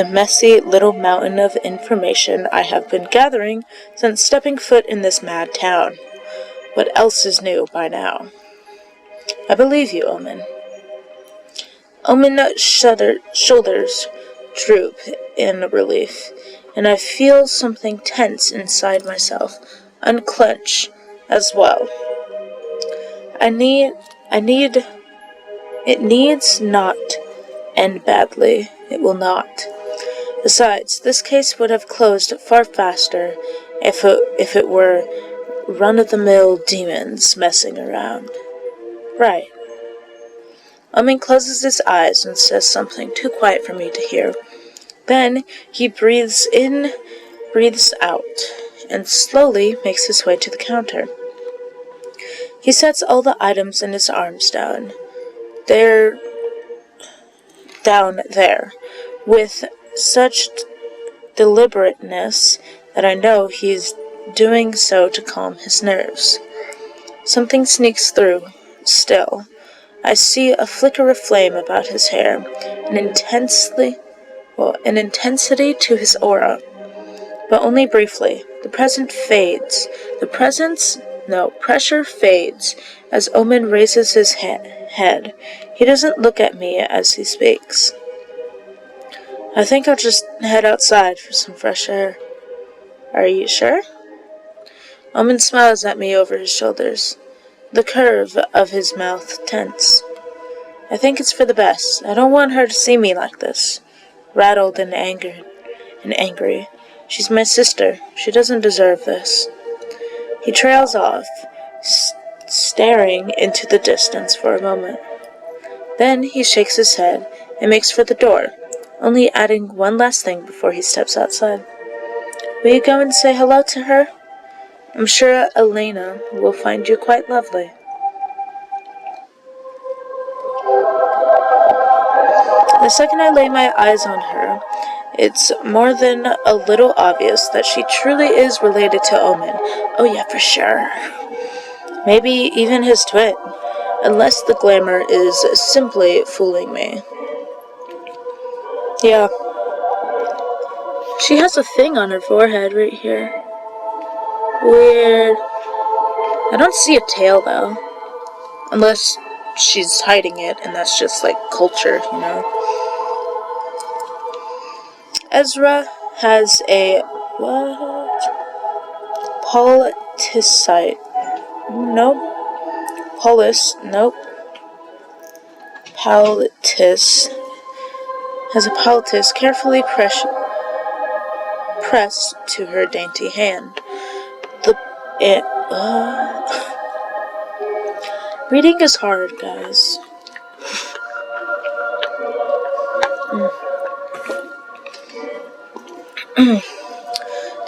messy little mountain of information I have been gathering since stepping foot in this mad town. What else is new by now? I believe you, Omen. Omen's shoulders droop in relief, and I feel something tense inside myself unclench as well. It needs not end badly. It will not. Besides, this case would have closed far faster if it were run-of-the-mill demons messing around. Right. Omen closes his eyes and says something too quiet for me to hear. Then he breathes in, breathes out, and slowly makes his way to the counter. He sets all the items in his arms down. They're down there, with such deliberateness that I know he's doing so to calm his nerves. Something sneaks through, still. I see a flicker of flame about his hair, an intensity to his aura, but only briefly. Pressure fades as Omen raises his head. He doesn't look at me as he speaks. I think I'll just head outside for some fresh air. Are you sure? Omen smiles at me over his shoulders, the curve of his mouth tense. I think it's for the best. I don't want her to see me like this, rattled and angry. She's my sister. She doesn't deserve this. He trails off, staring into the distance for a moment. Then he shakes his head and makes for the door, only adding one last thing before he steps outside. Will you go and say hello to her? I'm sure Elena will find you quite lovely. The second I lay my eyes on her, it's more than a little obvious that she truly is related to Omen. Oh yeah, for sure. Maybe even his twin, unless the glamour is simply fooling me. Yeah. She has a thing on her forehead right here. Weird. I don't see a tail, though. Unless she's hiding it, and that's just, like, culture, you know? Ezra has a... what? Politicite. Nope. Nope. Palatus. Has a palatus carefully pressed to her dainty hand. Reading is hard, guys.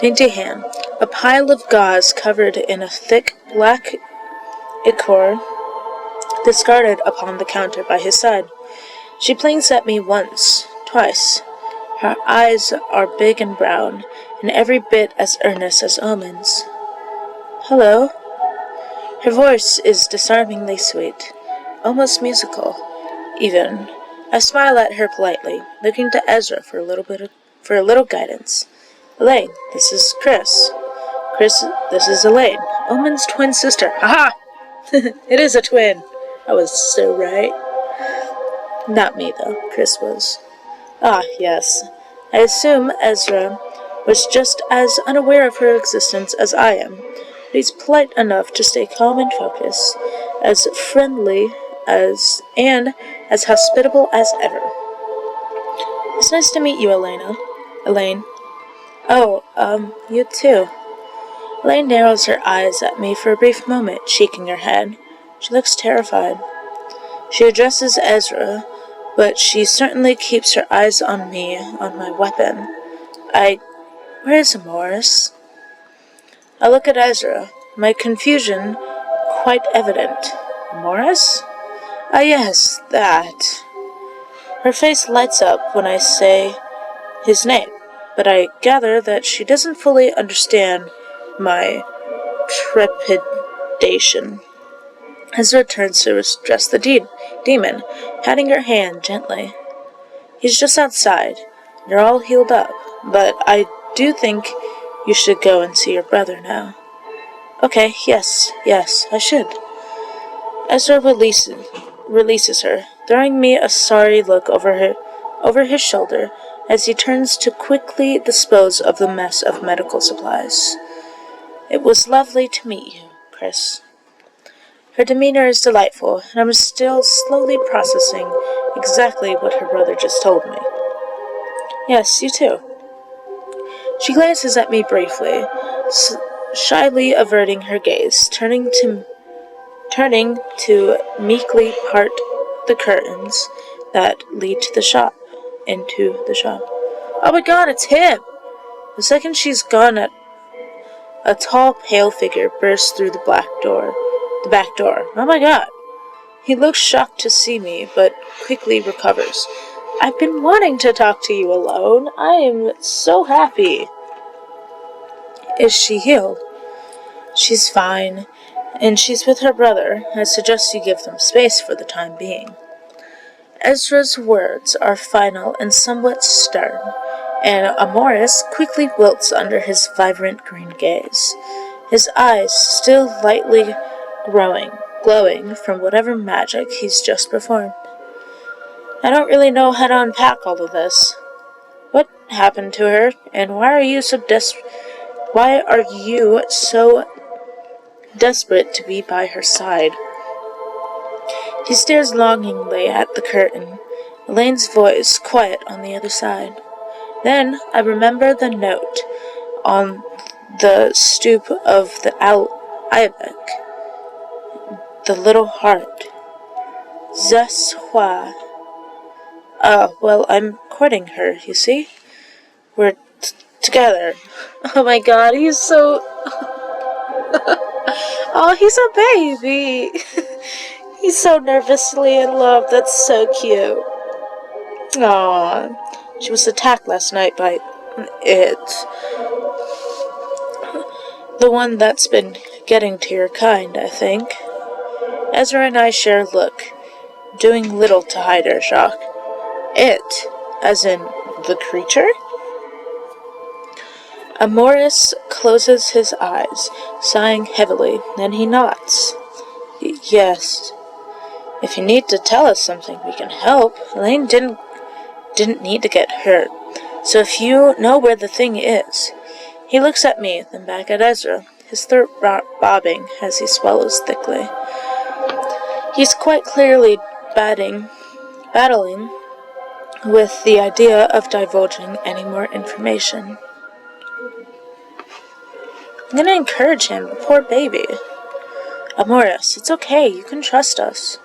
Dainty hand. A pile of gauze covered in a thick black ichor discarded upon the counter by his side. She blinks at me once, twice. Her eyes are big and brown, and every bit as earnest as Omen's. Hello. Her voice is disarmingly sweet, almost musical, even. I smile at her politely, looking to Ezra for a little guidance. Elaine, this is Chris. Chris, this is Elaine, Omen's twin sister. Haha! It is a twin. I was so right. Not me, though. Chris was. Ah, yes. I assume Ezra was just as unaware of her existence as I am. But he's polite enough to stay calm and focused, as friendly and as hospitable as ever. It's nice to meet you, Elaine. Oh, you too. Elaine narrows her eyes at me for a brief moment, shaking her head. She looks terrified. She addresses Ezra, but she certainly keeps her eyes on me, on my weapon. Where is Morris? I look at Ezra, my confusion quite evident. Morris? Ah, yes, that. Her face lights up when I say his name, but I gather that she doesn't fully understand my trepidation. Ezra turns to address the demon, patting her hand gently. He's just outside. You're all healed up, but I do think you should go and see your brother now. Okay, yes, I should. Ezra releases her, throwing me a sorry look over his shoulder as he turns to quickly dispose of the mess of medical supplies. It was lovely to meet you, Chris. Her demeanor is delightful, and I'm still slowly processing exactly what her brother just told me. Yes, you too. She glances at me briefly, shyly averting her gaze, turning to meekly part the curtains that lead to the shop, into the shop. Oh my god, it's him! The second she's gone, a tall, pale figure bursts through the back door. Oh my god! He looks shocked to see me, but quickly recovers. I've been wanting to talk to you alone. I am so happy. Is she healed? She's fine, and she's with her brother. I suggest you give them space for the time being. Ezra's words are final and somewhat stern, and Amoris quickly wilts under his vibrant green gaze, his eyes still lightly glowing from whatever magic he's just performed. I don't really know how to unpack all of this. What happened to her, and why are you so desperate to be by her side? He stares longingly at the curtain, Elaine's voice quiet on the other side. Then I remember the note on the stoop of the Ibex, the little heart. Zeswa. Well, I'm courting her, you see? We're together. Oh my god, he's so... Oh, he's a baby. He's so nervously in love. That's so cute. Aww. She was attacked last night by it. The one that's been getting to your kind, I think. Ezra and I share a look, doing little to hide our shock. It, as in the creature? Amoris closes his eyes, sighing heavily, then he nods. Yes. If you need to tell us something, we can help. Elaine didn't need to get hurt. So if you know where the thing is... He looks at me, then back at Ezra, his throat bobbing as he swallows thickly. He's quite clearly battling with the idea of divulging any more information. I'm gonna encourage him, poor baby. Amoris, it's okay, you can trust us.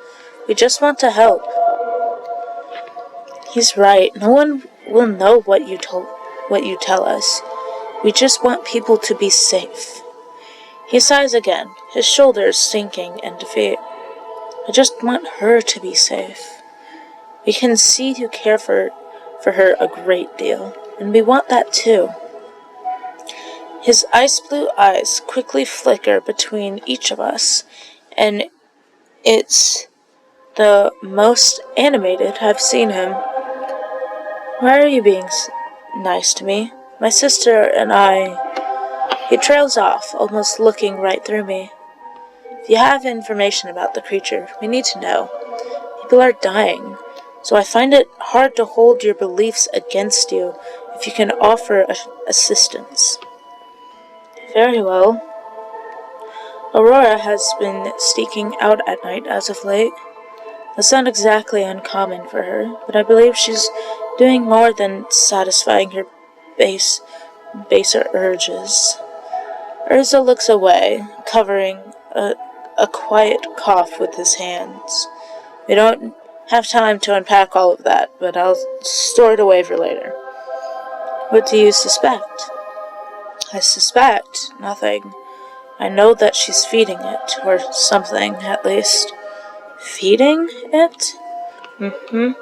We just want to help. He's right, no one will know what you tell us. We just want people to be safe. He sighs again, his shoulders sinking in defeat. I just want her to be safe. We can see you care for her a great deal, and we want that too. His ice blue eyes quickly flicker between each of us, and it's the most animated I've seen him. Why are you being nice to me? My sister and I... He trails off, almost looking right through me. If you have information about the creature, we need to know. People are dying, so I find it hard to hold your beliefs against you if you can offer assistance. Very well. Aurora has been sneaking out at night as of late. That's not exactly uncommon for her, but I believe she's doing more than satisfying her base baser urges. Urza looks away, covering a quiet cough with his hands. We don't have time to unpack all of that, but I'll store it away for later. What do you suspect? I suspect nothing. I know that she's feeding it, or something, at least. Feeding it? Mm-hmm.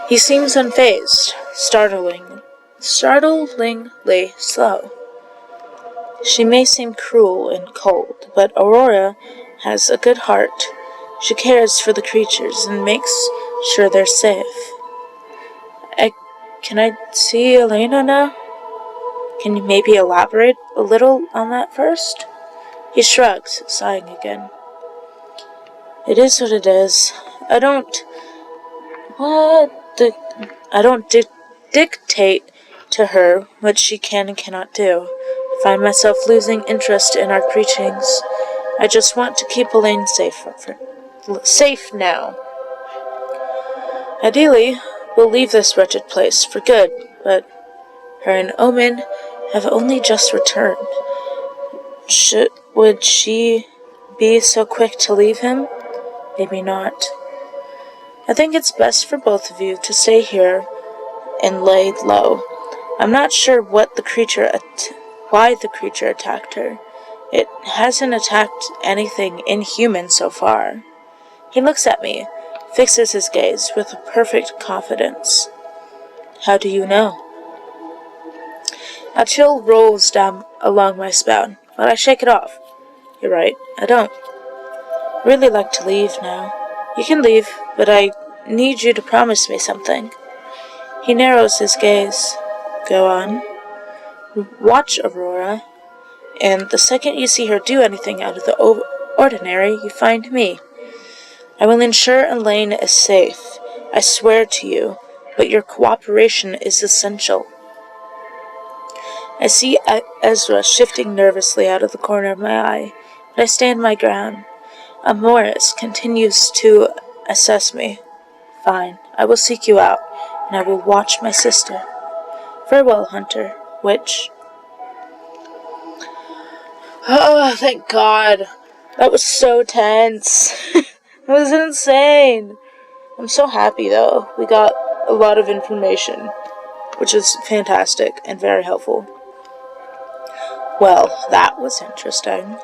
He seems unfazed, startlingly slow. She may seem cruel and cold, but Aurora has a good heart. She cares for the creatures and makes sure they're safe. Can I see Elena now? Can you maybe elaborate a little on that first? He shrugs, sighing again. It is what it is. I don't dictate to her what she can and cannot do. I find myself losing interest in our preachings. I just want to keep Elaine safe now. Ideally, we'll leave this wretched place for good, but her and Omen have only just returned. Would she be so quick to leave him? Maybe not. I think it's best for both of you to stay here and lay low. I'm not sure why the creature attacked her. It hasn't attacked anything inhuman so far. He looks at me, fixes his gaze with perfect confidence. How do you know? A chill rolls down along my spine, but I shake it off. You're right, I don't really like to leave now. You can leave, but I need you to promise me something. He narrows his gaze. Go on. Watch Aurora, and the second you see her do anything out of the ordinary, you find me. I will ensure Elaine is safe. I swear to you, but your cooperation is essential. I see Ezra shifting nervously out of the corner of my eye, but I stand my ground. Morris continues to assess me. Fine, I will seek you out, and I will watch my sister. Farewell, Hunter. Witch. Oh, thank God. That was so tense. That was insane. I'm so happy, though. We got a lot of information, which is fantastic and very helpful. Well, that was interesting.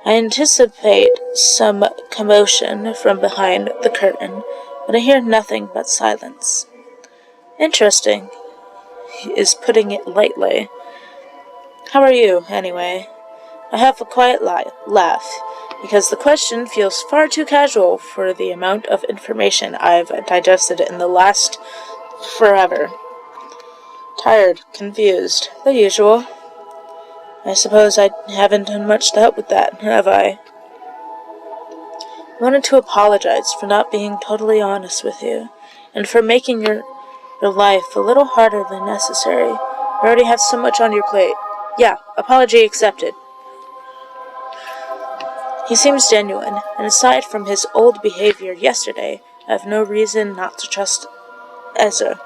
I anticipate some commotion from behind the curtain, but I hear nothing but silence. Interesting, is putting it lightly. How are you, anyway? I have a quiet laugh, because the question feels far too casual for the amount of information I've digested in the last forever. Tired, confused, the usual. I suppose I haven't done much to help with that, have I? I wanted to apologize for not being totally honest with you, and for making your life a little harder than necessary. You already have so much on your plate. Yeah, apology accepted. He seems genuine, and aside from his old behavior yesterday, I have no reason not to trust Ezra.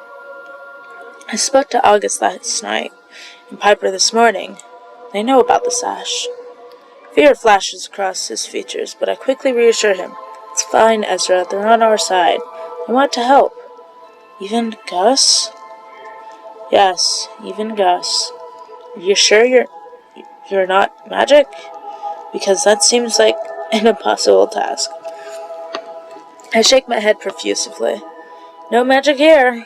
I spoke to August last night, and Piper this morning. They know about the sash. Fear flashes across his features, but I quickly reassure him. It's fine, Ezra. They're on our side. They want to help. Even Gus? Yes, even Gus. Are you sure you're not magic? Because that seems like an impossible task. I shake my head profusively. No magic here.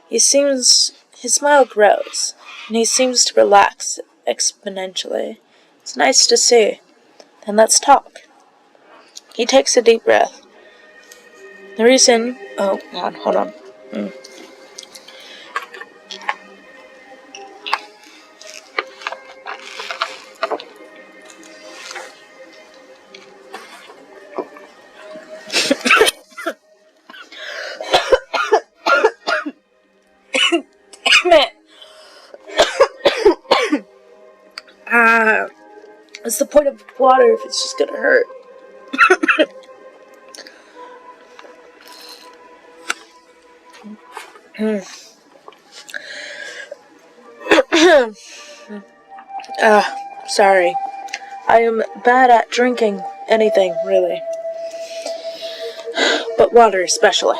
His smile grows, and he seems to relax exponentially. It's nice to see. Then let's talk. He takes a deep breath. The reason... Oh, hold on. What's the point of water if it's just gonna hurt? Sorry. I am bad at drinking anything, really. But water especially.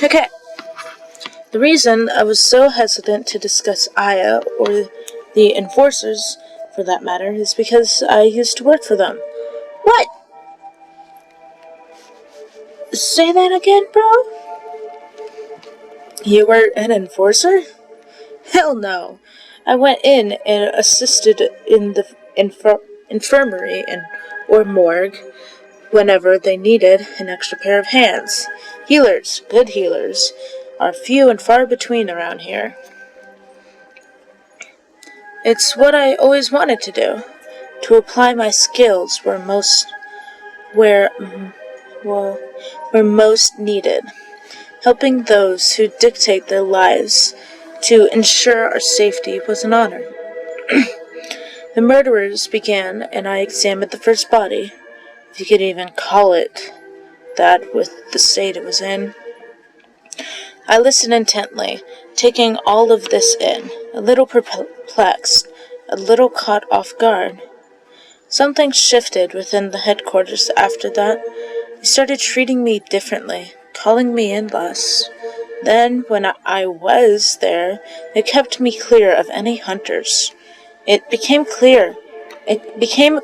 Okay. The reason I was so hesitant to discuss Aya, or the enforcers, for that matter, is because I used to work for them. What? Say that again, bro? You were an enforcer? Hell no. I went in and assisted in the infirmary or morgue whenever they needed an extra pair of hands. Healers, good healers, are few and far between around here. It's what I always wanted to do, to apply my skills where most needed, helping those who dictate their lives to ensure our safety was an honor. The murderers began, and I examined the first body, if you could even call it that with the state it was in. I listened intently, taking all of this in, a little perplexed, a little caught off guard. Something shifted within the headquarters after that. They started treating me differently, calling me in less. Then, when I was there, they kept me clear of any hunters. It became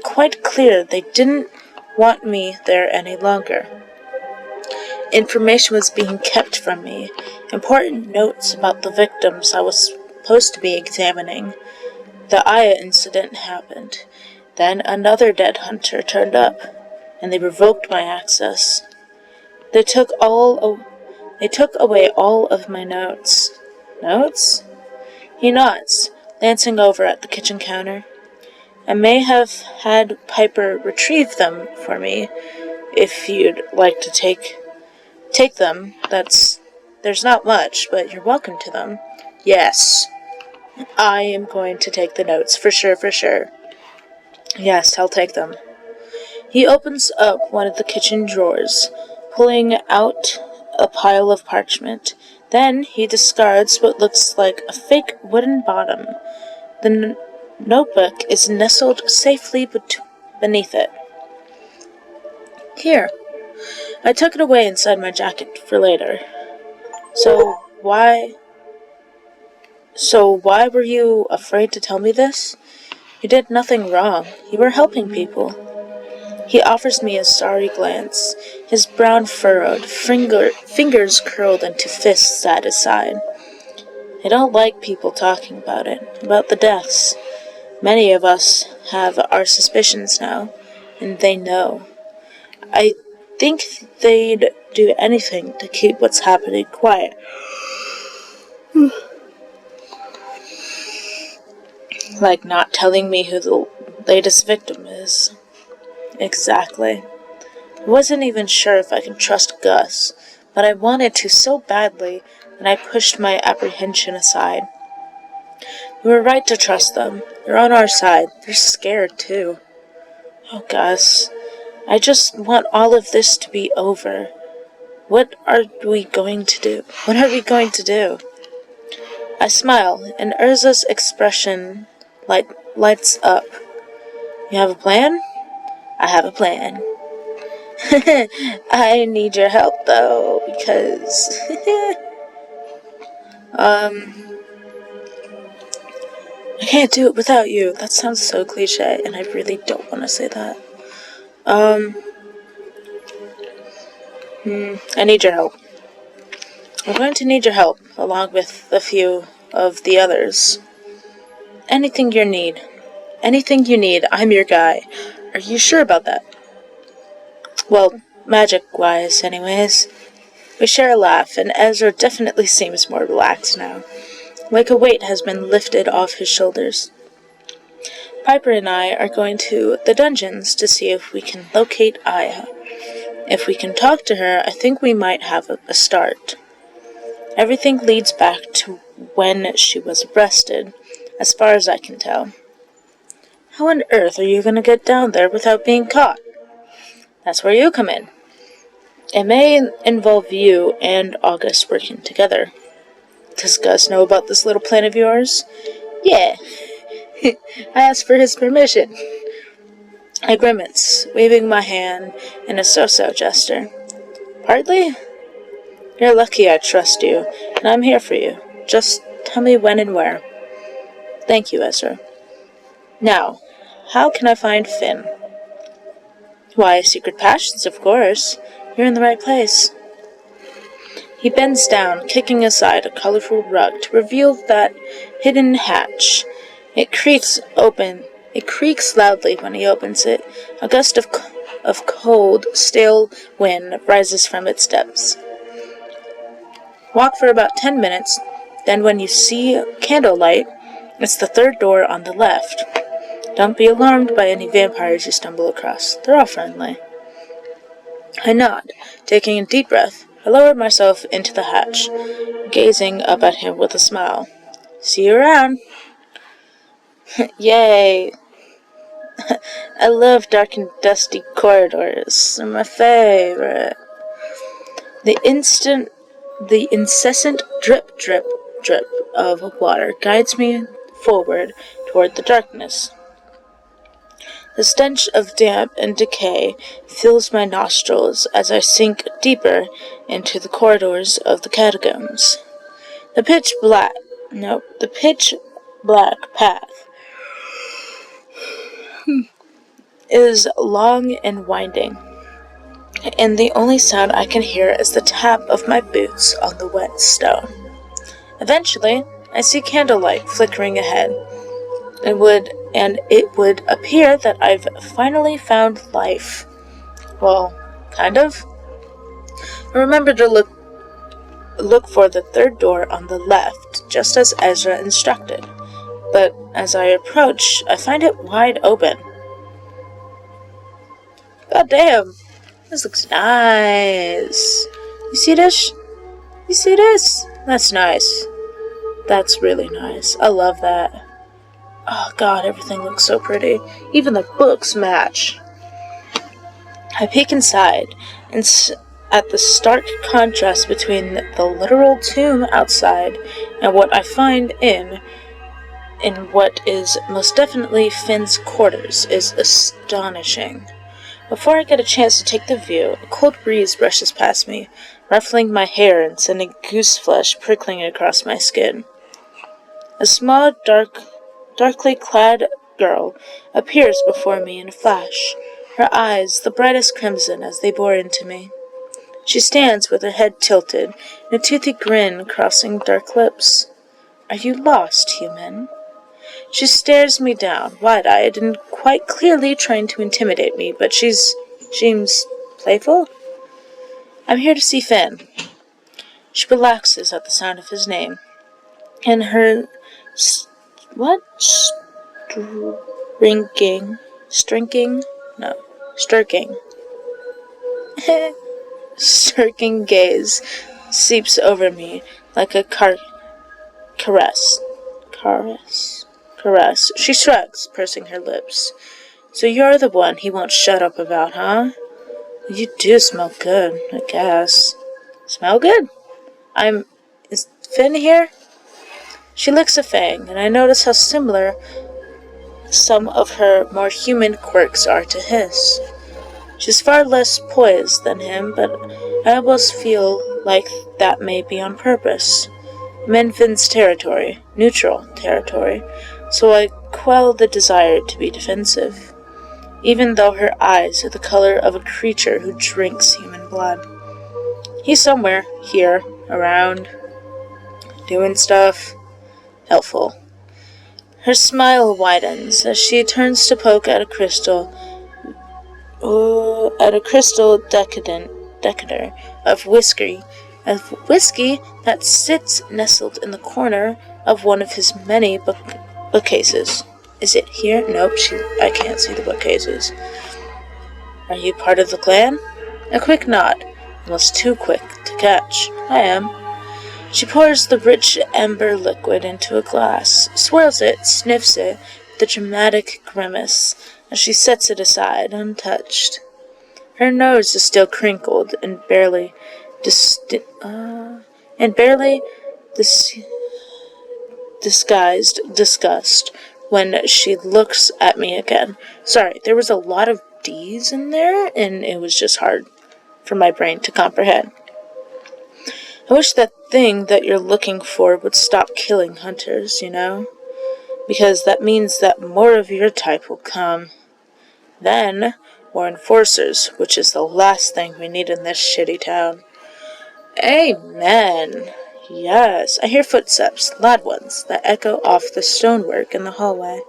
quite clear they didn't want me there any longer. Information was being kept from me, important notes about the victims I was supposed to be examining. The Aya incident happened. Then another dead hunter turned up, and they revoked my access. They took away all of my notes. Notes? He nods, glancing over at the kitchen counter. I may have had Piper retrieve them for me, if you'd like to take them. There's not much, but you're welcome to them. Yes. I am going to take the notes, for sure. Yes, I'll take them. He opens up one of the kitchen drawers, pulling out a pile of parchment. Then he discards what looks like a fake wooden bottom. The notebook is nestled safely beneath it. Here. I took it away inside my jacket for later. So why were you afraid to tell me this? You did nothing wrong. You were helping people. He offers me a sorry glance, his brow furrowed, fingers curled into fists at his side. I don't like people talking about it, about the deaths. Many of us have our suspicions now, and they know. I think they'd do anything to keep what's happening quiet. Like not telling me who the latest victim is. Exactly. I wasn't even sure if I could trust Gus, but I wanted to so badly that I pushed my apprehension aside. You were right to trust them. They're on our side. They're scared, too. Oh, Gus, I just want all of this to be over. What are we going to do? I smile, and Urza's expression lights up. You have a plan? I have a plan. I need your help, though, because... I can't do it without you. That sounds so cliche, and I really don't want to say that. I need your help. I'm going to need your help, along with a few of the others. Anything you need, I'm your guy. Are you sure about that? Well, magic-wise, anyways. We share a laugh, and Ezra definitely seems more relaxed now, like a weight has been lifted off his shoulders. Piper and I are going to the dungeons to see if we can locate Aya. If we can talk to her, I think we might have a start. Everything leads back to when she was arrested, as far as I can tell. How on earth are you going to get down there without being caught? That's where you come in. It may involve you and August working together. Does Gus know about this little plan of yours? Yeah. I asked for his permission. I grimace, waving my hand in a so-so gesture. Partly? You're lucky I trust you, and I'm here for you. Just tell me when and where. Thank you, Ezra. Now, how can I find Finn? Why, Secret Passions, of course. You're in the right place. He bends down, kicking aside a colorful rug to reveal that hidden hatch. It creaks loudly when he opens it. A gust of cold, stale wind rises from its depths. Walk for about 10 minutes, then when you see candlelight, it's the third door on the left. Don't be alarmed by any vampires you stumble across. They're all friendly. I nod, taking a deep breath. I lowered myself into the hatch, gazing up at him with a smile. See you around. Yay. I love dark and dusty corridors. They're my favorite. The incessant drip, drip, drip of water guides me forward toward the darkness. The stench of damp and decay fills my nostrils as I sink deeper into the corridors of the catacombs. The pitch black path is long and winding, and the only sound I can hear is the tap of my boots on the wet stone. Eventually, I see candlelight flickering ahead, and it would appear that I've finally found life. Well, kind of. I remember to look for the third door on the left, just as Ezra instructed, but as I approach, I find it wide open. God damn, this looks nice. You see this? You see this? That's nice. That's really nice. I love that. Oh god, everything looks so pretty. Even the books match. I peek inside, and at the stark contrast between the literal tomb outside and what I find in what is most definitely Finn's quarters is astonishing. Before I get a chance to take the view, a cold breeze brushes past me, ruffling my hair and sending goose flesh prickling across my skin. A small, darkly clad girl appears before me in a flash, her eyes the brightest crimson as they bore into me. She stands with her head tilted, and a toothy grin crossing dark lips. Are you lost, human? She stares me down, wide-eyed and quite clearly trying to intimidate me, but she seems playful. I'm here to see Finn. She relaxes at the sound of his name, and her stirking gaze seeps over me like a caress. She shrugs, pursing her lips. So you're the one he won't shut up about, huh? You do smell good, I guess. Smell good? Is Finn here? She licks a fang, and I notice how similar some of her more human quirks are to his. She's far less poised than him, but I almost feel like that may be on purpose. I'm in Finn's territory, neutral territory, so I quell the desire to be defensive, even though her eyes are the color of a creature who drinks human blood. He's somewhere, here, around, doing stuff, helpful. Her smile widens as she turns to poke at a crystal decanter of whiskey that sits nestled in the corner of one of his many bookcases. Is it here? Nope, I can't see the bookcases. Are you part of the clan? A quick nod, almost too quick to catch. I am. She pours the rich amber liquid into a glass, swirls it, sniffs it, with a dramatic grimace, as she sets it aside, untouched. Her nose is still crinkled and barely this disguised disgust when she looks at me again. Sorry, there was a lot of D's in there, and it was just hard for my brain to comprehend. I wish that thing that you're looking for would stop killing hunters, because that means that more of your type will come. Then, more enforcers, which is the last thing we need in this shitty town. Amen. Yes, I hear footsteps, loud ones, that echo off the stonework in the hallway.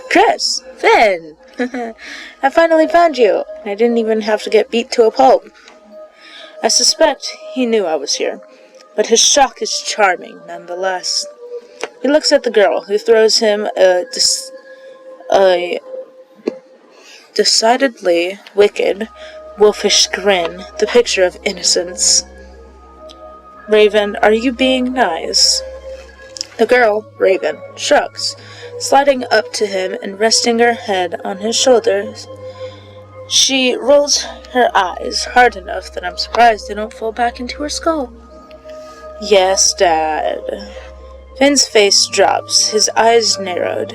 Chris! Finn! I finally found you. I didn't even have to get beat to a pulp. I suspect he knew I was here, but his shock is charming nonetheless. He looks at the girl, who throws him a decidedly wicked, wolfish grin, the picture of innocence. Raven, are you being nice? The girl, Raven, shrugs, sliding up to him and resting her head on his shoulders. She rolls her eyes hard enough that I'm surprised they don't fall back into her skull. Yes, Dad. Finn's face drops, his eyes narrowed.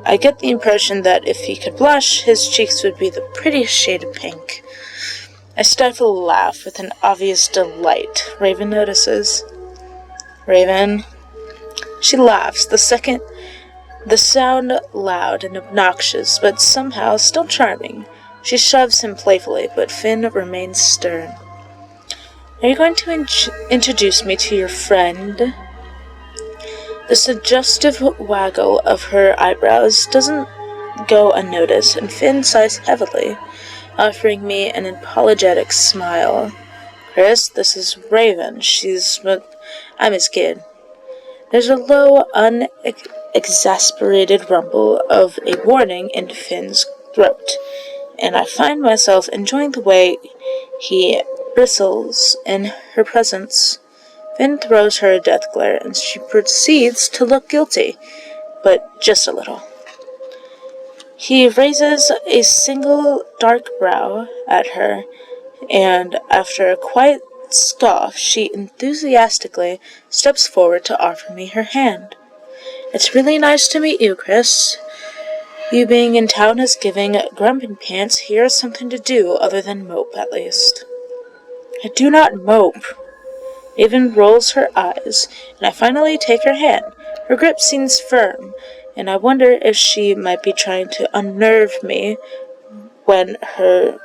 I get the impression that if he could blush, his cheeks would be the prettiest shade of pink. I stifle a laugh with an obvious delight. Raven notices. Raven. She laughs, the sound loud and obnoxious, but somehow still charming. She shoves him playfully, but Finn remains stern. Are you going to introduce me to your friend? The suggestive waggle of her eyebrows doesn't go unnoticed, and Finn sighs heavily, offering me an apologetic smile. Chris, this is Raven. I'm his kid. There's a low, unexasperated rumble of a warning in Finn's throat, and I find myself enjoying the way he bristles in her presence. Finn throws her a death glare, and she proceeds to look guilty, but just a little. He raises a single dark brow at her, and after a quiet scoff, she enthusiastically steps forward to offer me her hand. It's really nice to meet you, Chris. You being in town is giving Grumpin' Pants here something to do other than mope, at least. I do not mope. Raven rolls her eyes, and I finally take her hand. Her grip seems firm, and I wonder if she might be trying to unnerve me when her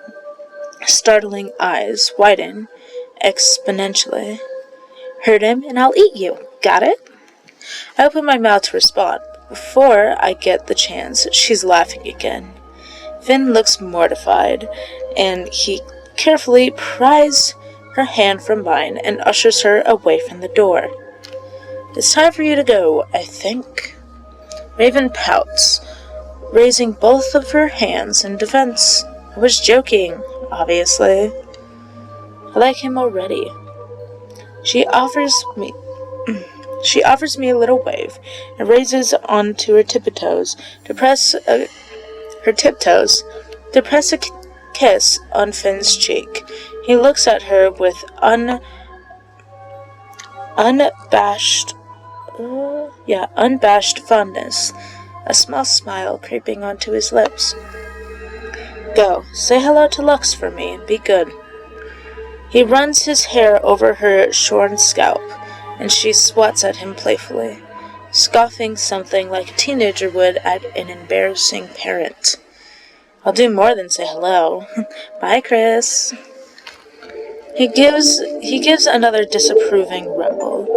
startling eyes widen exponentially. Hurt him, and I'll eat you. Got it? I open my mouth to respond. Before I get the chance, she's laughing again. Finn looks mortified, and he carefully pries her hand from mine and ushers her away from the door. It's time for you to go, I think. Raven pouts, raising both of her hands in defense. I was joking, obviously. I like him already. She offers me a little wave and raises onto her tiptoes to press a kiss on Finn's cheek. He looks at her with unabashed fondness, a small smile creeping onto his lips. Go, say hello to Lux for me, and be good. He runs his hair over her shorn scalp, and she swats at him playfully, scoffing something like a teenager would at an embarrassing parent. I'll do more than say hello. Bye, Chris. He gives another disapproving rumble.